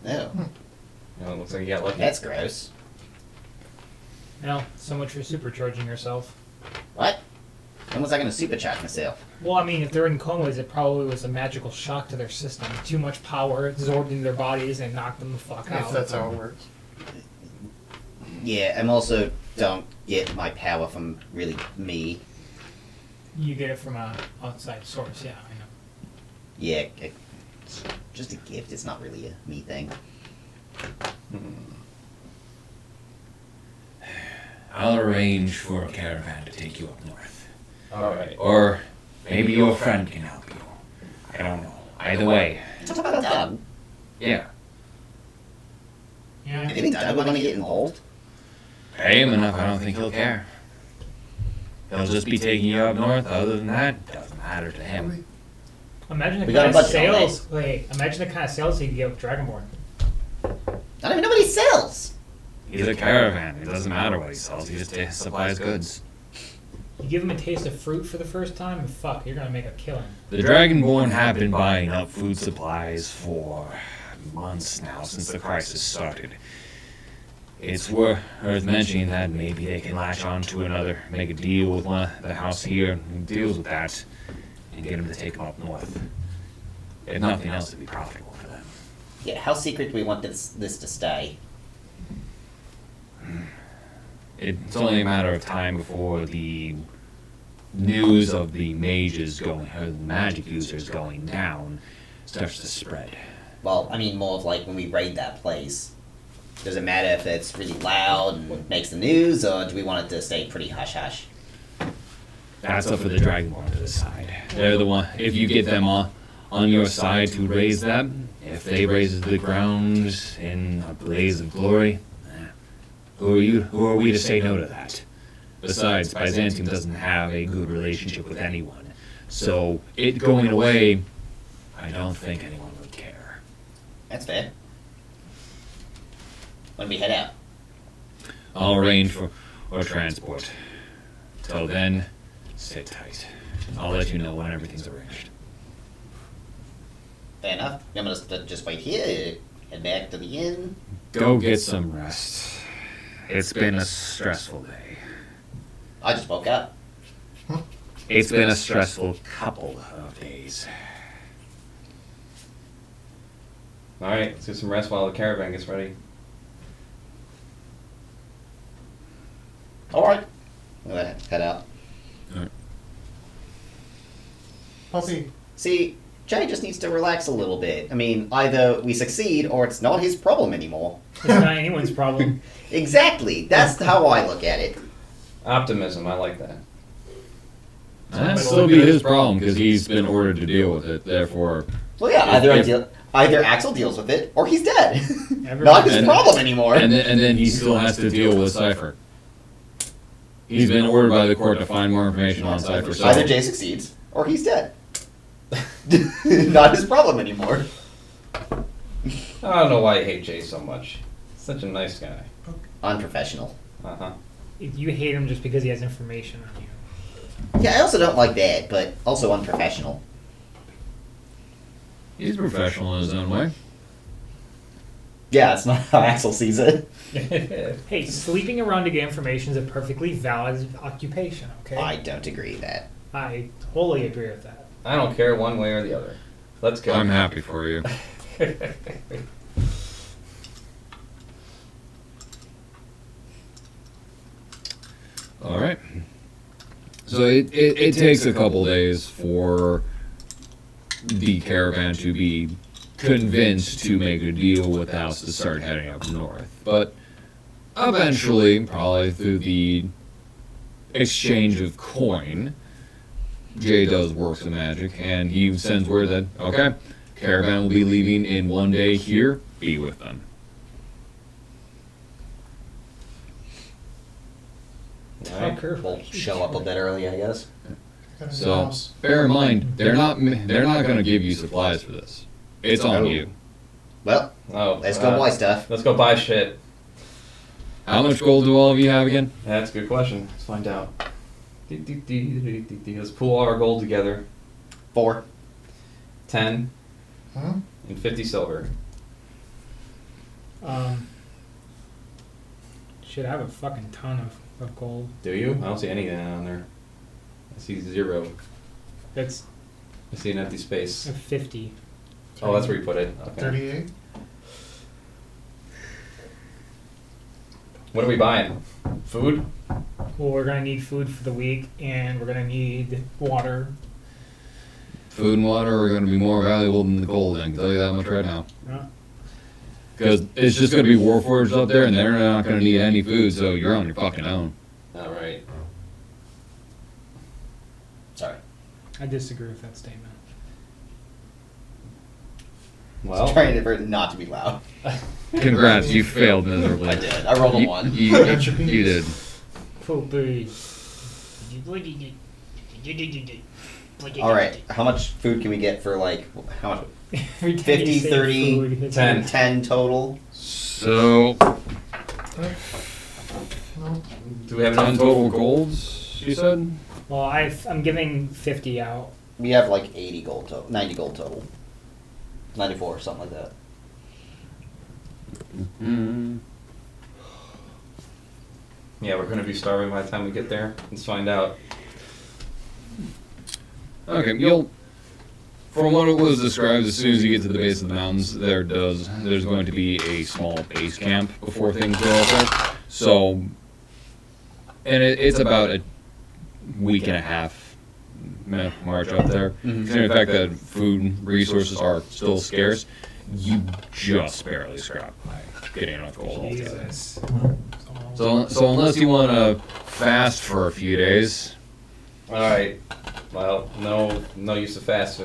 Oh, It looks like you got lucky. that's gross. No. So much for supercharging yourself. What? When was I going to supercharge myself? Well, I mean, if they're in comas, it probably was a magical shock to their system. Too much power absorbed into their bodies and knocked them the fuck If out. that's how it works. Yeah, I'm also don't get my power from really me. You get it from a outside source. Yeah, I know. Yeah, it's just a gift. It's not really a me thing. I'll arrange for a caravan to take you up north. Alright. Or maybe your friend can help you. I don't know. Either way. Talk about Doug. Yeah. Yeah. You think Doug would want to get involved? Pay him enough, I don't think he'll care. He'll just be taking you up north. Other than that, doesn't matter to him. Imagine the We got kind a of budget on sales. Wait, imagine the kind of sales he could get with Dragonborn. I don't even know what he sells. He's a caravan. It doesn't matter what he sells. He just supplies goods. You give him a taste of fruit for the first time, and fuck, you're gonna make a killing. The Dragonborn have been buying up food supplies for months now, since the crisis started. It's worth mentioning that maybe they can latch on to make a deal with the house here who deals with that, and get him to take them up north. If nothing else, it'd be profitable for them. Yeah, how secret do we want this to stay? It's only a matter of time before the news of the mages or the magic users going down starts to spread. Well, I mean more of like when we raid that place. Does it matter if it's really loud and makes the news, or do we want it to stay pretty hush-hush? That's up for the Dragonborn to decide. They're the one. If you get them on your side to raise them, if they raise the ground in a blaze of glory, who are you? Who are we to say no to that? Besides, Byzantium doesn't have a good relationship with anyone, so it going away, I don't think anyone would care. That's fair. When we head out. I'll arrange for transport. Till then, sit tight. I'll let you know when everything's arranged. Fair enough. You want us to just wait here, head back to the inn? Go get some rest. It's been a stressful day. I just woke up. It's been a stressful couple of days. Alright, let's get some rest while the caravan gets ready. Alright. We'll head out. Posse, See, Jay just needs to relax a little bit. I mean, either we succeed or it's not his problem anymore. It's not anyone's problem. Exactly. That's how I look at it. Optimism, I like that. That'd still be his problem because he's been ordered to deal with it. Therefore, Well, yeah, either Axel deals with it or he's dead. Everyone- Not his And- problem anymore. and then he still has to deal with Cypher. He's been ordered by the court to find more information on Cypher. So Either Jay succeeds or he's dead. Not his problem anymore. I don't know why I hate Jay so much. Such a nice guy. Unprofessional. Uh-huh. You hate him just because he has information on you. Yeah, I also don't like that, but also unprofessional. he's professional in his own way. Yeah, it's not how Axel sees it. Hey, sleeping around to get information is a perfectly valid occupation, okay? I don't agree with that. I wholly agree with that. I don't care one way or the other. Let's go. I'm happy for you. All right. So it takes a couple days for the caravan to be convinced to make a deal with the house to start heading up north. But eventually, probably through the exchange of coin, Jay does work some magic, and he sends word that, okay, caravan will be leaving in 1 day here, be with them. Alright. Tucker. We'll show up a bit early, I guess. Got a So house. bear in mind, they're not going to give you supplies for this. It's on Oh. you. Well, Oh, let's go buy stuff. Let's go buy shit. How much gold do all of you have again? That's a good question. Let's find out. Let's pool all our gold together. 4. 10 Huh? and 50 silver. Should have a fucking ton of gold. Do you? I don't see anything on there. I see 0. That's I see an empty space. 50. Oh, that's where you put it. Okay. 38. What are we buying? Food? Well, we're gonna need food for the week, and we're gonna need water. Food and water are going to be more valuable than the gold, I can tell you that much right now. Yeah. Because it's just going to be warforged up there, and they're not going to need any food, so you're on your fucking own. All right. Sorry. I disagree with that statement. Well, Trying for it not to be loud. Congrats, you failed miserably. I did. I rolled a You- 1. You did. Poopy. Alright, how much food can we get for, like, how much? Every time 50, you say 30, food, it's 10. like- 10 total? So, No. do we have 10 enough total golds, you said? Well, I'm giving 50 out. We have, like, 80 gold total. 90 gold total. 94, something like that. Mm. Yeah, we're gonna be starving by the time we get there. Let's find out. Okay, you'll. From what it was described, as soon as you get to the base of the mountains, there's going to be a small base camp before things go up there. So, and it's about a week and a half march up there. Considering the fact that food resources are still scarce, you just barely scrap by getting enough gold altogether. Jesus. So unless you want to fast for a few days, All right. Well, no use of fast.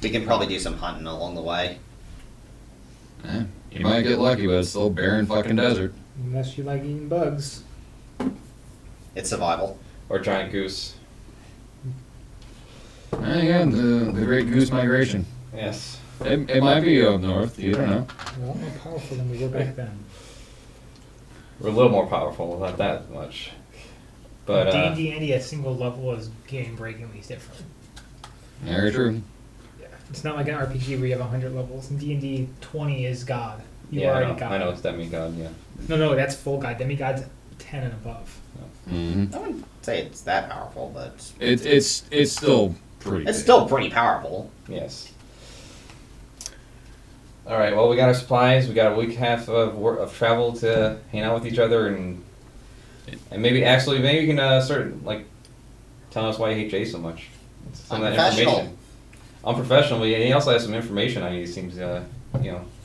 We can probably do some hunting along the way. you might get lucky, but it's still barren fucking desert. Unless you like eating bugs. It's survival. Or giant goose. Yeah, the Great Goose Migration. Yes. It might be up north. You don't know. We're a lot more powerful than we were back then. We're a little more powerful, not that much. But D&D Andy at single level is game breakingly different. Very true. It's not like an RPG where you have 100 levels. In D&D, 20 is God. You yeah, are I a know. God. I know it's demigod. Yeah. No, that's full God. Demigod's 10 and above. hmm I wouldn't say it's that powerful, but It's still pretty. it's big. still pretty powerful. Yes. All right. Well, we got our supplies. We got a week and a half of travel to hang out with each other, and maybe you can start like telling us why you hate Jay so much. Some of that Unprofessional. information. unprofessional, but he also has some information I need. He seems, you know.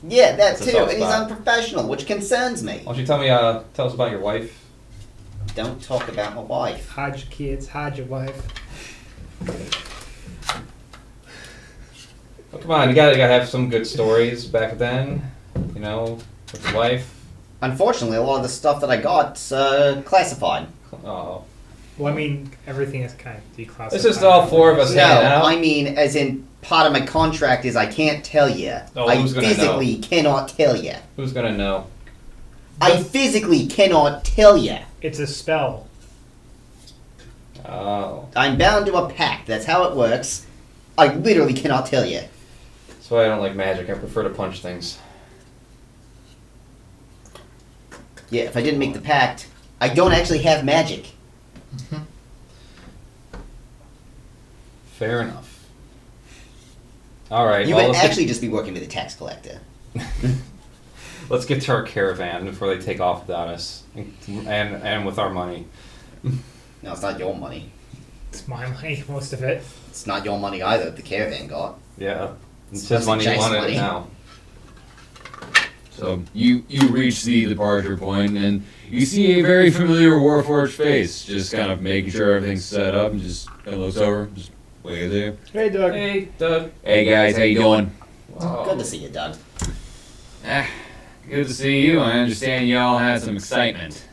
Yeah, that It's a too. soft And he's spot. unprofessional, which concerns me. Why don't you tell us about your wife? Don't talk about my wife. Hide your kids, hide your wife. Oh, come on, you gotta have some good stories back then. You know, with your wife. Unfortunately, a lot of the stuff that I got's classified. Oh, Well, I mean, everything is kind of declassified. it's just all four of us No, hanging out. I mean, as in, part of my contract is I can't tell you. Oh, I who's gonna physically cannot tell you. Who's gonna know? I physically cannot tell you. It's a spell. Oh, I'm bound to a pact. That's how it works. I literally cannot tell you. that's why I don't like magic. I prefer to punch things. Yeah, if I didn't make the pact, I don't actually have magic. Fair enough. All right. You well, would let's actually just be working with a tax collector. let's get to our caravan before they take off without us, and with our money. No, it's not your money. It's my money, most of it. It's not your money either that the caravan got. Yeah, it's That's his money. He Jack's wanted money. it now. So you reach the departure point, and you see a very familiar Warforged face, just kind of making sure everything's set up, and just kind of looks over, just waves at you. Hey, Doug. Hey, Doug. Hey guys, how you doing? Good to see you, Doug. Good to see you. I understand y'all had some excitement.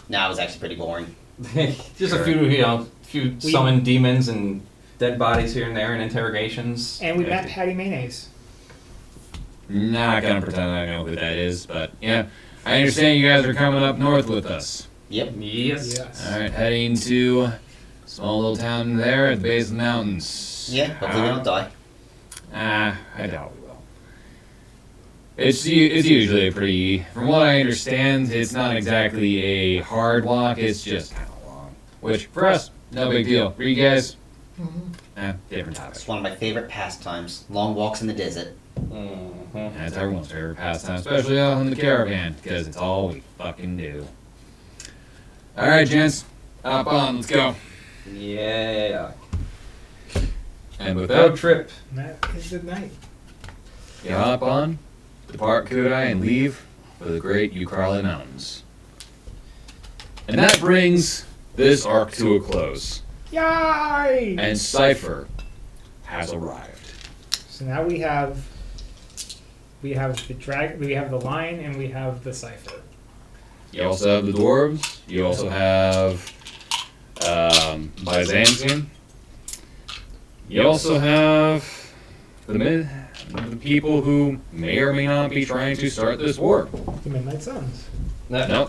No, it was actually pretty boring. Just Sure. a few summoned demons and dead bodies here and there, and interrogations. And we met Patty Mayonnaise. Not gonna pretend I know who that is, but yeah, I understand you guys are coming up north with us. Yep. Yes. All right, heading to a small little town there at the base of the mountains. Yeah, hopefully we don't die. I doubt we will. It's usually a pretty, from what I understand, it's not exactly a hard walk. It's just kind of long, which for us, no big deal. For you guys, different topic. It's one of my favorite pastimes. Long walks in the desert. Mm-hmm. That's everyone's favorite pastime, especially out in the caravan, because it's all we fucking do. All right, gents, hop on, let's go. Yeah. And with Road that, trip. And that is the night. you hop on, depart Kudai, and leave for the great Ukarli Mountains. And that brings this arc to a close. Yay! And Cypher has arrived. So now we have the lion, and we have the cipher. You also have the dwarves. You also have Byzantium. You also have the people who may or may not be trying to start this war. The Midnight Suns. No,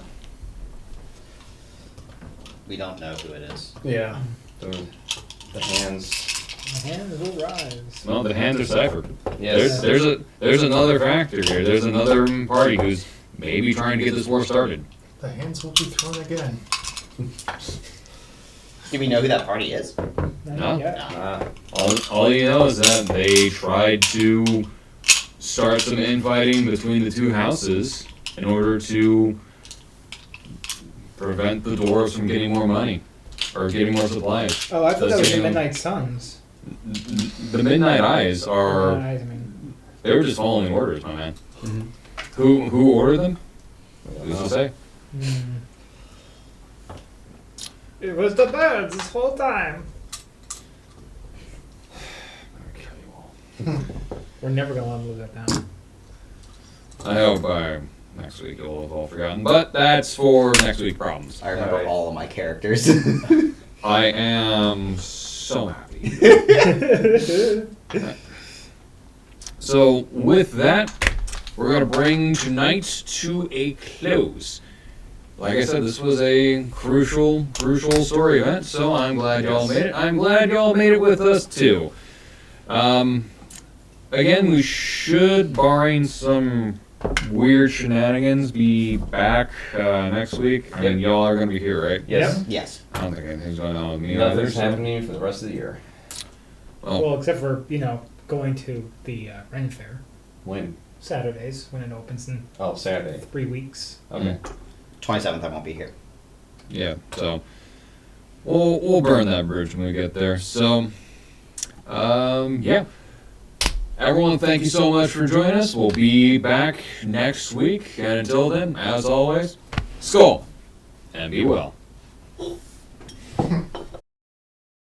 We don't know who it is. Yeah. The hands. The hands will rise. well, the hands are Cypher. Yes. There's another factor here. There's another party who's maybe trying to get this war started. The hands will be thrown again. Do we know who that party is? Not No. yet. All you know is that they tried to start some infighting between the two houses in order to prevent the dwarves from getting more money or getting more supplies. Oh, I thought that was the Same- Midnight Suns. The Midnight Eyes are Midnight Eyes, I mean. they were just following orders, my man. Mhm. Who ordered them? Who's to say? It was the birds this whole time. We're never gonna let them live that down. I hope by next week you'll have all forgotten. But that's for next week's problems. I remember Alright. all of my characters. I am so happy. So with that, we're gonna bring tonight to a close. Like I said, this was a crucial story event, so I'm glad y'all made it. I'm glad y'all made it with us too. Again, we should, barring some weird shenanigans, be back next week. I mean, y'all are gonna be here, right? Yes. yes. I don't think anything's going on with me either. Nothing's So, happening for the rest of the year. Well, except for, going to the Ren Fair. When? Saturdays, when it opens in Oh, Saturday. 3 weeks. Okay. 27th, I won't be here. yeah, so we'll burn that bridge when we get there. So Yeah. Everyone, thank you so much for joining us. We'll be back next week. And until then, as always, Skull and be well.